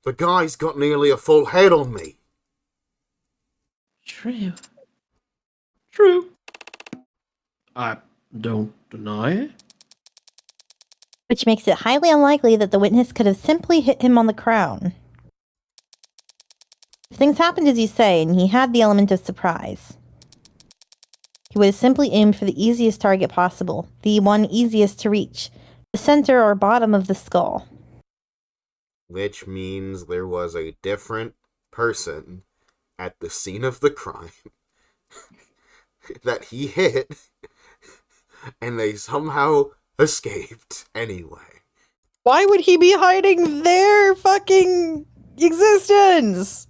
The guy's got nearly a full head on me. True. True. I don't deny it. Which makes it highly unlikely that the witness could have simply hit him on the crown. If things happened as you say, and he had the element of surprise, he would have simply aimed for the easiest target possible, the one easiest to reach, the center or bottom of the skull. Which means there was a different person at the scene of the crime that he hit, and they somehow escaped anyway. Why would he be hiding their fucking existence?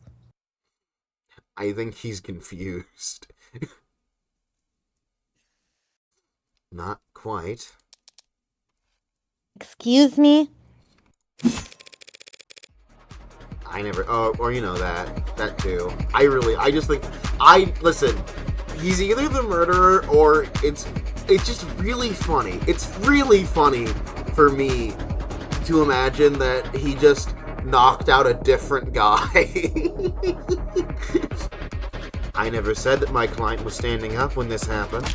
I think he's confused. Not quite. Excuse me? I never. Oh, or you know that too. I just think. Listen. He's either the murderer or it's just really funny. It's really funny for me to imagine that he just knocked out a different guy. I never said that my client was standing up when this happened.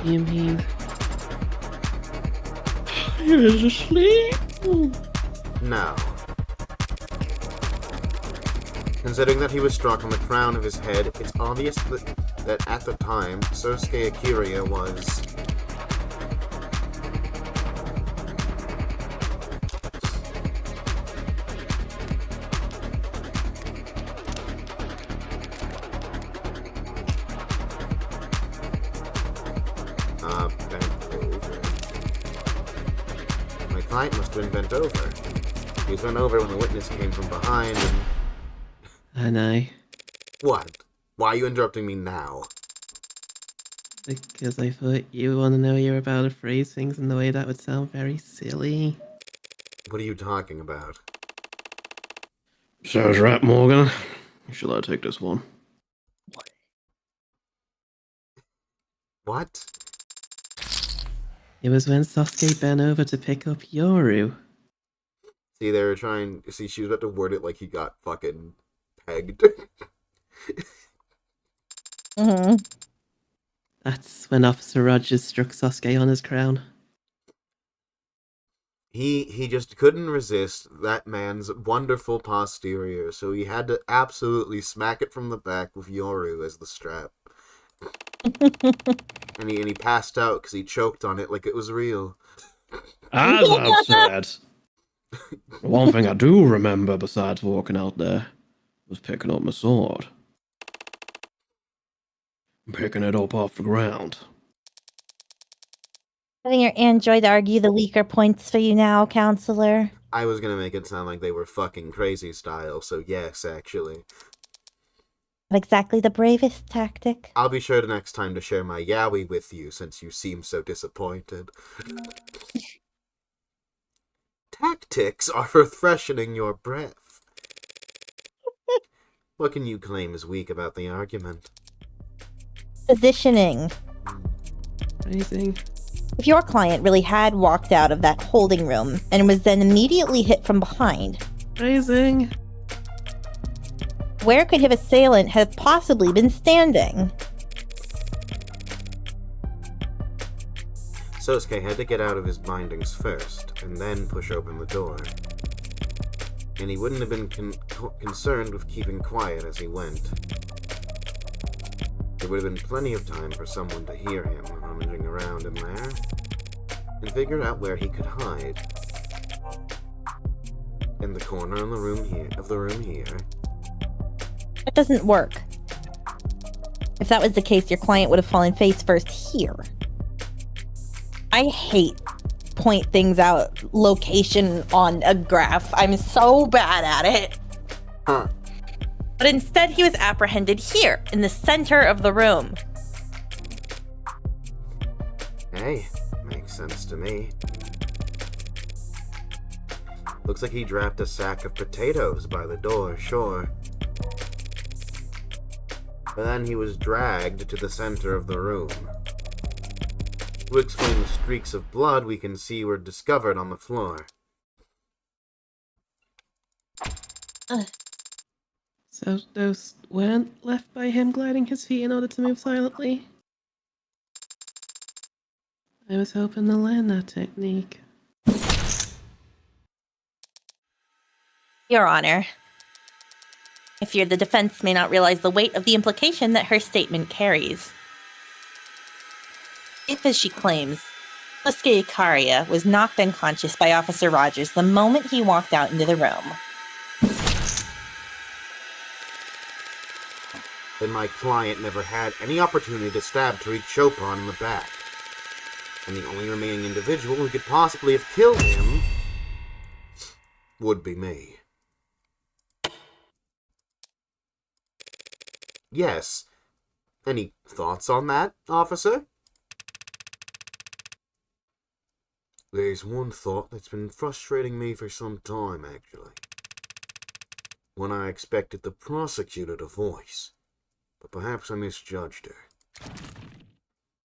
You mean He was asleep. No. Considering that he was struck on the crown of his head, it's obvious that at the time, Sosuke Akira was... bent over. My client must have been bent over. He was bent over when the witness came from behind and... I know. What? Why are you interrupting me now? Because I thought you want to know you're about to phrase things in the way that would sound very silly. What are you talking about? Sounds right, Morgan. Shall I take this one? What? It was when Sasuke bent over to pick up Yoru. See, they were trying... See, she was about to word it like he got fucking pegged. Mm-hmm. That's when Officer Rogers struck Sasuke on his crown. He just couldn't resist that man's wonderful posterior, so he had to absolutely smack it from the back with Yoru as the strap. and he passed out because he choked on it like it was real. As I've said, the one thing I do remember besides walking out there was picking up my sword. Picking it up off the ground. Letting your android argue the weaker points for you now, counselor. I was gonna make it sound like they were fucking crazy style, so yes, actually. Not exactly the bravest tactic. I'll be sure the next time to share my yaoi with you since you seem so disappointed. Tactics are for freshening your breath. What can you claim is weak about the argument? Positioning. Phrasing? If your client really had walked out of that holding room and was then immediately hit from behind, Phrasing. Where could his assailant have possibly been standing? Sosuke had to get out of his bindings first, and then push open the door. And he wouldn't have been concerned with keeping quiet as he went. There would have been plenty of time for someone to hear him rummaging around in there, and figure out where he could hide. In the corner of the room here. That doesn't work. If that was the case, your client would have fallen face first here. I hate point things out location on a graph. I'm so bad at it. Huh. But instead, he was apprehended here, in the center of the room. Hey, makes sense to me. Looks like he dropped a sack of potatoes by the door, sure. But then he was dragged to the center of the room. To explain the streaks of blood we can see were discovered on the floor. So those weren't left by him gliding his feet in order to move silently? I was hoping to learn that technique. Your Honor, I fear the defense may not realize the weight of the implication that her statement carries. If, as she claims, Sosuke Ikaria was knocked unconscious by Officer Rogers the moment he walked out into the room, then my client never had any opportunity to stab Tariq Chopin in the back. And the only remaining individual who could possibly have killed him would be me. Yes. Any thoughts on that, officer? There's one thought that's been frustrating me for some time, actually. When I expected the prosecutor to voice. But perhaps I misjudged her.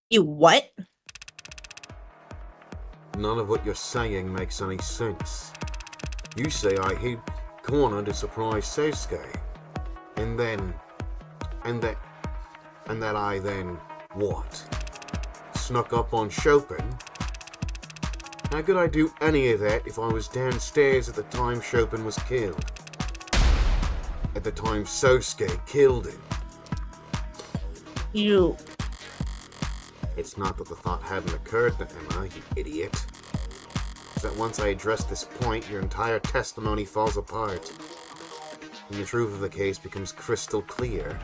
You what? None of what you're saying makes any sense. You say I hid corner to surprise Sosuke. And that I then, what? Snuck up on Chopin? How could I do any of that if I was downstairs at the time Chopin was killed? At the time Sosuke killed him? You... It's not that the thought hadn't occurred to Emma, you idiot. It's that once I address this point, your entire testimony falls apart. And the truth of the case becomes crystal clear.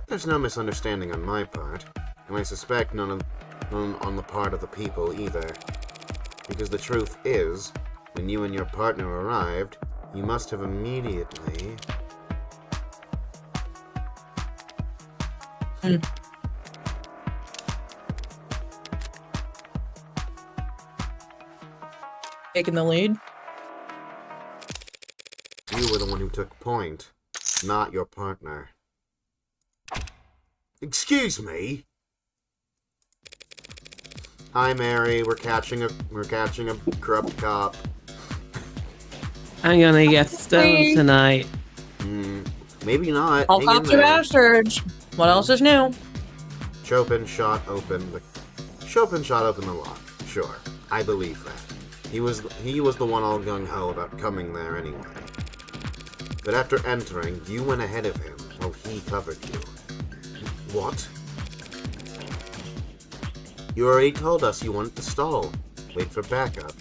There's no misunderstanding on my part, and I suspect none on the part of the people either. Because the truth is, when you and your partner arrived, you must have immediately... Taking the lead. You were the one who took point, not your partner. Excuse me? Hi, Mary. We're catching a corrupt cop. I'm gonna get stoned tonight. Maybe not. All Hang in cops are there. bastards. What else is new? Chopin shot open the lock. Sure, I believe that. He was the one all gung-ho about coming there anyway. But after entering, you went ahead of him while he covered you. What? You already told us you wanted to stall. Wait for backup.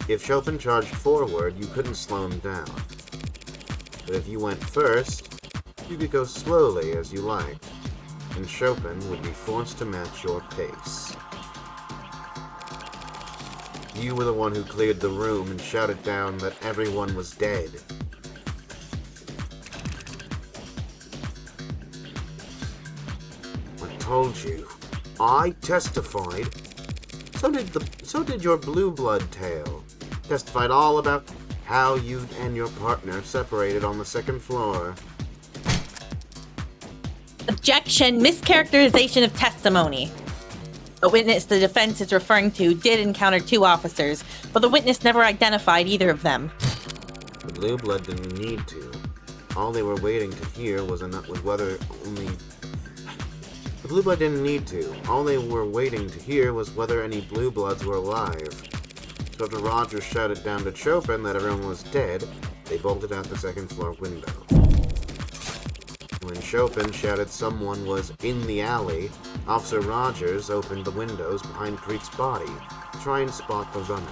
If Chopin charged forward, you couldn't slow him down. But if you went first, you could go slowly as you liked, and Chopin would be forced to match your pace. You were the one who cleared the room and shouted down that everyone was dead. I told you. I testified. So did your blue blood tale. Testified all about how you and your partner separated on the second floor. Objection, mischaracterization of testimony. The witness the defense is referring to did encounter 2 officers, but the witness never identified either of them. The Blue Blood didn't need to. All they were waiting to hear was whether only... The Blue Blood didn't need to. All they were waiting to hear was whether any Blue Bloods were alive. So after Rogers shouted down to Chopin that everyone was dead, they bolted out the 2nd floor window. When Chopin shouted someone was in the alley, Officer Rogers opened the windows behind Creek's body to try and spot the runner.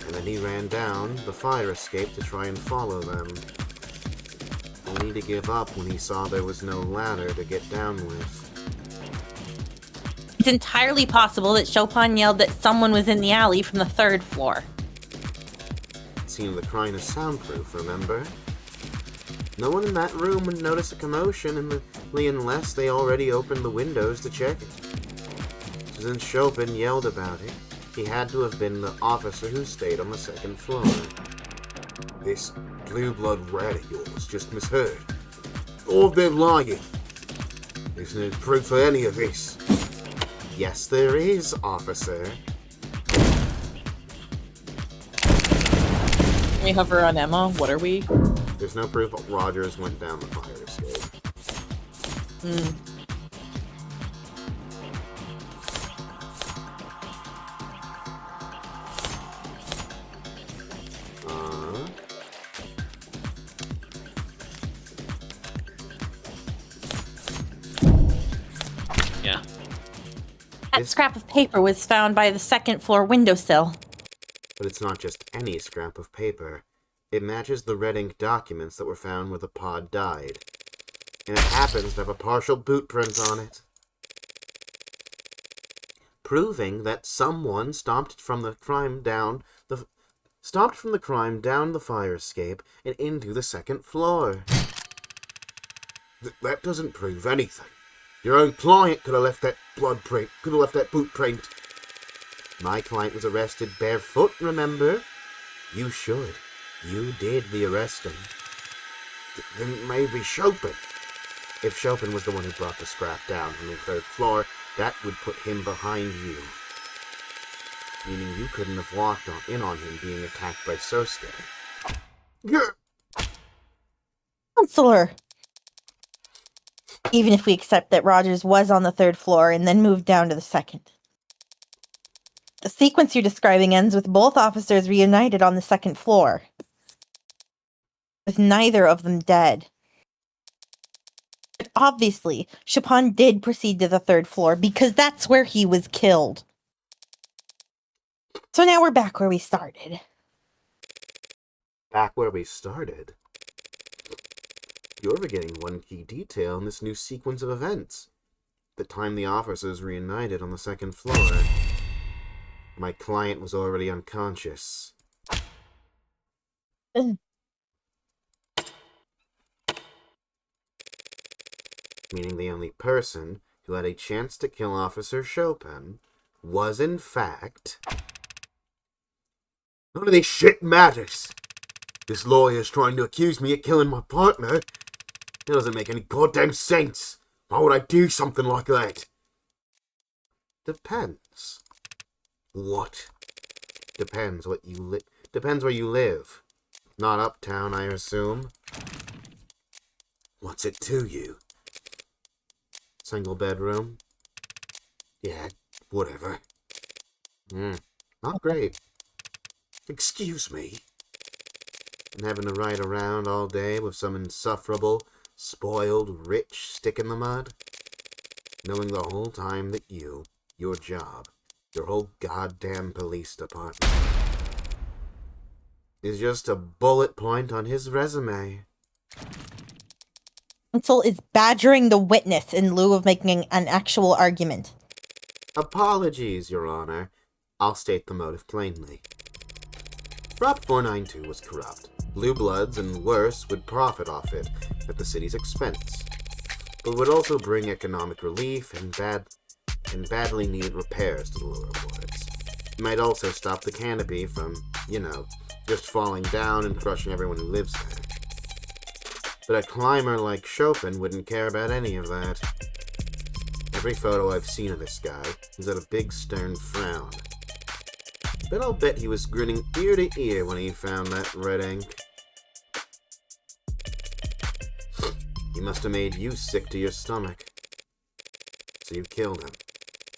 And then he ran down the fire escape to try and follow them, only to give up when he saw there was no ladder to get down with. It's entirely possible that Chopin yelled that someone was in the alley from the 3rd floor. The scene of the crime is soundproof, remember? No one in that room would notice a commotion unless they already opened the windows to check it. So since Chopin yelled about it, he had to have been the officer who stayed on the 2nd floor. This Blue Blood rat of yours just misheard. All of them lying. There's no proof of any of this. Yes, there is, officer. Can we hover on Emma? What are we? There's no proof that Rogers went down the fire escape. Yeah. That scrap of paper was found by the 2nd floor windowsill. But it's not just any scrap of paper. It matches the red ink documents that were found where the pod died. And it happens to have a partial boot print on it. Proving that someone stomped from the crime down the fire escape and into the 2nd floor. That doesn't prove anything. Your own client could have left that blood print, could have left that boot print. My client was arrested barefoot, remember? You should. You did the arresting. Then maybe Chopin. If Chopin was the one who brought the scrap down from the 3rd floor, that would put him behind you. Meaning you couldn't have walked in on him being attacked by Sosuke. Counselor! Even if we accept that Rogers was on the 3rd floor and then moved down to the 2nd. The sequence you're describing ends with both officers reunited on the 2nd floor, with neither of them dead. But obviously, Chopin did proceed to the 3rd floor because that's where he was killed. So now we're back where we started. Back where we started? You're forgetting one key detail in this new sequence of events. The time the officers reunited on the 2nd floor. My client was already unconscious. Meaning the only person who had a chance to kill Officer Chopin was, in fact... None of this shit matters. This lawyer's trying to accuse me of killing my partner. It doesn't make any goddamn sense. Why would I do something like that? Depends. What? Depends what you Depends where you live. Not uptown, I assume. What's it to you? Single bedroom? Yeah, whatever. Not great. Excuse me. And having to ride around all day with some insufferable, spoiled, rich stick in the mud? Knowing the whole time that your job, your whole goddamn police department, is just a bullet point on his resume. Counsel is badgering the witness in lieu of making an actual argument. Apologies, Your Honor. I'll state the motive plainly. Prop 492 was corrupt. Blue Bloods and worse would profit off it at the city's expense, but would also bring economic relief and badly needed repairs to the lower wards. It might also stop the canopy from, just falling down and crushing everyone who lives there. But a climber like Chopin wouldn't care about any of that. At Every photo I've seen of this guy, he's got a big stern frown. But I'll bet he was grinning ear to ear when he found that red ink. He must have made you sick to your stomach. So you killed him.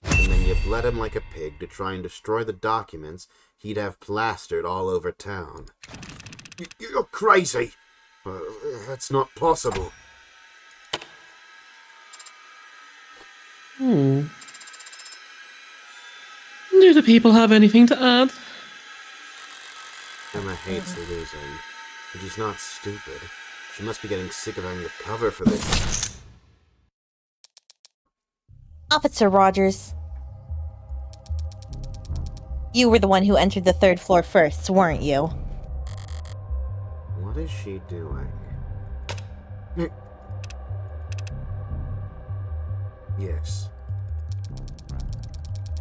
And then you bled him like a pig to try and destroy the documents he'd have plastered all over town. You're crazy! That's not possible. Do the people have anything to add? Emma hates losing, but she's not stupid. She must be getting sick of having to cover for this. Officer Rogers. You were the one who entered the 3rd floor first, weren't you? What is she doing? Yes.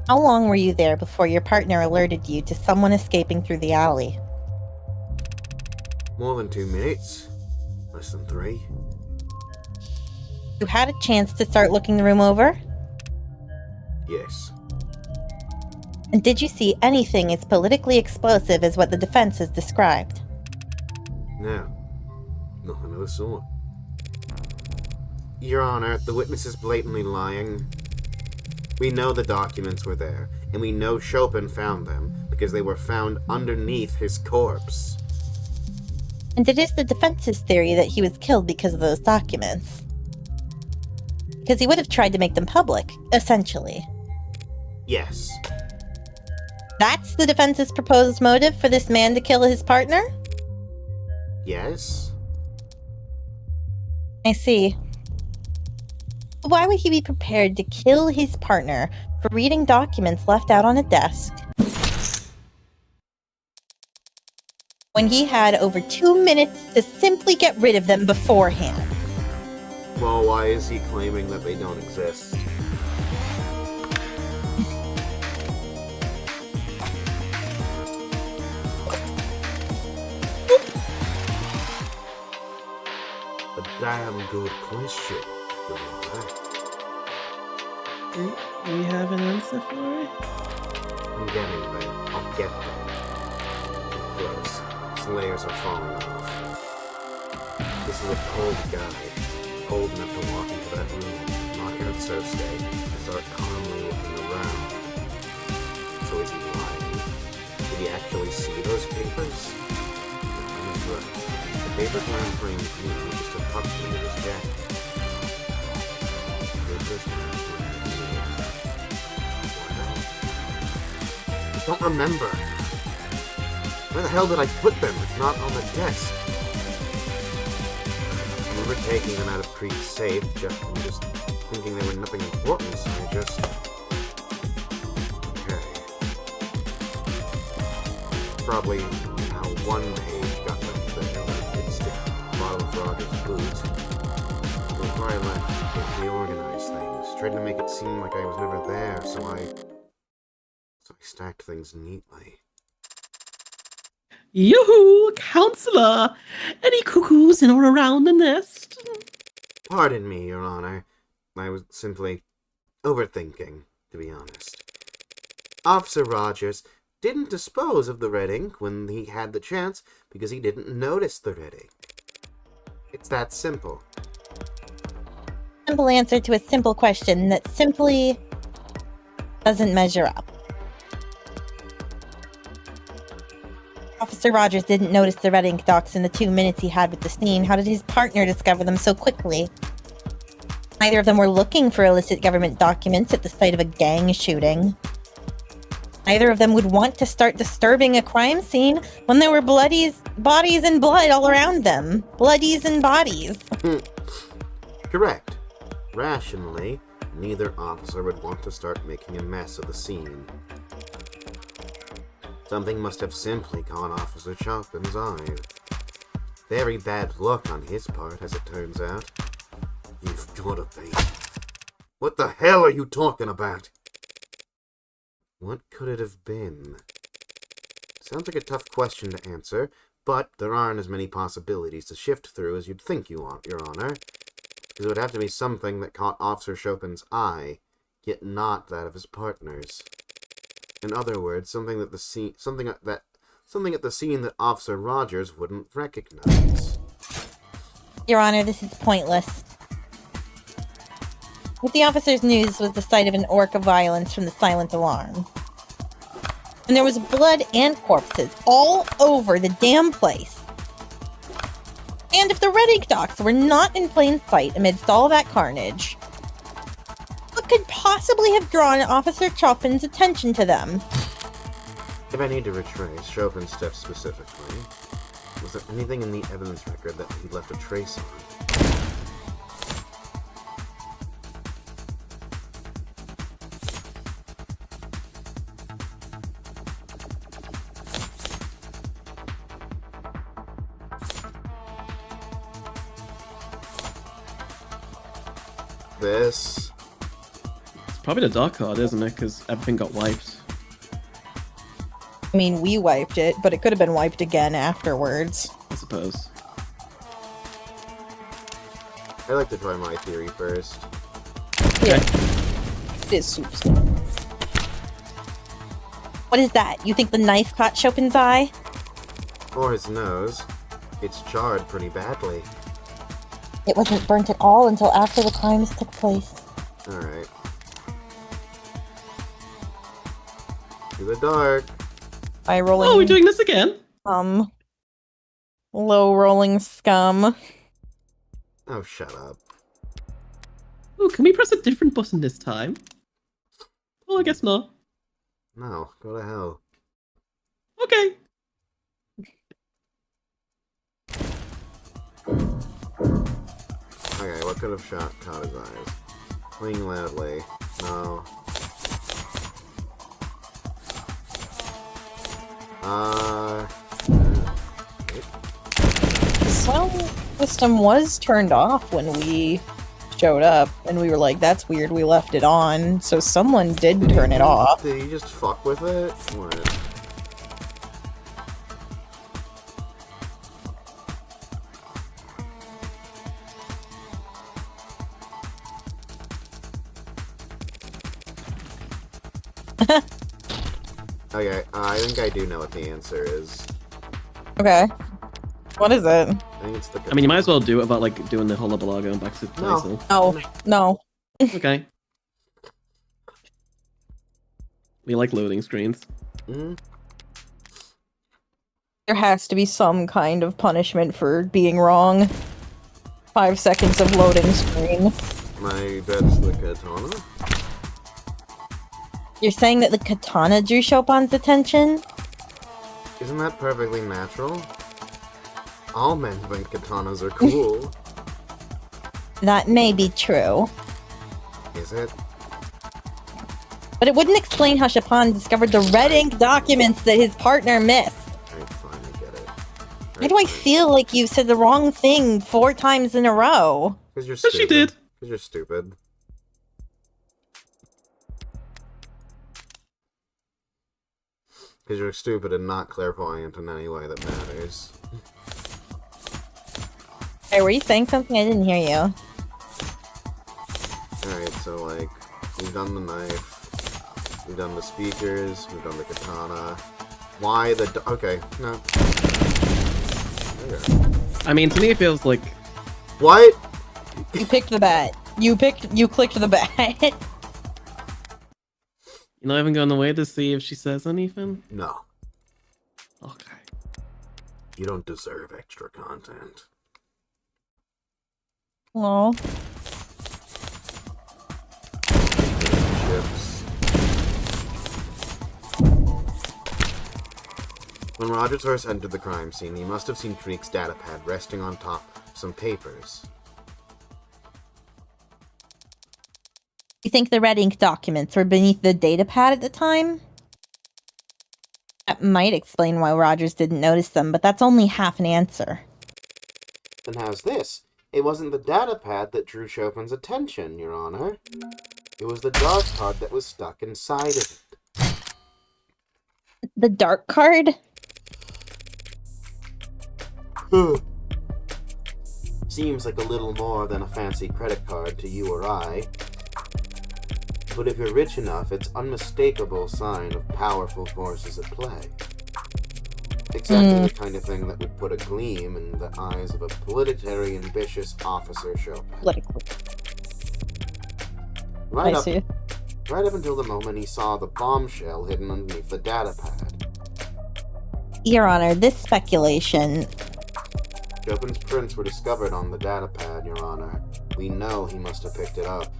How long were you there before your partner alerted you to someone escaping through the alley? More than 2 minutes. Less than 3. You had a chance to start looking the room over? Yes. And did you see anything as politically explosive as what the defense has described? No. Nothing of the sort. Your Honor, the witness is blatantly lying. We know the documents were there, and we know Chopin found them because they were found underneath his corpse. And it is the defense's theory that he was killed because of those documents. Because he would have tried to make them public, essentially. Yes. That's the defense's proposed motive for this man to kill his partner? Yes? I see. Why would he be prepared to kill his partner for reading documents left out on a desk when he had over 2 minutes to simply get rid of them beforehand? Well, why is he claiming that they don't exist? A damn good question, Your Honor. Do we have an answer for it? I'm getting there. I'll get there. Close. His layers are falling off. This is a cold guy. Cold enough to walk into that room, knock out Cersei, and start calmly looking around. So is he lying? Did he actually see those papers? He's right. The papers weren't framed clean, just a tucked into his jacket. Papers weren't framed clean. I don't remember. Where the hell did I put them if not on the desk? I remember taking them out of Creek's safe, just thinking they were nothing important, so I just... Okay. Probably how one page got left there when I did stick the bottom of Roger's boot. Before I left, I reorganized things, tried to make it seem like I was never there, so I stacked things neatly. Yoo-hoo, counselor! Any cuckoos in or around the nest? Pardon me, Your Honor. I was simply overthinking, to be honest. Officer Rogers didn't dispose of the red ink when he had the chance because he didn't notice the red ink. It's that simple. Simple answer to a simple question that simply doesn't measure up. Officer Rogers didn't notice the red ink docs in the 2 minutes he had with the scene. How did his partner discover them so quickly? Neither of them were looking for illicit government documents at the site of a gang shooting. Neither of them would want to start disturbing a crime scene when there were bodies and blood all around them. Bloodies and bodies. Correct. Rationally, neither officer would want to start making a mess of the scene. Something must have simply caught Officer Chopin's eye. Very bad luck on his part, as it turns out. You've gotta be. What the hell are you talking about? What could it have been? Sounds like a tough question to answer, but there aren't as many possibilities to shift through as you'd think you want, Your Honor. Because it would have to be something that caught Officer Chopin's eye, yet not that of his partners. In other words, something at the scene that Officer Rogers wouldn't recognize. Your Honor, this is pointless. What the officer's news was the sight of an orc of violence from the silent alarm. And there was blood and corpses all over the damn place. And if the red ink docs were not in plain sight amidst all that carnage, what could possibly have drawn Officer Chopin's attention to them? If I need to retrace Chopin's steps specifically, was there anything in the evidence record that he left a trace on? This. It's probably the dark card, isn't it? Because everything got wiped. I mean, we wiped it, but it could have been wiped again afterwards. I suppose. I like to try my theory first. Yeah. It is soups. What is that? You think the knife caught Chopin's eye? Or his nose. It's charred pretty badly. It wasn't burnt at all until after the crimes took place. Alright. To the dark. By rolling. Oh, we're doing this again? Low rolling scum. Oh, shut up. Oh, can we press a different button this time? Oh, I guess not. No, go to hell. Okay. Okay, what could have caught his eyes? Playing loudly. No. The sound system was turned off when we showed up, and we were like, that's weird, we left it on. So someone did turn it off. Did he just fuck with it? What? Okay, I think I do know what the answer is. Okay. What is it? I think it's the. I mean, you might as well do it without, like, doing the whole blah going back to the No. title. No. No. Okay. We like loading screens. Mm-hmm. There has to be some kind of punishment for being wrong. 5 seconds of loading screen. My bet's the katana. You're saying that the katana drew Chopin's attention? Isn't that perfectly natural? All men think katanas are cool. That may be true. Is it? But it wouldn't explain how Chopin discovered the red ink documents that his partner missed. Alright, fine, I get it. Why do I feel like you said the wrong thing 4 times in a row? Because you're But stupid. she did. Because you're stupid. Because you're stupid and not clairvoyant in any way that matters. Hey, were you saying something? I didn't hear you. Alright, so like, we've done the knife, we've done the speakers, we've done the katana. Why the okay, no. Okay. I mean, to me it feels like... What? You picked the bat. You clicked the bat. You're not even going away to see if she says anything? No. Okay. You don't deserve extra content. Well, Chips. When Rogers first entered the crime scene, he must have seen Creek's datapad resting on top of some papers. You think the red ink documents were beneath the datapad at the time? That might explain why Rogers didn't notice them, but that's only half an answer. Then how's this? It wasn't the datapad that drew Chopin's attention, Your Honor. It was the dark card that was stuck inside of it. The dark card? Seems like a little more than a fancy credit card to you or I. but if you're rich enough, it's unmistakable sign of powerful forces at play. Exactly the kind of thing that would put a gleam in the eyes of a politically ambitious officer Chopin. Politically. Right I up, see. right up until the moment he saw the bombshell hidden underneath the data pad. Your Honor, this speculation. Chopin's prints were discovered on the data pad, Your Honor. We know he must have picked it up.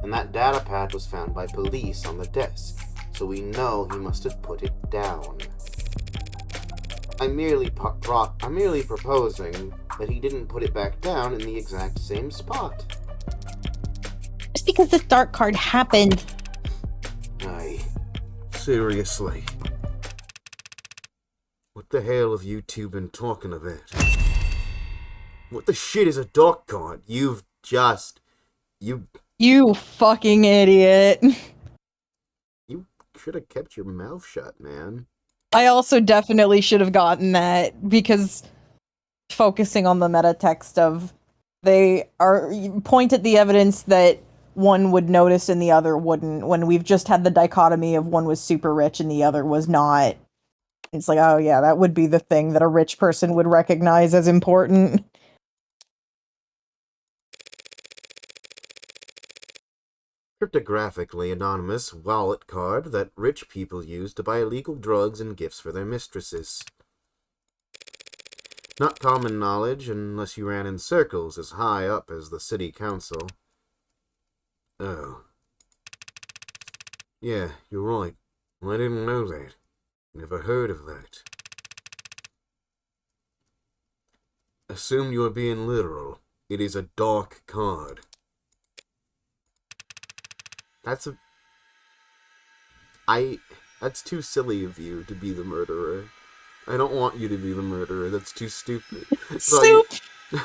And that data pad was found by police on the desk, so we know he must have put it down. I'm merely proposing that he didn't put it back down in the exact same spot. Just because this dark card happened. Aye. Seriously. What the hell have you two been talking about? What the shit is a dark card? You You fucking idiot. should have kept your mouth shut, man. I also definitely should have gotten that, because focusing on the meta text of they are point at the evidence that one would notice and the other wouldn't, when we've just had the dichotomy of one was super rich and the other was not. It's like, oh yeah, that would be the thing that a rich person would recognize as important. Cryptographically anonymous wallet card that rich people use to buy illegal drugs and gifts for their mistresses. Not common knowledge unless you ran in circles as high up as the city council. Oh. Yeah, you're right. I didn't know that. Never heard of that. Assumed you were being literal. It is a dark card. That's too silly of you to be the murderer. I don't want you to be the murderer. That's too stupid. Soup!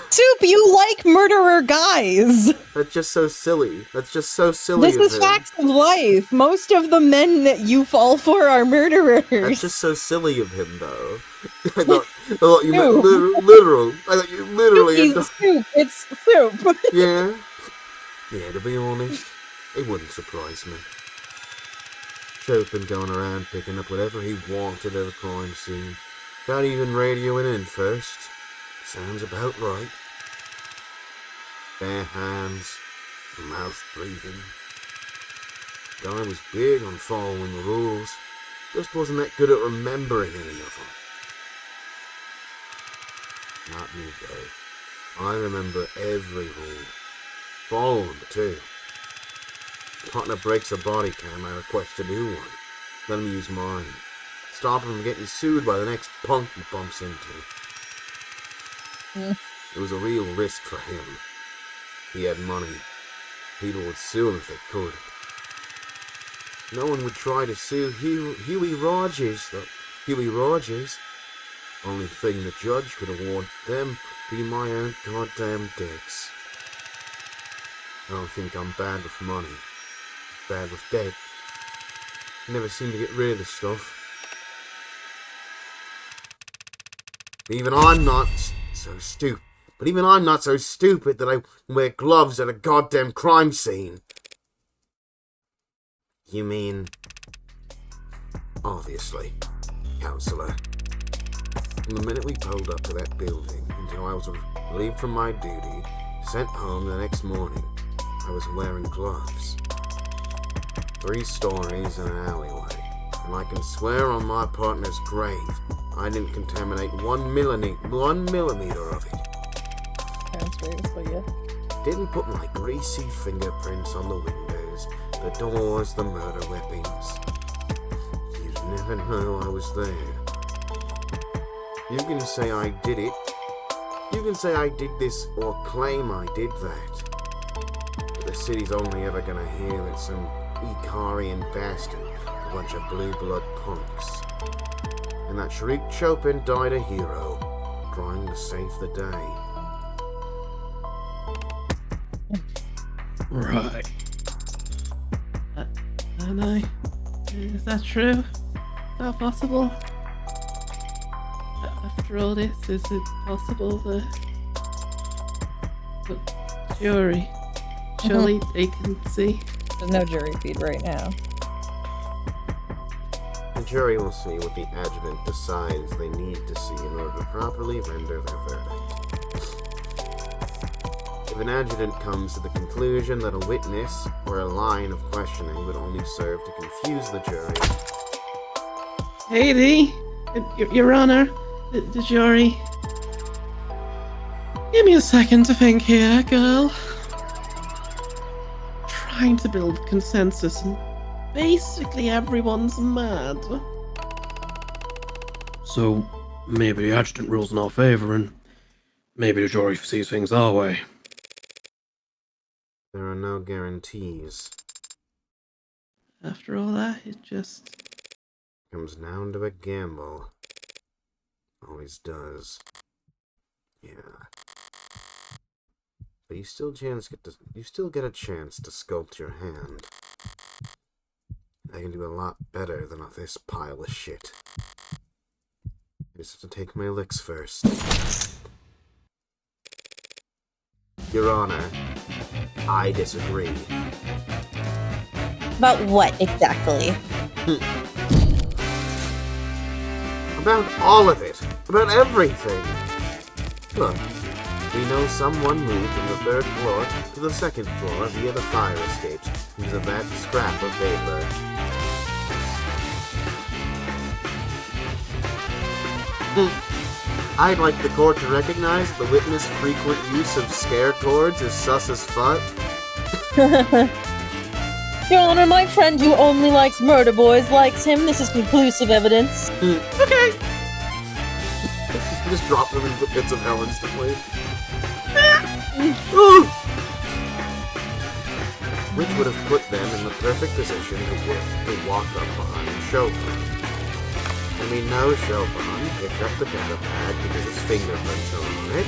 Soup, you like murderer guys! That's just so silly. That's just so silly This of is him. facts of life. Most of the men that you fall for are murderers. That's just so silly of him, though. I thought you meant literal. I thought you literally... Soup, it's soup. Yeah. Yeah, to be honest, it wouldn't surprise me. Chopin going around picking up whatever he wanted at a crime scene, without even radioing in first. Sounds about right. Bare hands, mouth breathing. Guy was big on following the rules, just wasn't that good at remembering any of them. Not me, though. I remember every rule. Follow them, too. Partner breaks a body cam, I request a new one. Let him use mine. Stop him from getting sued by the next punk he bumps into. It was a real risk for him. He had money. People would sue him if they could. No one would try to sue Huey Rogers, though. Huey Rogers. Only thing the judge could award them be my own goddamn dicks. I don't think I'm bad with money. Bad with debt. Never seem to get rid of the stuff. Even I'm not so stupid. But even I'm not so stupid that I wear gloves at a goddamn crime scene. You mean... Obviously, Counselor. From the minute we pulled up to that building until I was relieved from my duty, sent home the next morning, I was wearing gloves. 3 stories in an alleyway, and I can swear on my partner's grave I didn't contaminate 1 millimeter of it. Sounds great, so yeah. Didn't put my greasy fingerprints on the windows, the doors, the murder weapons. You'd never know I was there. You can say I did it. You can say I did this or claim I did that. But the city's only ever gonna hear that some Icarian bastard, a bunch of blue blood punks. And that Sharik Chopin died a hero, trying to save the day. Right. And is that true? Is that possible? After all this, is it possible that the jury Surely they can see. There's no jury feed right now. The jury will see what the adjutant decides they need to see in order to properly render their verdict. If an adjutant comes to the conclusion that a witness or a line of questioning would only serve to confuse the jury, Haiti, Your Honor, the jury. Give me a second to think here, girl. Trying to build consensus and basically everyone's mad. So, maybe the adjutant rules in our favor, and maybe the jury sees things our way. there are no guarantees. After all that, it just... Comes down to a gamble. Always does. Yeah. But you still get a chance to sculpt your hand. I can do a lot better than this pile of shit. I just have to take my licks first. Your Honor, I disagree. About what exactly? About all of it. About everything. Look, we know someone moved from the 3rd floor to the 2nd floor via the fire escapes because of that scrap of vapor. I'd like the court to recognize the witness' frequent use of scare cords is sus as fuck. Your Honor, my friend who only likes murder boys likes him. This is conclusive evidence. Okay. Just drop them into pits of hell instantly. Which would have put them in the perfect position to walk up behind Chopin. And we know Chopin picked up the data pad because his fingerprints are on it.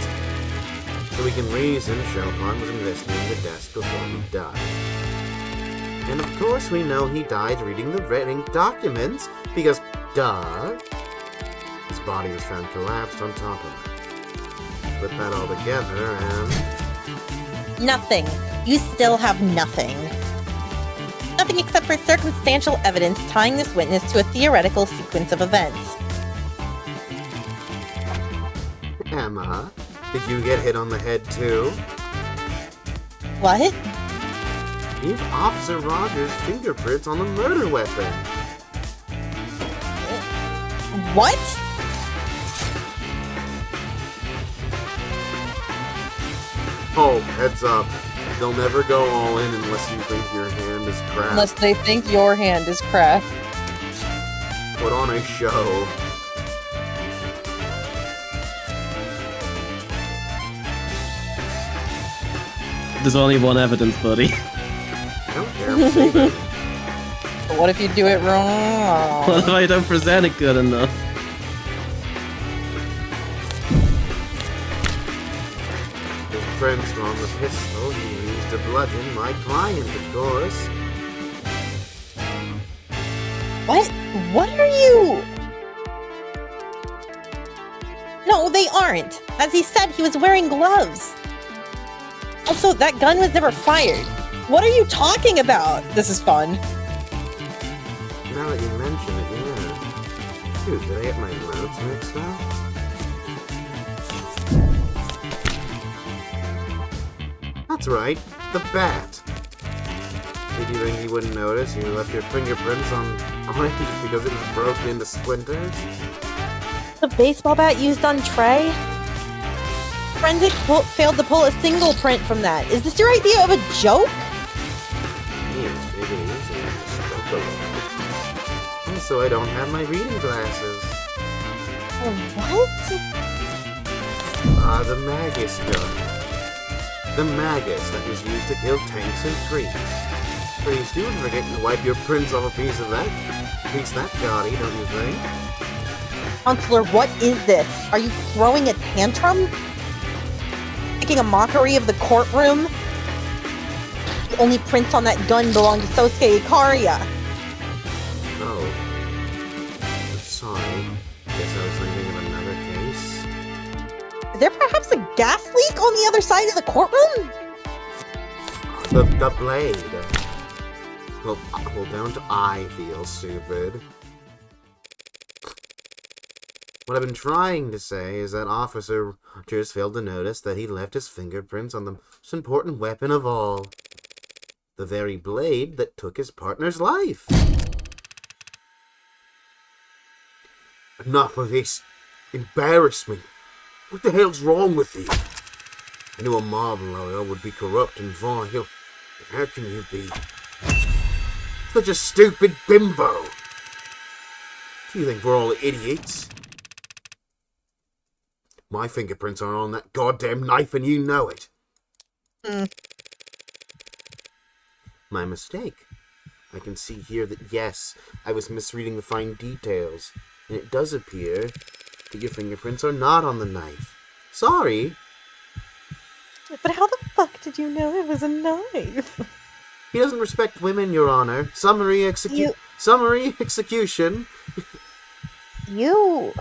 So we can reason Chopin was investigating the desk before he died. And of course we know he died reading the red ink documents because, duh, his body was found collapsed on top of it. Put that all together and... Nothing. You still have nothing. Nothing except for circumstantial evidence tying this witness to a theoretical sequence of events. Emma, did you get hit on the head too? What? You've Officer Rogers' fingerprints on the murder weapon. What? Oh, heads up. They'll never go all in unless you think your hand is crap. Unless they think your hand is crap. Put on a show. There's only one evidence, buddy. I don't care, I'm saving. But what if you do it wrong? What if I don't present it good enough? His prints were on the pistol he used to bludgeon my client, of course. What? What are you? No, they aren't. As he said, he was wearing gloves. Also, that gun was never fired. What are you talking about? This is fun. Now that you mention it, yeah. Dude, did I get my notes mixed up? That's right, the bat. Did you think he wouldn't notice you left your fingerprints on it just because it was broken into splinters? The baseball bat used on Trey? Forensics failed to pull a single print from that. Is this your idea of a joke? Yes, it is. And I spoke a little. Also, I don't have my reading glasses. What? The Magus gun. The Magus that was used to kill tanks and trees. Pretty soon forgetting to wipe your prints off a piece of that. Piece that gaudy, don't you think? Counselor, what is this? Are you throwing a tantrum? Making a mockery of the courtroom? The only prints on that gun belong to Sosuke Ikaria. Oh. Sorry. Guess I was thinking of another case. Is there perhaps a gas leak on the other side of the courtroom? The blade. Well, don't I feel stupid? What I've been trying to say is that Officer Rogers failed to notice that he left his fingerprints on the most important weapon of all. The very blade that took his partner's life. Enough of this embarrassment. What the hell's wrong with you? I knew a mob lawyer would be corrupt and vile. But how can you be such a stupid bimbo? Do you think we're all idiots? My fingerprints are on that goddamn knife and you know it. My mistake. I can see here that yes, I was misreading the fine details. And it does appear that your fingerprints are not on the knife. Sorry. But how the fuck did you know it was a knife? He doesn't respect women, Your Honor. Summary execution. You.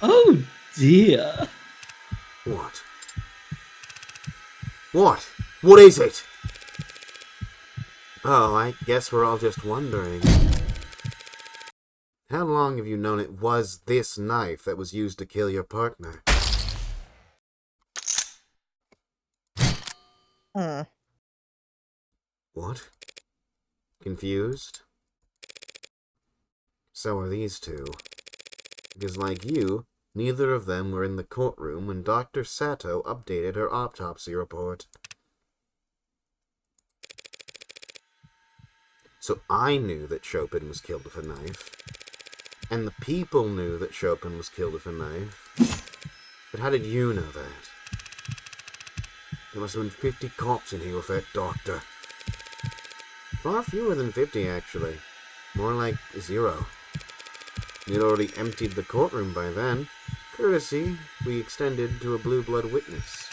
Oh dear. What? What? What is it? Oh, I guess we're all just wondering. How long have you known it was this knife that was used to kill your partner? What? Confused? So are these two. Because like you, neither of them were in the courtroom when Dr. Sato updated her autopsy report. So I knew that Chopin was killed with a knife. And the people knew that Chopin was killed with a knife. But how did you know that? There must have been 50 cops in here with that doctor. Far fewer than 50, actually. More like 0. You'd already emptied the courtroom by then. Courtesy we extended to a blue blood witness.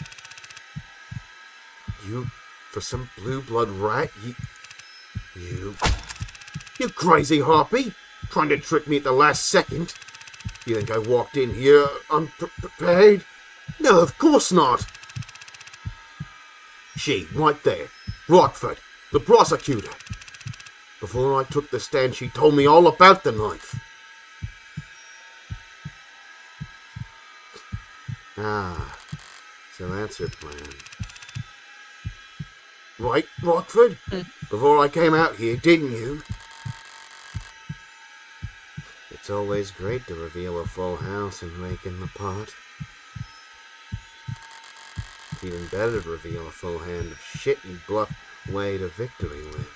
You, for some blue blood rat, you crazy harpy! Trying to trick me at the last second? You think I walked in here unprepared? No, of course not! She, right there, Rockford, the prosecutor. Before I took the stand, she told me all about the knife. Ah, so that's your plan. Right, Rockford? Before I came out here, didn't you? It's always great to reveal a full house and rake in the pot. It's even better to reveal a full hand of shit you bluff way to victory with.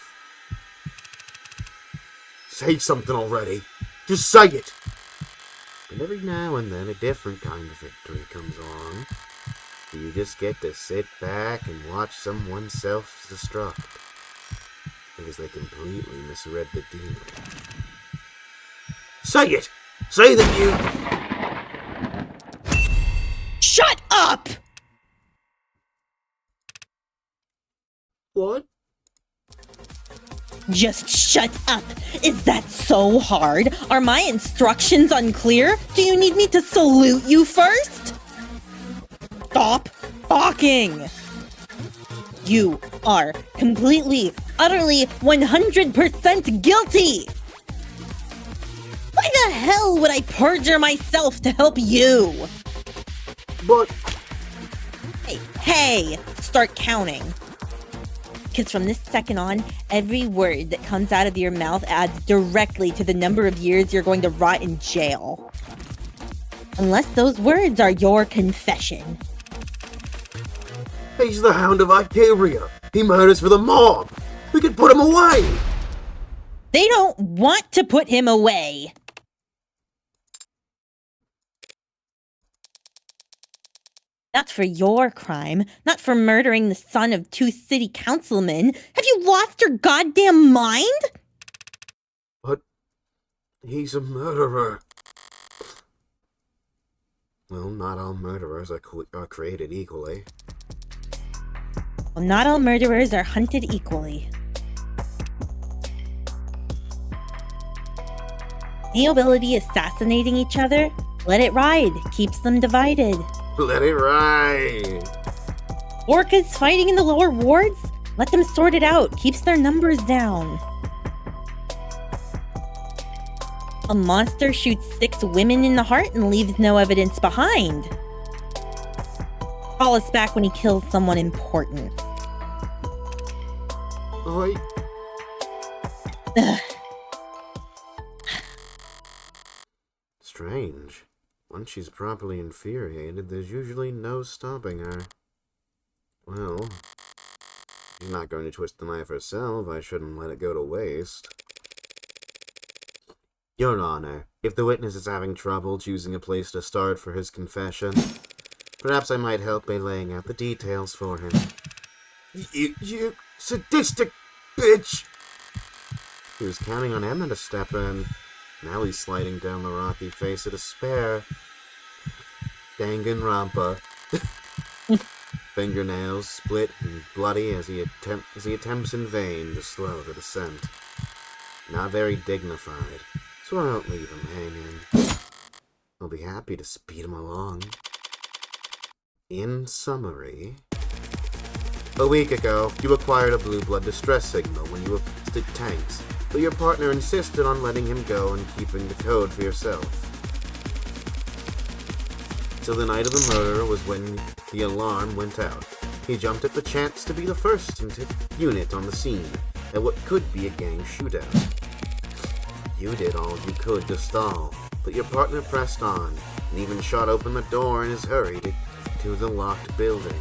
Say something already! Just say it! And every now and then a different kind of victory comes along. You just get to sit back and watch someone self-destruct. Because they completely misread the deal. Say it! Say that you... Shut up! What? Just shut up. Is that so hard? Are my instructions unclear? Do you need me to salute you first? Stop talking. You are completely, utterly, 100% guilty. Why the hell would I perjure myself to help you? But... Hey, start counting. Because from this second on, every word that comes out of your mouth adds directly to the number of years you're going to rot in jail. Unless those words are your confession. He's the Hound of Icaria. He murders for the mob. We could put him away. They don't want to put him away. Not for your crime, not for murdering the son of 2 city councilmen. Have you lost your goddamn mind? But he's a murderer. Well, not all murderers are created equally. Well, not all murderers are hunted equally. The ability assassinating each other, let it ride, keeps them divided. Let it ride. Orcas fighting in the lower wards? Let them sort it out. Keeps their numbers down. A monster shoots 6 women in the heart and leaves no evidence behind. Call us back when he kills someone important. Oi. Ugh. Strange. Once she's properly infuriated, there's usually no stopping her. Well, she's not going to twist the knife herself. I shouldn't let it go to waste. Your Honor, if the witness is having trouble choosing a place to start for his confession, perhaps I might help by laying out the details for him. You sadistic bitch! He was counting on Emma to step in. Now he's sliding down the rocky face of despair. Danganronpa. Fingernails split and bloody as he attempts in vain to slow the descent. Not very dignified, so I won't leave him hanging. I'll be happy to speed him along. In summary, a week ago, you acquired a blue blood distress signal when you assisted tanks, but your partner insisted on letting him go and keeping the code for yourself. So the night of the murder was when the alarm went out. He jumped at the chance to be the first unit on the scene at what could be a gang shootout. You did all you could to stall, but your partner pressed on, and even shot open the door in his hurry to the locked building.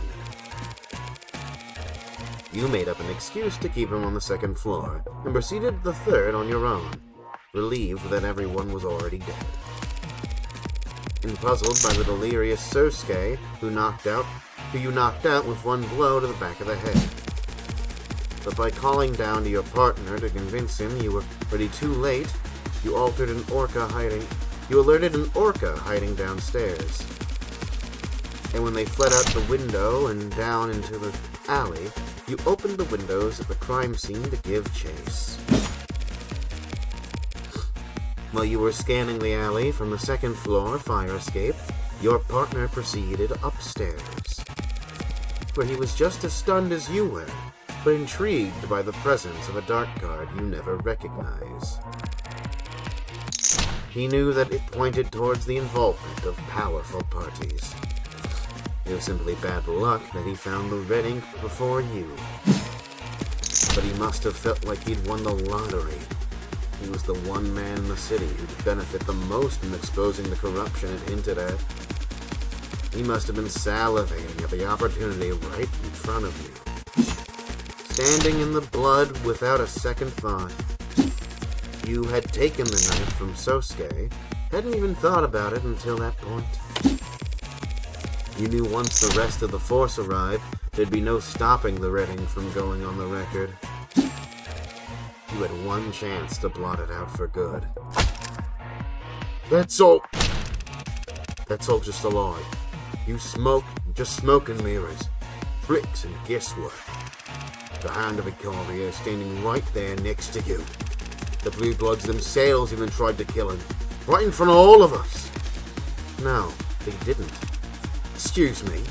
You made up an excuse to keep him on the second floor, and proceeded to the third on your own, relieved that everyone was already dead. And puzzled by the delirious Sursuke, who you knocked out with one blow to the back of the head. But by calling down to your partner to convince him you were already too late, you alerted an orca hiding downstairs. And when they fled out the window and down into the alley, you opened the windows at the crime scene to give chase. While you were scanning the alley from the second floor fire escape, your partner proceeded upstairs, where he was just as stunned as you were, but intrigued by the presence of a dark guard you never recognize. He knew that it pointed towards the involvement of powerful parties. It was simply bad luck that he found the red ink before you. But he must have felt like he'd won the lottery. He was the one man in the city who'd benefit the most from exposing the corruption it hinted at. He must have been salivating at the opportunity right in front of you. Standing in the blood without a second thought. You had taken the knife from Sosuke, hadn't even thought about it until that point. You knew once the rest of the force arrived, there'd be no stopping the red ink from going on the record. You had one chance to blot it out for good. That's all just a lie. You just smoke and mirrors, tricks and guesswork. The hand of a courier standing right there next to you. The Blue Bloods themselves even tried to kill him, right in front of all of us. No, they didn't. Excuse me.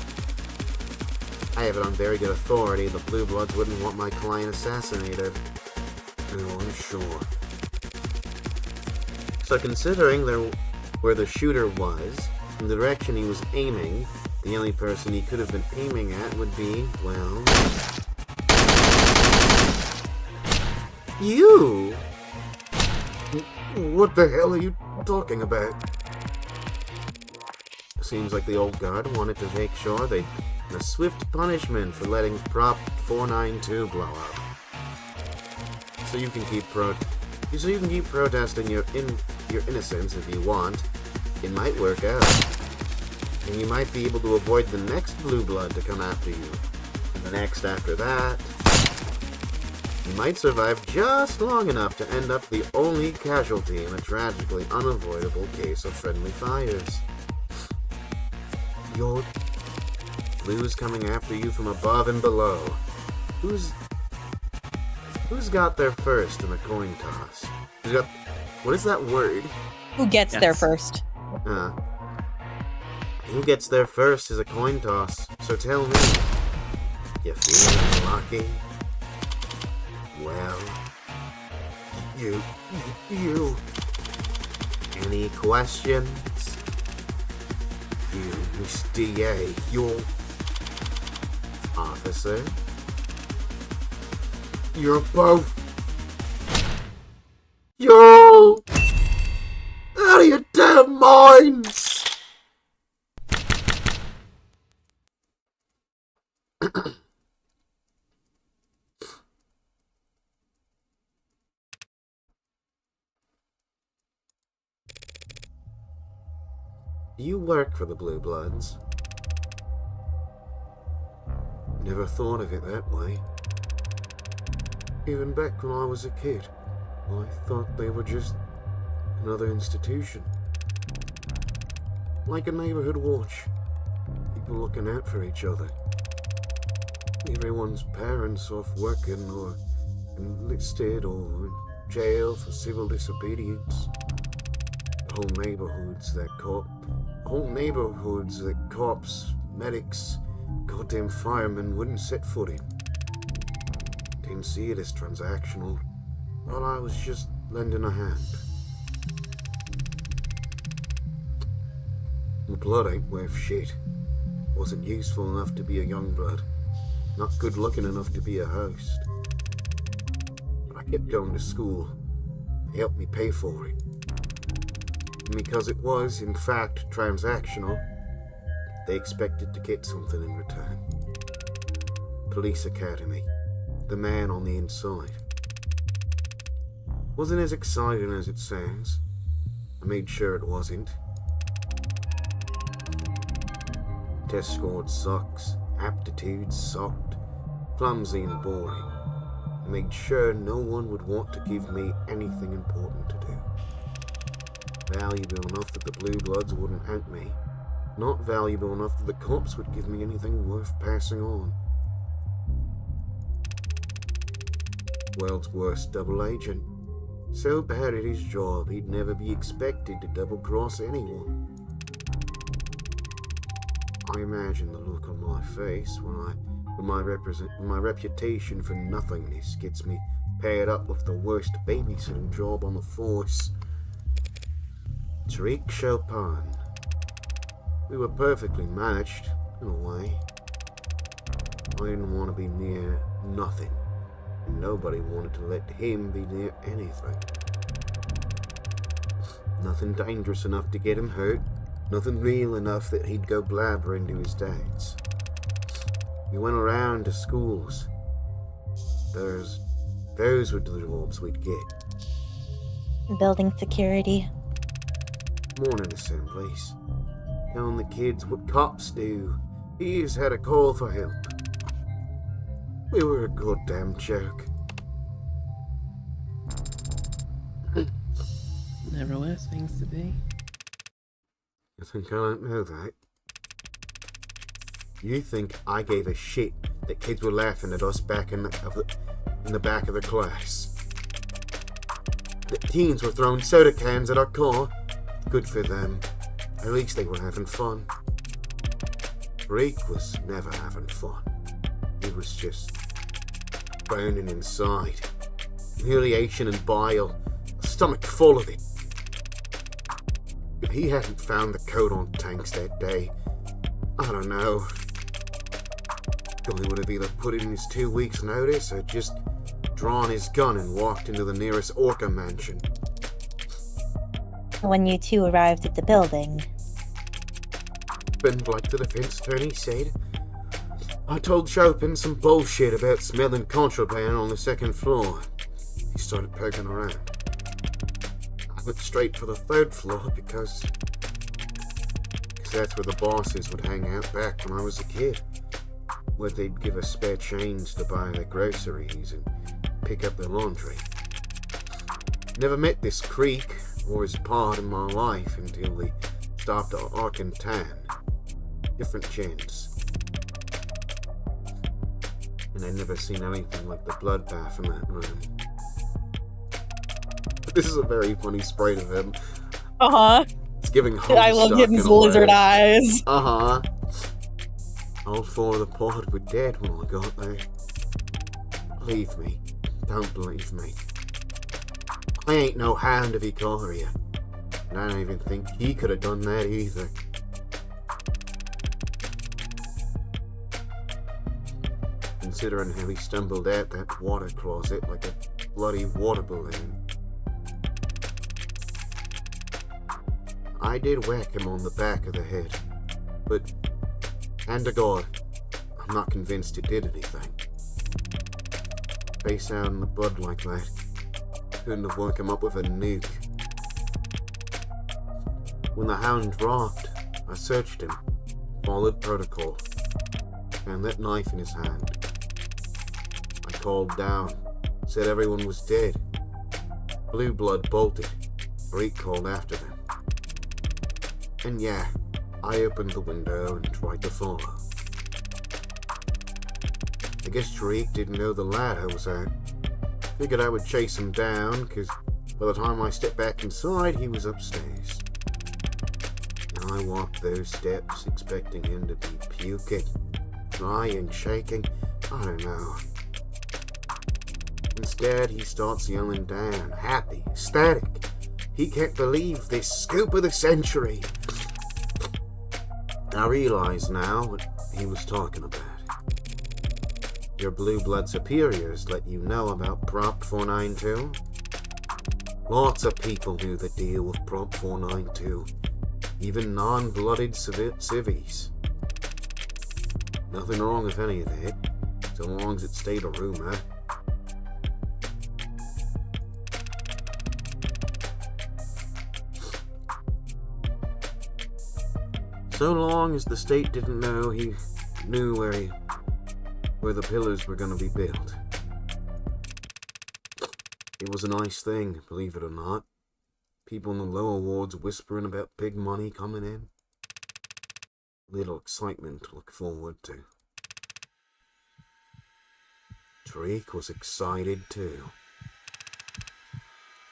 I have it on very good authority the Blue Bloods wouldn't want my client assassinated. Oh, I'm sure. So considering where the shooter was, and the direction he was aiming, the only person he could have been aiming at would be, well... you! What the hell are you talking about? Seems like the old guard wanted to make sure they a swift punishment for letting Prop 492 blow up. So you can keep protesting your innocence if you want. It might work out. And you might be able to avoid the next Blue Blood to come after you. And the next after that. You might survive just long enough to end up the only casualty in a tragically unavoidable case of friendly fires. Your Blue's coming after you from above and below. Who's got there first in a coin toss? What is that word? Who gets there first? Who gets there first is a coin toss, so tell me. You feeling lucky? Well, you. Any questions? You, Miss DA, your officer? You're both. You're out of your damn minds! You work for the Blue Bloods. Never thought of it that way. Even back when I was a kid, I thought they were just another institution. Like a neighborhood watch. People looking out for each other. Everyone's parents off working or enlisted or in jail for civil disobedience. Whole neighborhoods that cops, medics, goddamn firemen wouldn't set foot in. Didn't see it as transactional. Thought I was just lending a hand. My blood ain't worth shit. Wasn't useful enough to be a young blood. Not good looking enough to be a host. But I kept going to school. They helped me pay for it. And because it was, in fact, transactional, they expected to get something in return. Police Academy. The man on the inside. Wasn't as exciting as it sounds. I made sure it wasn't. Test scored sucks. Aptitudes sucked. Clumsy and boring. I made sure no one would want to give me anything important to do. Valuable enough that the Blue Bloods wouldn't out me. Not valuable enough that the cops would give me anything worth passing on. World's worst double agent. So bad at his job, he'd never be expected to double-cross anyone. I imagine the look on my face when my reputation for nothingness gets me paired up with the worst babysitting job on the force. Tariq Chopin. We were perfectly matched, in a way. I didn't want to be near nothing, and nobody wanted to let him be near anything. Nothing dangerous enough to get him hurt, nothing real enough that he'd go blabbering to his dads. We went around to schools. Those were the jobs we'd get. Building security. Morning assemblies. Telling the kids what cops do. He's had a call for help. We were a goddamn joke. Never worse things to be. You think I don't know that? You think I gave a shit that kids were laughing at us back in the back of the class? That teens were throwing soda cans at our car? Good for them. At least they were having fun. Reek was never having fun. He was just burning inside. Humiliation and bile. A stomach full of it. If he hadn't found the coat on tanks that day, I don't know. Billy would have either put in his 2 weeks' notice or just drawn his gun and walked into the nearest Orca mansion. When you two arrived at the building. And like the defense attorney said, I told Chopin some bullshit about smelling contraband on the second floor. He started poking around. I went straight for the third floor because that's where the bosses would hang out back when I was a kid. Where they'd give us spare change to buy their groceries and pick up their laundry. Never met this creek or his pod in my life until we stopped at Arkantan. Different gents. And I'd never seen anything like the bloodbath in that room. This is a very funny sprite of him. Uh-huh. It's giving I love Gibbon's lizard eyes. Uh-huh. All four of the pod were dead when I got there. Believe me. Don't believe me. I ain't no hound of Ikaria. And I don't even think he could have done that either. Considering how he stumbled out that water closet like a bloody water balloon. I did whack him on the back of the head, but, hand to God, I'm not convinced it did anything. Face out in the blood like that, couldn't have woke him up with a nuke. When the hound dropped, I searched him, followed protocol, found that knife in his hand. I called down, said everyone was dead. Blue Blood bolted, Reek called after them. And yeah, I opened the window and tried to follow. I guess Tariq didn't know the ladder was out. Figured I would chase him down, because by the time I stepped back inside, he was upstairs. And I walked those steps expecting him to be puking, crying, shaking, I don't know. Instead, he starts yelling down, happy, ecstatic. He can't believe this scoop of the century. I realize now what he was talking about. Your blue blood superiors let you know about Prop 492? Lots of people knew the deal with Prop 492, even non-blooded civvies. Nothing wrong with any of it, so long as it stayed a rumor. So long as the state didn't know he knew where the pillars were going to be built. It was a nice thing, believe it or not. People in the lower wards whispering about big money coming in. Little excitement to look forward to. Tariq was excited too.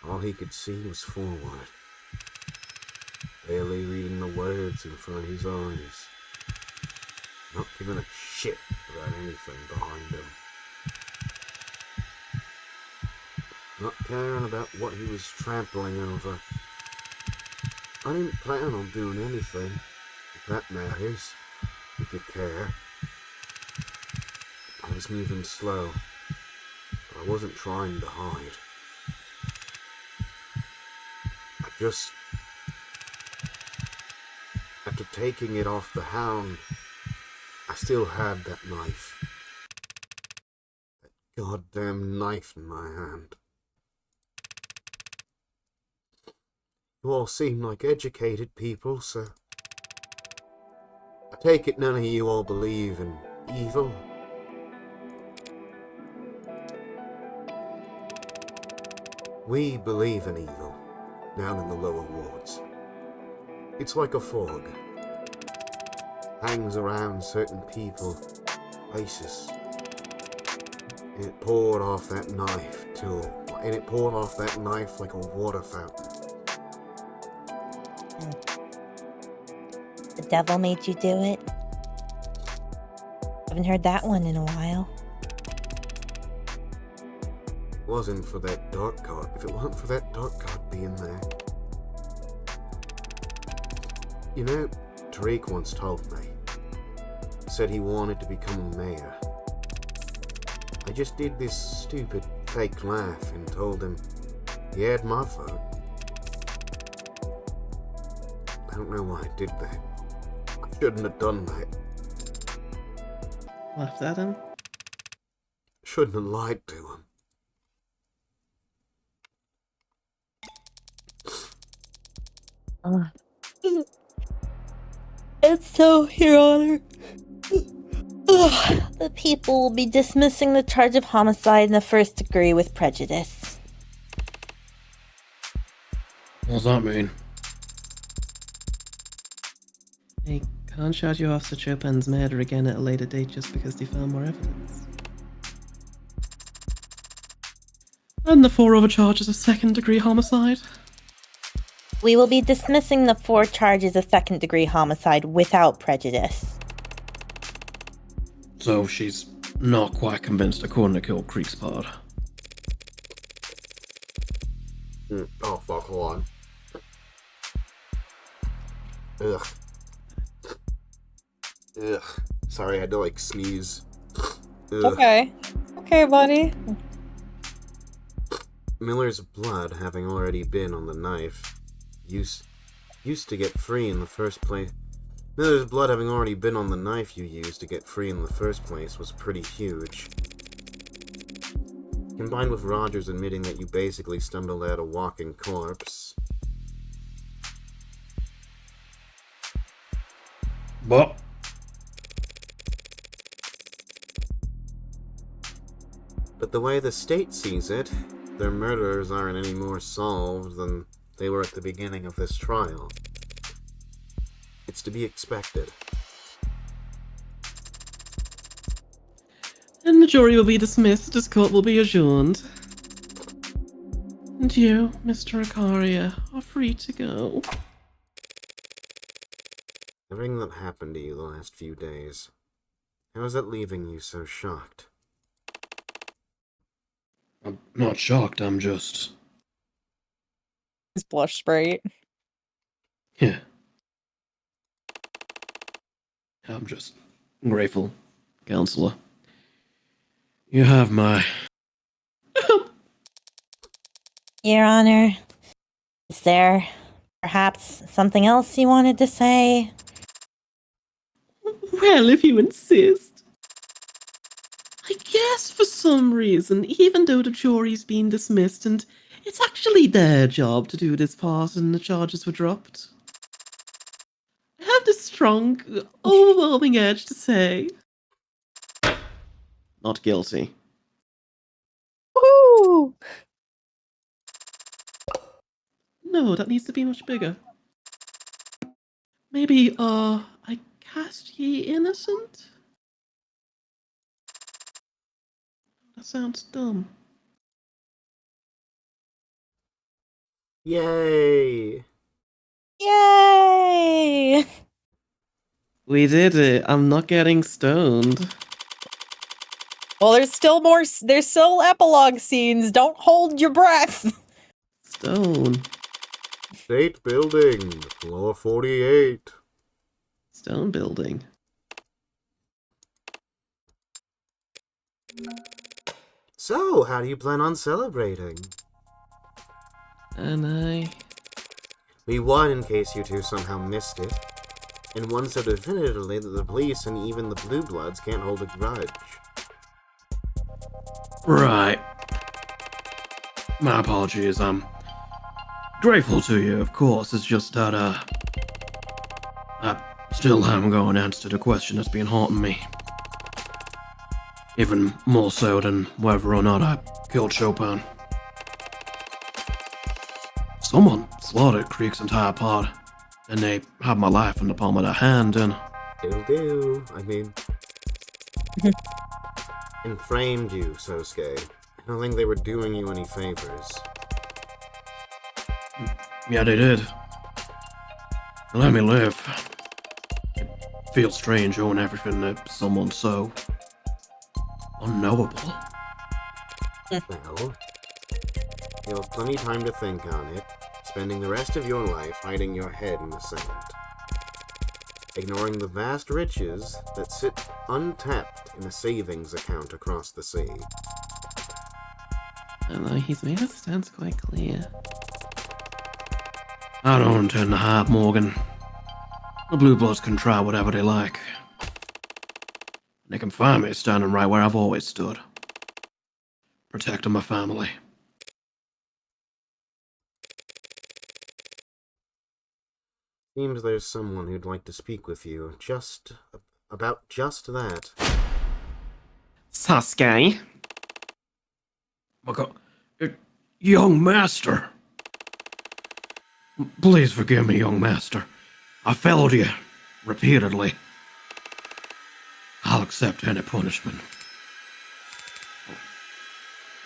All he could see was forward. Barely reading the words in front of his eyes. Not giving a shit about anything behind him. Not caring about what he was trampling over. I didn't plan on doing anything, if that matters, if you care. I was moving slow, but I wasn't trying to hide. I just... After taking it off the hound, I still had that knife. That goddamn knife in my hand. You all seem like educated people, so... I take it none of you all believe in evil? We believe in evil, down in the lower wards. It's like a fog. Hangs around certain people, places. And it poured off that knife too. And it poured off that knife like a water fountain. The devil made you do it? Haven't heard that one in a while. It wasn't for that dark card. If it wasn't for that dark card being there. You know, Tariq once told me. Said he wanted to become a mayor. I just did this stupid fake laugh and told him he had my vote. I don't know why I did that. I shouldn't have done that. Laughed at him? Shouldn't have lied to him. It's so, Your Honor. The people will be dismissing the charge of homicide in the first degree with prejudice. What does that mean? They can't charge you Officer Chopin's murder again at a later date just because they found more evidence. And the 4 other charges of second-degree homicide? We will be dismissing the 4 charges of second-degree homicide without prejudice. So she's not quite convinced I couldn't have killed Creekspot. Oh fuck, hold on. Ugh. Ugh. Sorry, I had to like sneeze. Ugh. Okay. Okay, buddy. Miller's blood, having already been on the knife, used to get free in the first place. Miller's blood, having already been on the knife you used to get free in the first place, was pretty huge. Combined with Rogers admitting that you basically stumbled out a walking corpse. But But the way the state sees it, their murderers aren't any more solved than they were at the beginning of this trial. It's to be expected. And the jury will be dismissed as court will be adjourned. And you, Mr. Icaria, are free to go. Everything that happened to you the last few days, how is that leaving you so shocked? I'm not shocked, I'm just... His blush sprite. Yeah. I'm just grateful, Counselor. You have my... Your Honor, is there perhaps something else you wanted to say? Well, if you insist. I guess for some reason, even though the jury's been dismissed and it's actually their job to do this part and the charges were dropped, I have this strong, overwhelming urge to say, not guilty. Woohoo! No, that needs to be much bigger. Maybe, I cast ye innocent? That sounds dumb. Yay! Yay! We did it. I'm not getting stoned. Well, there's still epilogue scenes. Don't hold your breath. Stone. State building, floor 48. Stone building. So, how do you plan on celebrating? And We won in case you two somehow missed it. And won so definitively that the police and even the Blue Bloods can't hold a grudge. Right. My apologies, I'm grateful to you, of course. It's just that, I still haven't got an answer to the question that's been haunting me. Even more so than whether or not I killed Chopin. Someone slaughtered Creek's entire pod, and they had my life in the palm of their hand, and... I mean... and framed you, Sosuke. I don't think they were doing you any favors. Yeah, they did. They let me live. It feels strange owing everything to someone so... unknowable. Well, you'll have plenty time to think on it, spending the rest of your life hiding your head in the sand. Ignoring the vast riches that sit untapped in a savings account across the sea. Although he's made his stance quite clear. I don't intend to hide, Morgan. The Blue Bloods can try whatever they like. They can find me standing right where I've always stood. Protecting my family. Seems there's someone who'd like to speak with you, about just that. Sasuke. My God. Young Master! Please forgive me, young Master. I failed you repeatedly. I'll accept any punishment.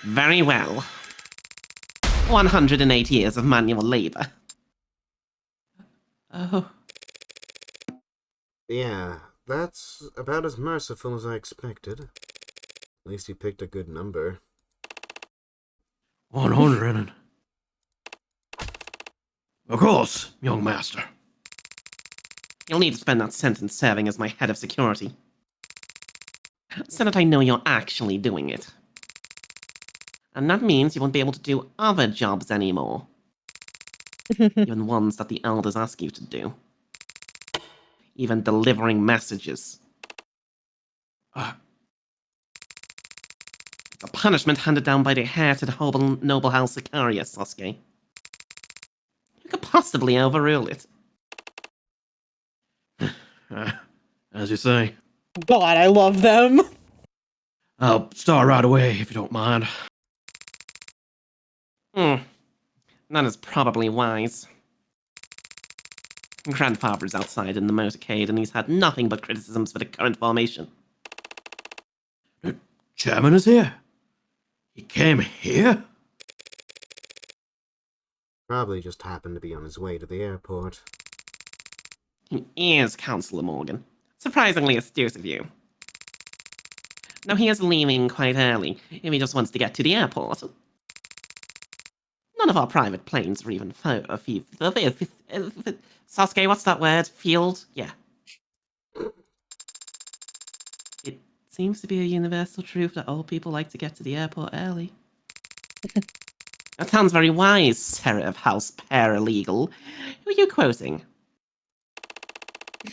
Very well. 108 years of manual labor. Oh. Yeah, that's about as merciful as I expected. At least he picked a good number. 100 and... Of course, young master. You'll need to spend that sentence serving as my head of security. So that I know you're actually doing it. And that means you won't be able to do other jobs anymore. Even ones that the elders ask you to do. Even delivering messages. Uh, It's a punishment handed down by the heir to the noble house Sicaria, Sasuke. Who could possibly overrule it? as you say. God, I love them. I'll start right away, if you don't mind. That is probably wise. Grandfather's outside in the motorcade, and he's had nothing but criticisms for the current formation. The chairman is here. He came here? Probably just happened to be on his way to the airport. He is Councillor Morgan. Surprisingly astute of you. Now he is leaving quite early, if he just wants to get to the airport. None of our private planes are even Sasuke, what's that word? Field? Yeah. It seems to be a universal truth that old people like to get to the airport early. That sounds very wise, Sarah of House Paralegal. Who are you quoting?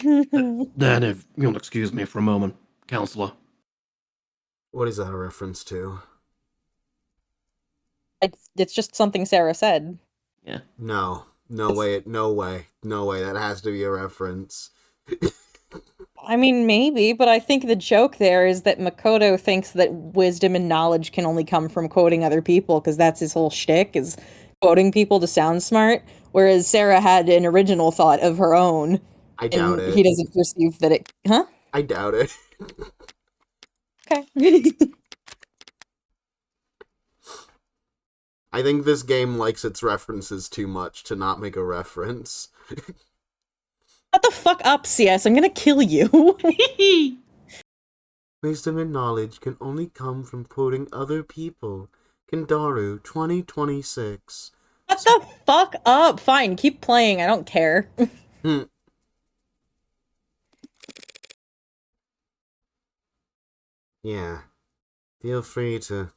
Then, if you'll excuse me for a moment, Counselor. What is that a reference to? It's just something Sarah said. Yeah. No. No way, no way. No way, that has to be a reference. I mean, maybe, but I think the joke there is that Makoto thinks that wisdom and knowledge can only come from quoting other people, because that's his whole shtick, is quoting people to sound smart, whereas Sarah had an original thought of her own. I doubt and it. He doesn't perceive that it... Huh? I doubt it. Okay. I think this game likes its references too much to not make a reference. Shut the fuck up, CS. I'm gonna kill you. Wisdom and knowledge can only come from quoting other people. Kendaru 2026. Shut the fuck up. Fine, keep playing. I don't care. Yeah. Feel free to...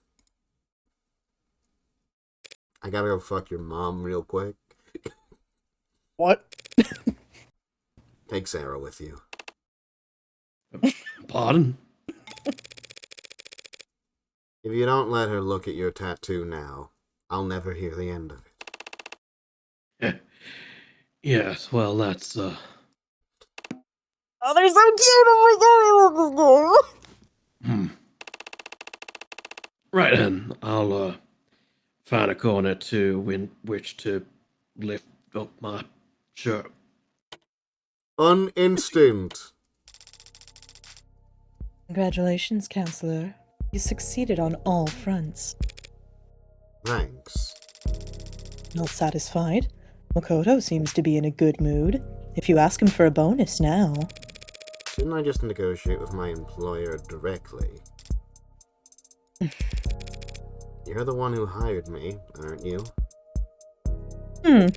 I gotta go fuck your mom real quick. What? Take Sarah with you. Pardon? If you don't let her look at your tattoo now, I'll never hear the end of it. Yes, well, that's, Oh, they're so cute. Oh my god, I love this game. Right then, I'll, find a corner in which to lift up my shirt. On instant. Congratulations, Counselor. You succeeded on all fronts. Thanks. Not satisfied? Makoto seems to be in a good mood. If you ask him for a bonus now. Shouldn't I just negotiate with my employer directly? You're the one who hired me, aren't you? At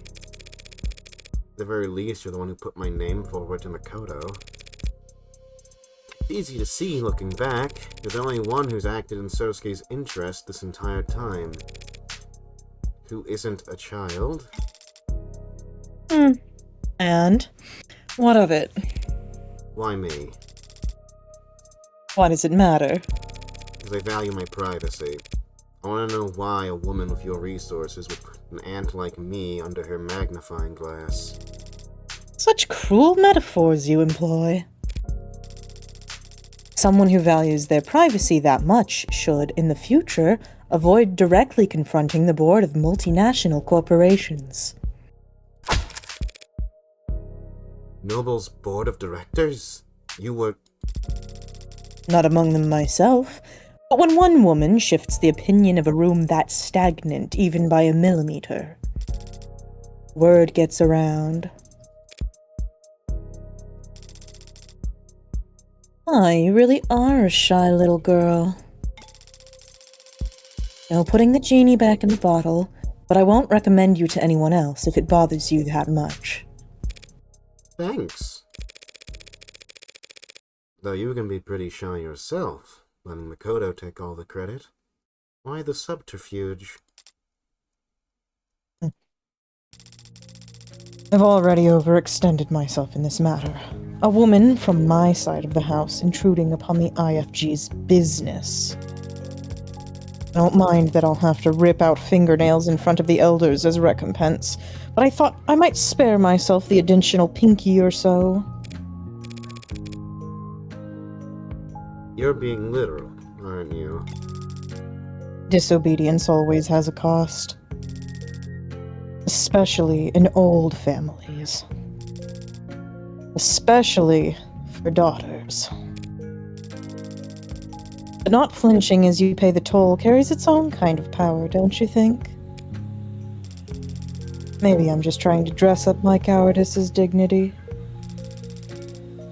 the very least, you're the one who put my name forward to Makoto. It's easy to see, looking back. There's only one who's acted in Sosuke's interest this entire time. Who isn't a child. And? What of it? Why me? Why does it matter? Because I value my privacy. I want to know why a woman with your resources would put an ant like me under her magnifying glass. Such cruel metaphors you employ. Someone who values their privacy that much should, in the future, avoid directly confronting the board of multinational corporations. Noble's board of directors? You were... Not among them myself, but when one woman shifts the opinion of a room that stagnant, even by a millimeter, word gets around. Ah, you really are a shy little girl. No putting the genie back in the bottle, but I won't recommend you to anyone else if it bothers you that much. Thanks. Though you can be pretty shy yourself, letting Makoto take all the credit. Why the subterfuge? I've already overextended myself in this matter. A woman from my side of the house intruding upon the IFG's business. I don't mind that I'll have to rip out fingernails in front of the elders as recompense, but I thought I might spare myself the additional pinky or so. You're being literal, aren't you? Disobedience always has a cost. Especially in old families. Especially for daughters. But not flinching as you pay the toll carries its own kind of power, don't you think? Maybe I'm just trying to dress up my cowardice as dignity.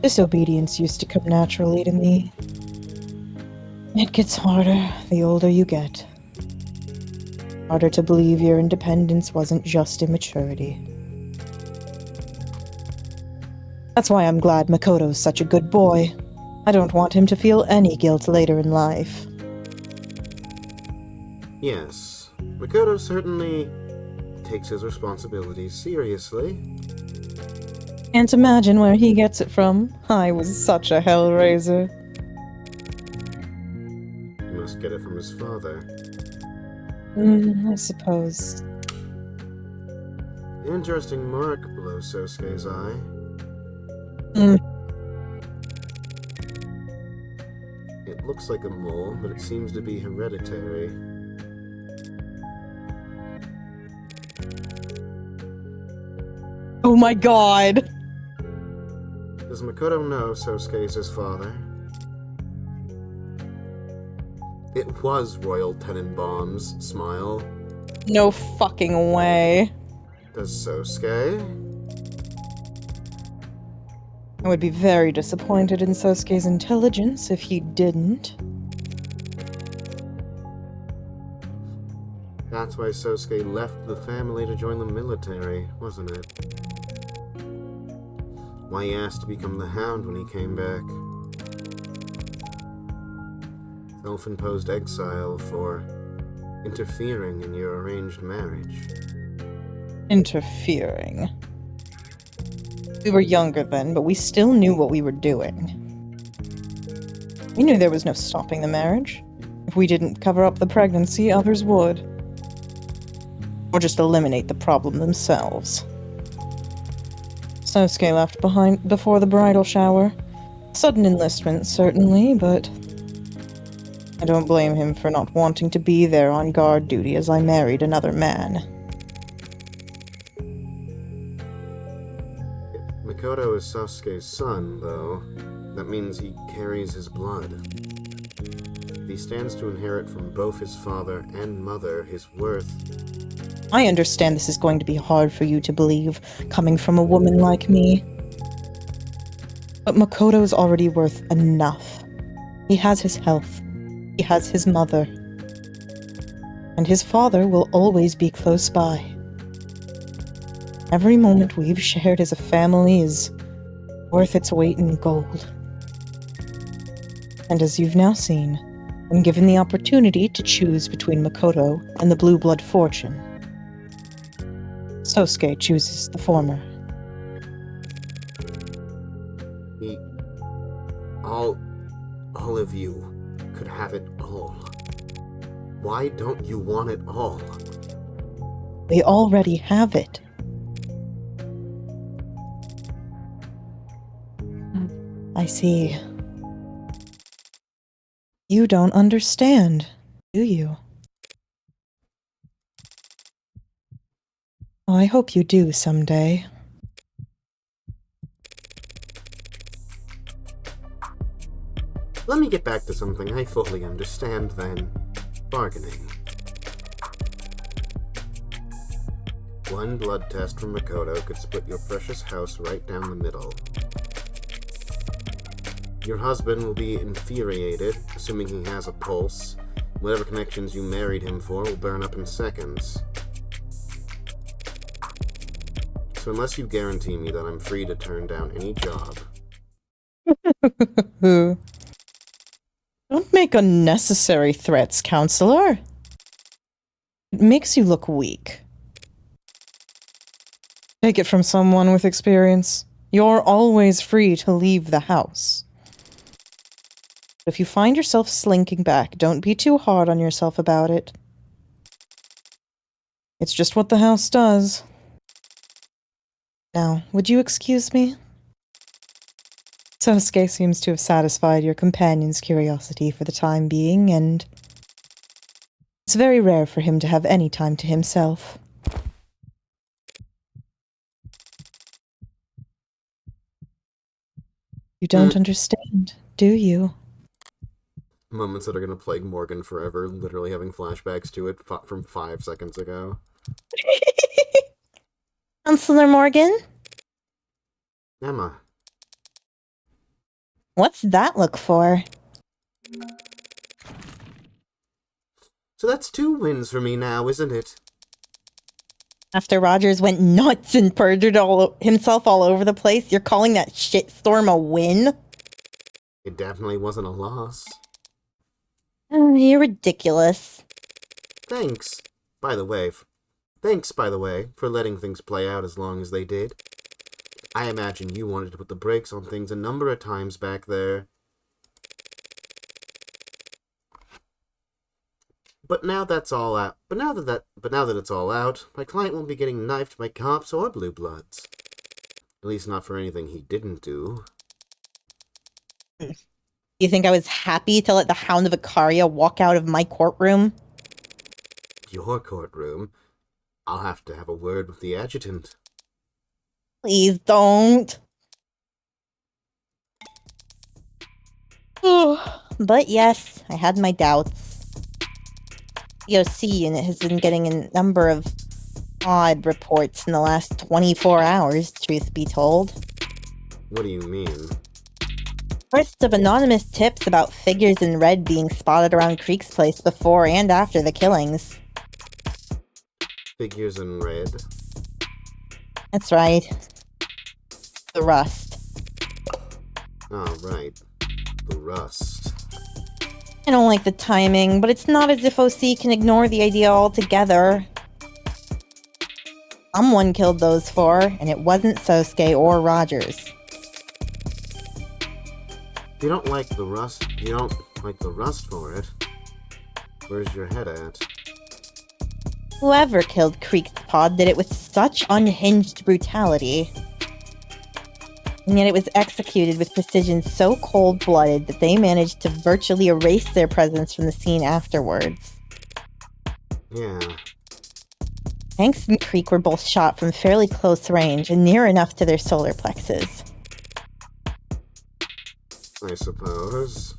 Disobedience used to come naturally to me. It gets harder the older you get. Harder to believe your independence wasn't just immaturity. That's why I'm glad Makoto's such a good boy. I don't want him to feel any guilt later in life. Yes, Makoto certainly takes his responsibilities seriously. Can't imagine where he gets it from. I was such a hellraiser. He must get it from his father. I suppose. Interesting mark below Sosuke's eye. It looks like a mole, but it seems to be hereditary. Oh my god! Does Makoto know Sosuke is his father? It was Royal Tenenbaum's smile. No fucking way. Does Sosuke? I would be very disappointed in Sosuke's intelligence if he didn't. That's why Sosuke left the family to join the military, wasn't it? Why he asked to become the Hound when he came back. Self-imposed exile for interfering in your arranged marriage. Interfering. We were younger then, but we still knew what we were doing. We knew there was no stopping the marriage. If we didn't cover up the pregnancy, others would. Or just eliminate the problem themselves. Sosuke left behind before the bridal shower. Sudden enlistment, certainly, but I don't blame him for not wanting to be there on guard duty as I married another man. If Makoto is Sasuke's son, though, that means he carries his blood. If he stands to inherit from both his father and mother his worth. I understand this is going to be hard for you to believe, coming from a woman like me. But Makoto's already worth enough. He has his health. He has his mother. And his father will always be close by. Every moment we've shared as a family is worth its weight in gold. And as you've now seen, when given the opportunity to choose between Makoto and the Blue Blood fortune, Sosuke chooses the former. All of you could have it all. Why don't you want it all? We already have it. I see. You don't understand, do you? Oh, I hope you do someday. Let me get back to something I fully understand then. Bargaining. One blood test from Makoto could split your precious house right down the middle. Your husband will be infuriated, assuming he has a pulse. Whatever connections you married him for will burn up in seconds. So unless you guarantee me that I'm free to turn down any job... Don't make unnecessary threats, counselor. It makes you look weak. Take it from someone with experience. You're always free to leave the house. If you find yourself slinking back, don't be too hard on yourself about it. It's just what the house does. Now, would you excuse me? Sosuke seems to have satisfied your companion's curiosity for the time being, and it's very rare for him to have any time to himself. You don't understand, do you? Moments that are gonna plague Morgan forever, literally having flashbacks to it from 5 seconds ago. Counselor Morgan? Emma. What's that look for? So that's 2 wins for me now, isn't it? After Rogers went nuts and perjured himself all over the place, you're calling that shitstorm a win? It definitely wasn't a loss. You're ridiculous. Thanks, by the way, for letting things play out as long as they did. I imagine you wanted to put the brakes on things a number of times back there. But now that's all out. But now that it's all out, my client won't be getting knifed by cops or blue bloods. At least not for anything he didn't do. You think I was happy to let the Hound of Icaria walk out of my courtroom? Your courtroom? I'll have to have a word with the adjutant. Please don't. But yes, I had my doubts. The OC unit has been getting a number of odd reports in the last 24 hours, truth be told. What do you mean? First of anonymous tips about figures in red being spotted around Creek's place before and after the killings. Figures in red? That's right. The rust. Oh, right. The rust. I don't like the timing, but it's not as if OC can ignore the idea altogether. Someone killed those 4, and it wasn't Sosuke or Rogers. You don't like the rust for it. Where's your head at? Whoever killed Creek's pod did it with such unhinged brutality. And yet it was executed with precision so cold-blooded that they managed to virtually erase their presence from the scene afterwards. Yeah. Hanks and Creek were both shot from fairly close range and near enough to their solar plexus. I suppose.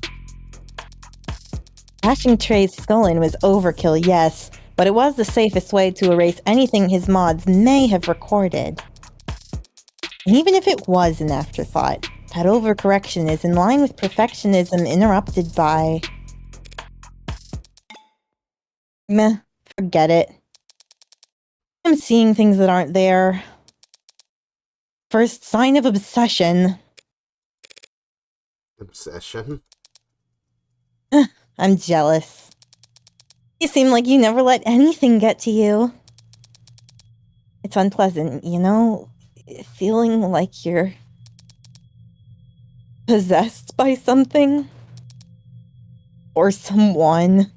Bashing Trey's skull in was overkill, yes, but it was the safest way to erase anything his mods may have recorded. And even if it was an afterthought, that overcorrection is in line with perfectionism interrupted by... Meh, forget it. I'm seeing things that aren't there. First sign of obsession. Obsession? I'm jealous. You seem like you never let anything get to you. It's unpleasant, you know? Feeling like you're possessed by something. Or someone.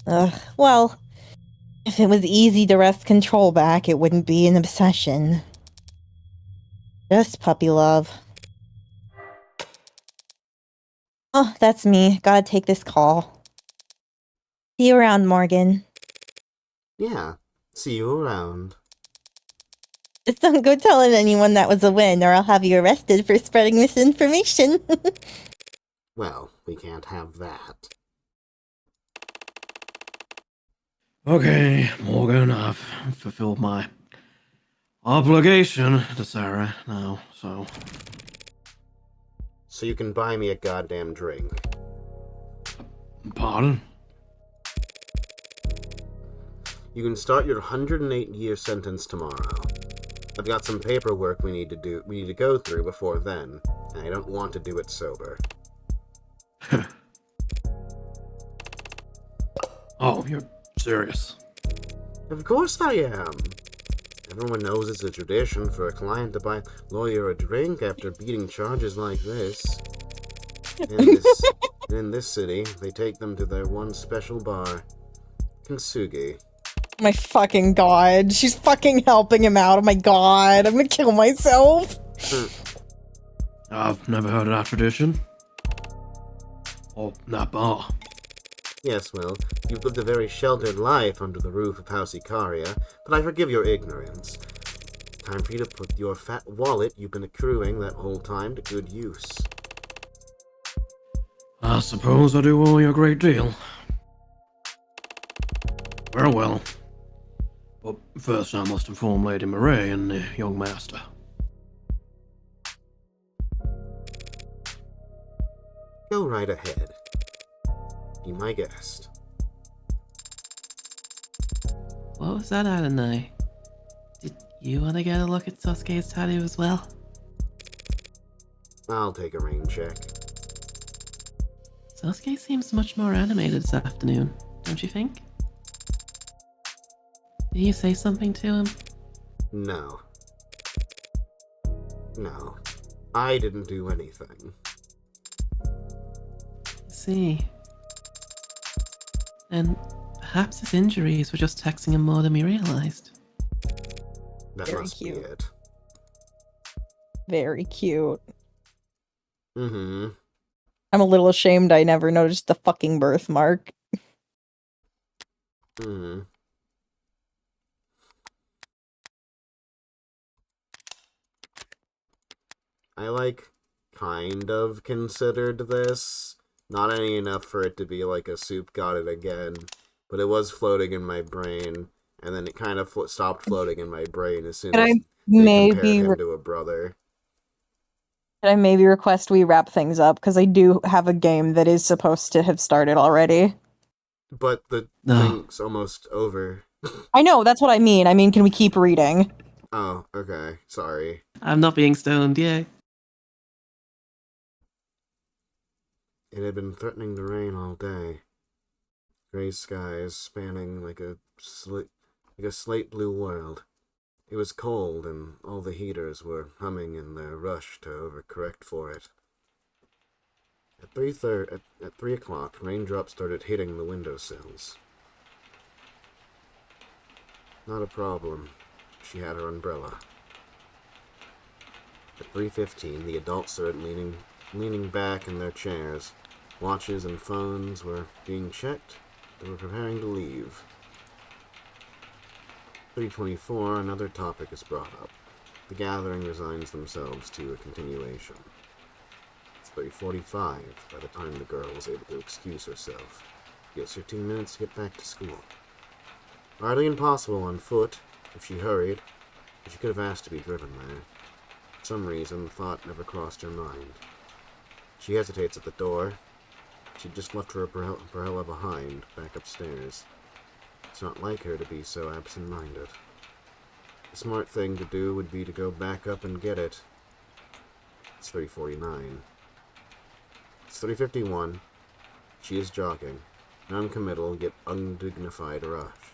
Well, if it was easy to wrest control back, it wouldn't be an obsession. Just puppy love. Oh, that's me. Gotta take this call. See you around, Morgan. Yeah. See you around. Just don't go telling anyone that was a win, or I'll have you arrested for spreading misinformation. Well, we can't have that. Okay, Morgan, I've fulfilled my obligation to Sarah now, so... so you can buy me a goddamn drink. Pardon? You can start your 108-year sentence tomorrow. I've got some paperwork we need to go through before then, and I don't want to do it sober. Oh, you're serious. Of course I am. Everyone knows it's a tradition for a client to buy a lawyer a drink after beating charges like this. In this city, they take them to their one special bar, Kintsugi. My fucking god. She's fucking helping him out. Oh my god. I'm gonna kill myself. I've never heard of that tradition. Or that bar. Yes, well, you've lived a very sheltered life under the roof of House Icaria, but I forgive your ignorance. Time for you to put your fat wallet you've been accruing that whole time to good use. I suppose I do owe you a great deal. Very well. But first I must inform Lady Murray and the young master. Go right ahead. Be my guest. What was that, Adonai? Did you want to get a look at Sasuke's tattoo as well? I'll take a rain check. Sasuke seems much more animated this afternoon, don't you think? Did you say something to him? No. No. I didn't do anything. I see. And perhaps his injuries were just texting him more than we realized. That Very must cute. be it. Very cute. Mm-hmm. I'm a little ashamed I never noticed the fucking birthmark. Mm-hmm. I, kind of considered this. Not any enough for it to be like a soup got it again, but it was floating in my brain, and then it kind of stopped floating in my brain as soon Could as I they compared maybe him to a brother. could I maybe request we wrap things up? Because I do have a game that is supposed to have started already. But the No. thing's almost over. I know, that's what I mean. I mean, can we keep reading? Oh, okay. Sorry. I'm not being stoned, yay. It had been threatening to rain all day. Gray skies spanning like a slate blue world. It was cold, and all the heaters were humming in their rush to overcorrect for it. At 3 o'clock, raindrops started hitting the windowsills. Not a problem. She had her umbrella. At 3:15, the adults started leaning back in their chairs. Watches and phones were being checked. They were preparing to leave. 3:24, another topic is brought up. The gathering resigns themselves to a continuation. It's 3:45 by the time the girl was able to excuse herself. Gives her 2 minutes to get back to school. Hardly impossible on foot, if she hurried, but she could have asked to be driven there. For some reason, the thought never crossed her mind. She hesitates at the door. She'd just left her umbrella behind, back upstairs. It's not like her to be so absent-minded. The smart thing to do would be to go back up and get it. It's 3:49. It's 3:51. She is jogging, non-committal yet undignified rush.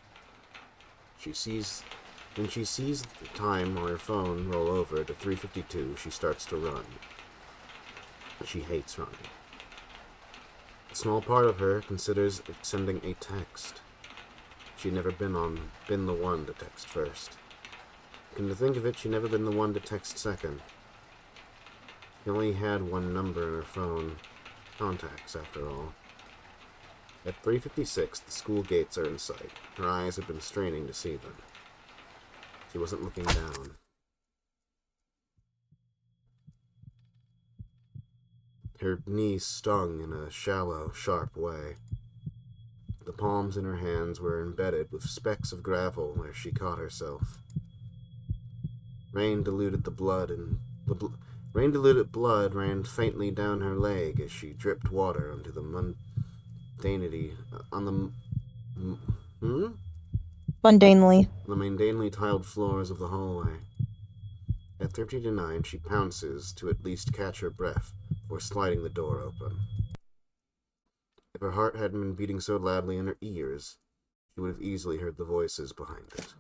When she sees the time on her phone roll over to 3:52, she starts to run. She hates running. A small part of her considers sending a text. She'd never been the one to text first. Come to think of it, she'd never been the one to text second. She only had one number in her phone. Contacts, after all. At 3:56, the school gates are in sight. Her eyes had been straining to see them. She wasn't looking down. Her knees stung in a shallow, sharp way. The palms in her hands were embedded with specks of gravel where she caught herself. Rain diluted the blood and Rain-diluted blood ran faintly down her leg as she dripped water onto the mundanity on Mundanely. the mundanely tiled floors of the hallway. At 13 to 9, she pounces to at least catch her breath before sliding the door open. If her heart hadn't been beating so loudly in her ears, she would have easily heard the voices behind it.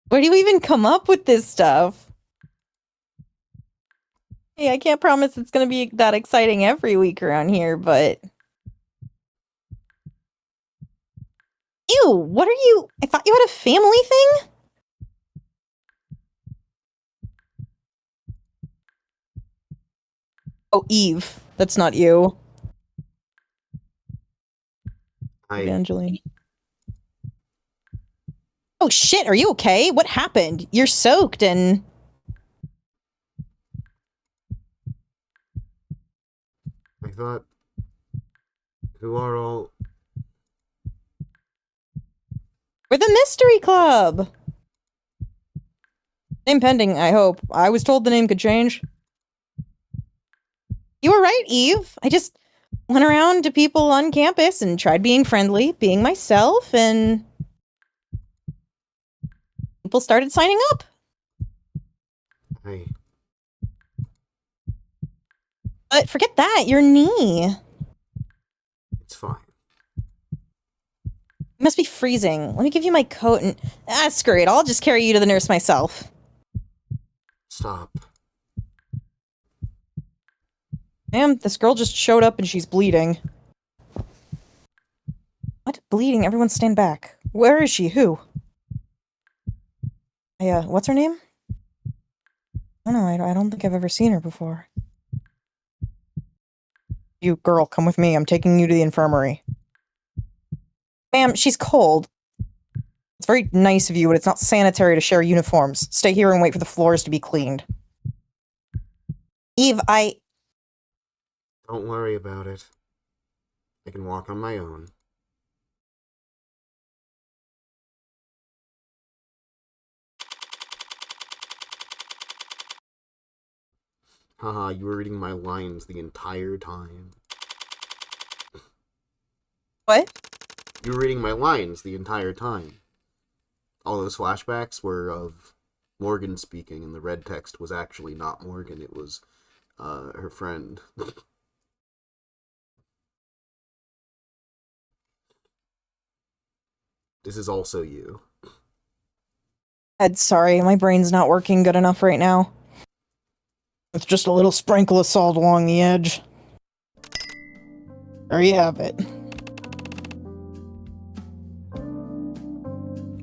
Where do you even come up with this stuff? Hey, I can't promise it's gonna be that exciting every week around here, but. Ew, what are you? I thought you had a family thing? Oh, Eve. That's not you. Evangeline. Oh shit, are you okay? What happened? You're soaked and. I thought, who are all... We're the Mystery Club! Name pending, I hope. I was told the name could change. You were right, Eve. I just went around to people on campus and tried being friendly, being myself, and people started signing up. Hey, But forget that, your knee. it's fine. You must be freezing. Let me give you my coat and... screw it. I'll just carry you to the nurse myself. Stop. Ma'am, this girl just showed up and she's bleeding. What? Bleeding? Everyone stand back. Where is she? Who? What's her name? I don't know, I don't think I've ever seen her before. You, girl, come with me. I'm taking you to the infirmary. Ma'am, she's cold. It's very nice of you, but it's not sanitary to share uniforms. Stay here and wait for the floors to be cleaned. Eve, Don't worry about it. I can walk on my own. Haha, you were reading my lines the entire time. What? You were reading my lines the entire time. All those flashbacks were of Morgan speaking, and the red text was actually not Morgan, it was her friend. This is also you. Ed, sorry, my brain's not working good enough right now. With just a little sprinkle of salt along the edge. There you have it.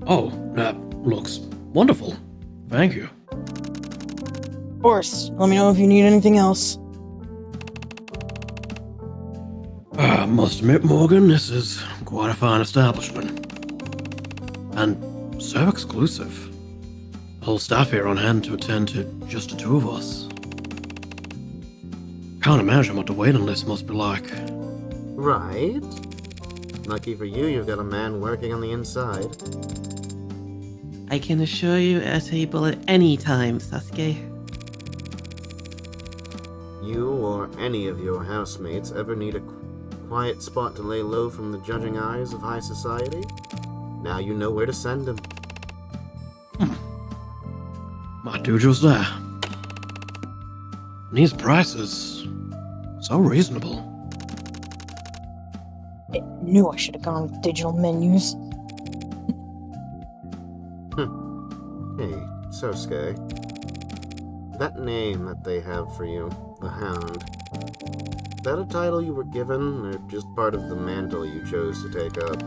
Oh, that looks wonderful. Thank you. Of course. Let me know if you need anything else. I must admit, Morgan, this is quite a fine establishment. And so exclusive. The whole staff here on hand to attend to just the two of us. Can't imagine what the waiting list must be like. Right? Lucky for you, you've got a man working on the inside. I can assure you a table at any time, Sasuke. You or any of your housemates ever need a quiet spot to lay low from the judging eyes of high society? Now you know where to send them. Might do just that. And these prices, so reasonable. I knew I should have gone with digital menus. Hey, Sosuke. That name that they have for you, the Hound, is that a title you were given, or just part of the mantle you chose to take up?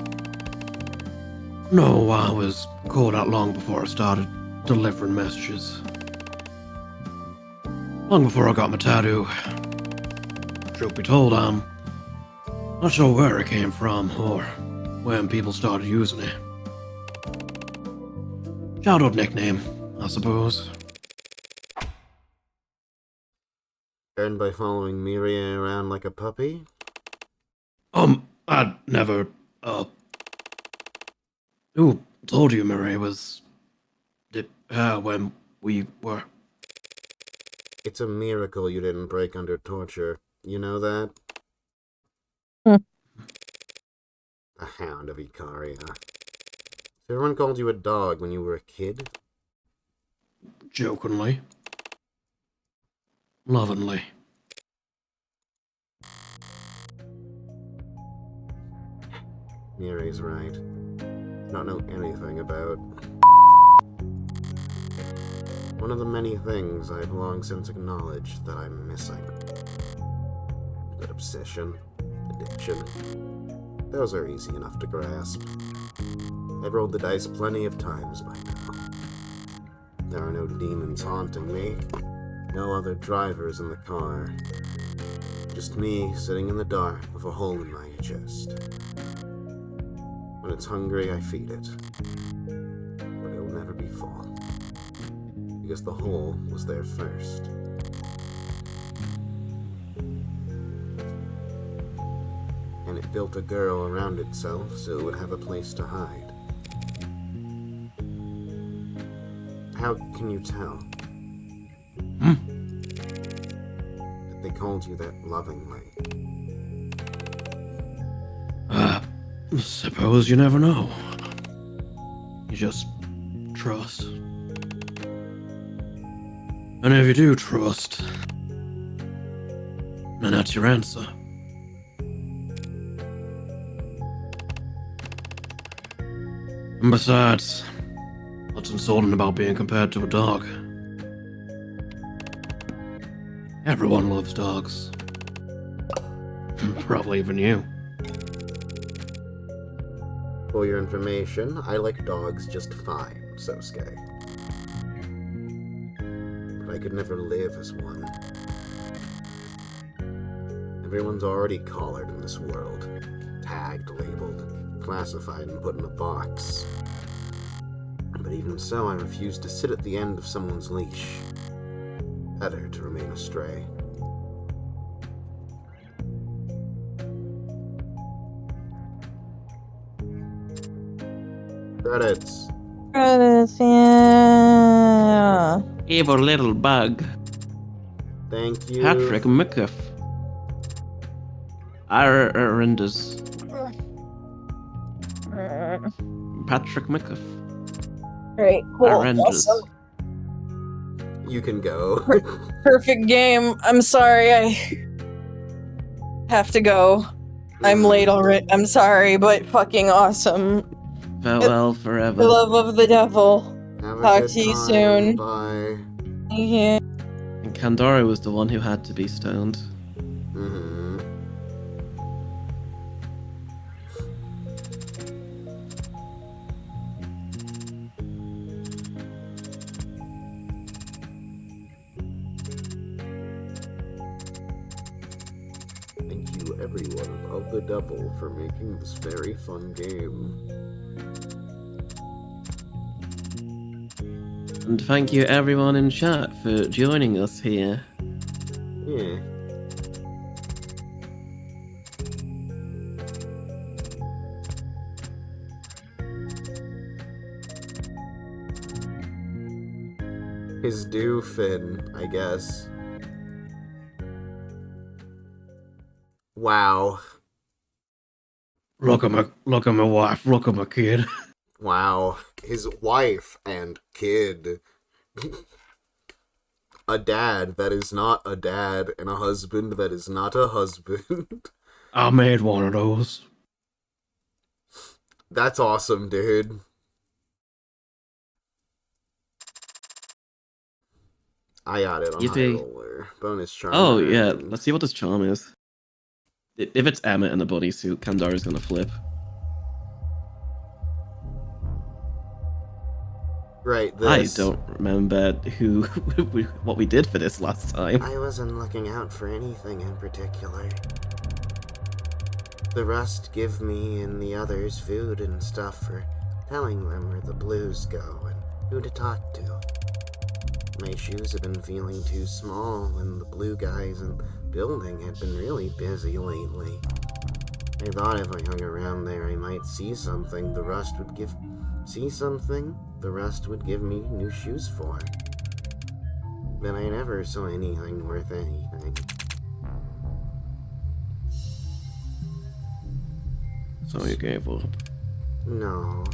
No, I was called out long before I started delivering messages. Long before I got my tattoo. Truth be told, I'm not sure where it came from or when people started using it. Childhood nickname, I suppose. Earned by following Miria around like a puppy? I'd never, Who told you Marie was... when we were... It's a miracle you didn't break under torture. You know that? Hmm. A hound of Icaria. So everyone called you a dog when you were a kid? Jokingly. Lovingly. Mirai's right. Not know anything about. One of the many things I've long since acknowledged that I'm missing. That obsession, addiction, those are easy enough to grasp. I've rolled the dice plenty of times by now. There are no demons haunting me, no other drivers in the car. Just me sitting in the dark with a hole in my chest. When it's hungry, I feed it. But it'll never be full. Because the hole was there first. And it built a girl around itself so it would have a place to hide. How can you tell? That they called you that lovingly? Suppose you never know. You just trust. And if you do trust, then that's your answer. And besides, what's insulting about being compared to a dog? Everyone loves dogs. Probably even you. For your information, I like dogs just fine, Sosuke. But I could never live as one. Everyone's already collared in this world. Tagged, labeled, classified, and put in a box. But even so, I refuse to sit at the end of someone's leash. Better to remain astray. Credits. Yeah. Evil little bug. Thank you. Patrick McCuff. Arenders. Patrick McCuff. Great, cool, Arenders. awesome. You can go. Perfect game. I'm sorry, I have to go. I'm late already. I'm sorry, but fucking awesome. Farewell The forever. love of the devil. Have a Talk good to you time. soon. Bye. Thank you. And Kandori was the one who had to be stoned. Mm-hmm. Thank you, everyone of the devil, for making this very fun game. And thank you everyone in chat for joining us here. Yeah. His due Finn, I guess. Wow. Look at my wife, look at my kid. Wow. His wife and kid. A dad that is not a dad, and a husband that is not a husband. I made one of those. That's awesome, dude. I got it on Yippee. High Roller. Bonus charm. Oh yeah, earned. let's see what this charm is. If it's Emmett in a bodysuit, Kandori's gonna flip. Right, this. I don't remember what we did for this last time. I wasn't looking out for anything in particular. The Rust give me and the others food and stuff for telling them where the blues go and who to talk to. My shoes have been feeling too small, and the blue guys in the building had been really busy lately. I thought if I hung around there I might see something the Rust would give see something the rest would give me new shoes for. But I never saw anything worth anything. So you gave up. No,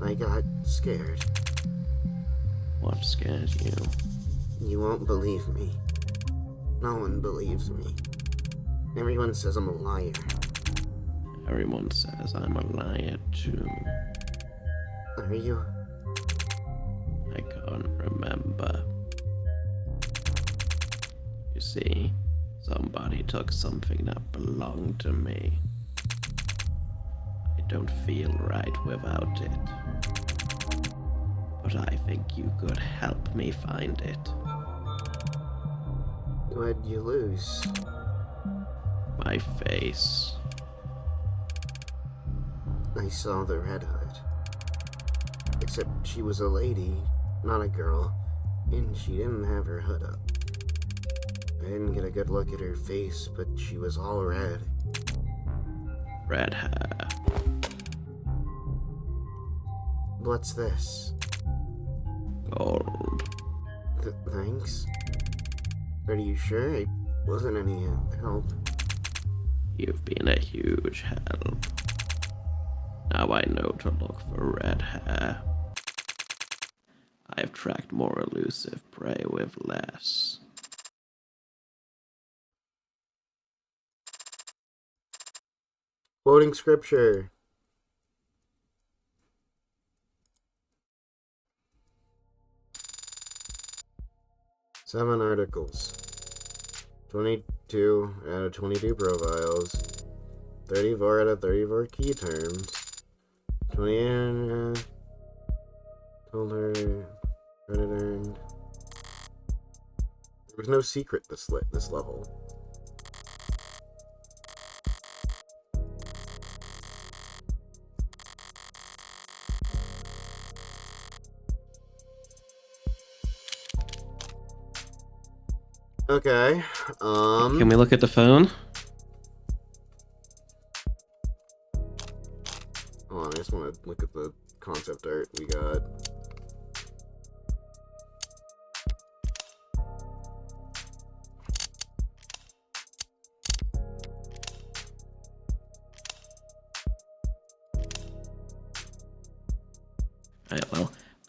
I got scared. What scared you? You won't believe me. No one believes me. Everyone says I'm a liar. Everyone says I'm a liar too. Are you? I can't remember. You see, somebody took something that belonged to me. I don't feel right without it. But I think you could help me find it. What'd you lose? My face. I saw the Red Hood. Except she was a lady, not a girl, and she didn't have her hood up. I didn't get a good look at her face, but she was all red. Red hair. What's this? Gold. Thanks. Are you sure? I wasn't any help. You've been a huge help. Now I know to look for red hair. I've tracked more elusive prey with less. Quoting scripture. Seven articles. 22 out of 22 profiles. 34 out of 34 key terms. 28 told her credit earned. There was no secret this level. Okay. Can we look at the phone? Hold on, I just want to look at the concept art we got.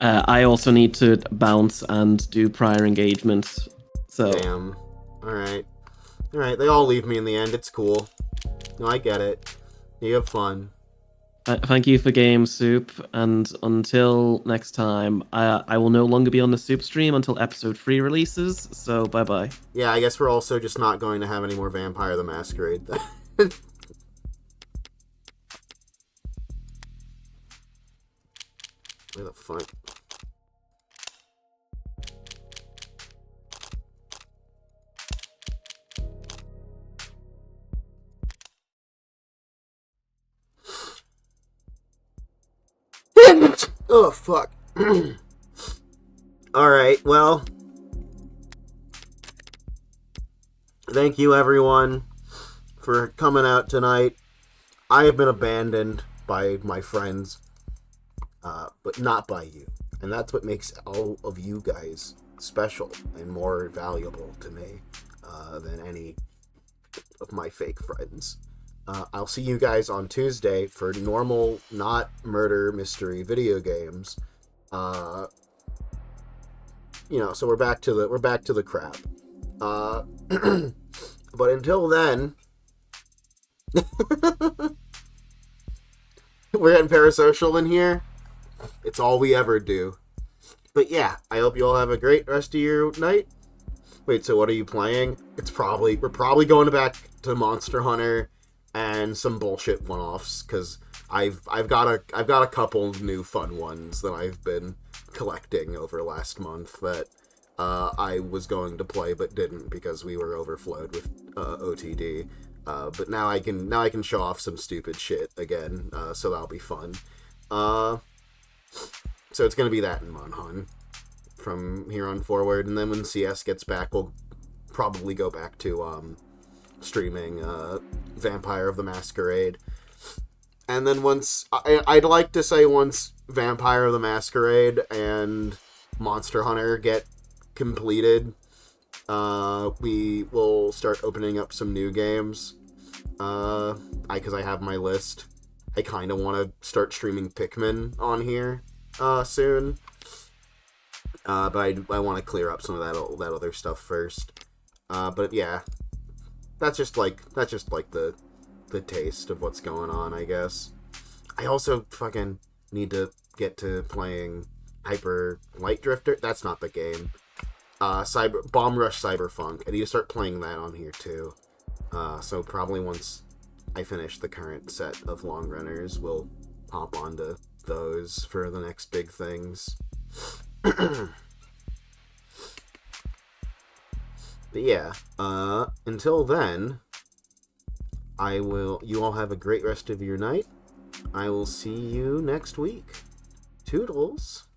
I also need to bounce and do prior engagements. So Damn. Alright. Alright, they all leave me in the end. It's cool. No, I get it. You have fun. thank you for game, Soup. And until next time, I will no longer be on the Soup stream until episode 3 releases. So bye bye. Yeah, I guess we're also just not going to have any more Vampire the Masquerade then. Where the fuck? Oh, fuck. Alright, well. Thank you, everyone, for coming out tonight. I have been abandoned by my friends, but not by you. And that's what makes all of you guys special and more valuable to me than any of my fake friends. I'll see you guys on Tuesday for normal, not murder mystery video games. So we're back to the crap. But until then, we're getting parasocial in here. It's all we ever do. But yeah, I hope you all have a great rest of your night. Wait, so what are you playing? We're probably going back to Monster Hunter and some bullshit one-offs, because I've got a couple new fun ones that I've been collecting over last month that I was going to play but didn't because we were overflowed with OTD. But now I can show off some stupid shit again, so that'll be fun. So it's gonna be that in Monhun from here on forward, and then when CS gets back, we'll probably go back to streaming Vampire of the Masquerade. And then I'd like to say once Vampire the Masquerade and Monster Hunter get completed, we will start opening up some new games. Because I have my list. I kind of want to start streaming Pikmin on here soon. But I want to clear up some of that other stuff first. But yeah, that's just like the taste of what's going on, I guess. I also fucking need to get to playing Hyper Light Drifter. That's not the game. Bomb Rush Cyberpunk. I need to start playing that on here too. So probably once I finish the current set of long runners, we'll hop onto those for the next big things. But yeah, until then, you all have a great rest of your night. I will see you next week. Toodles.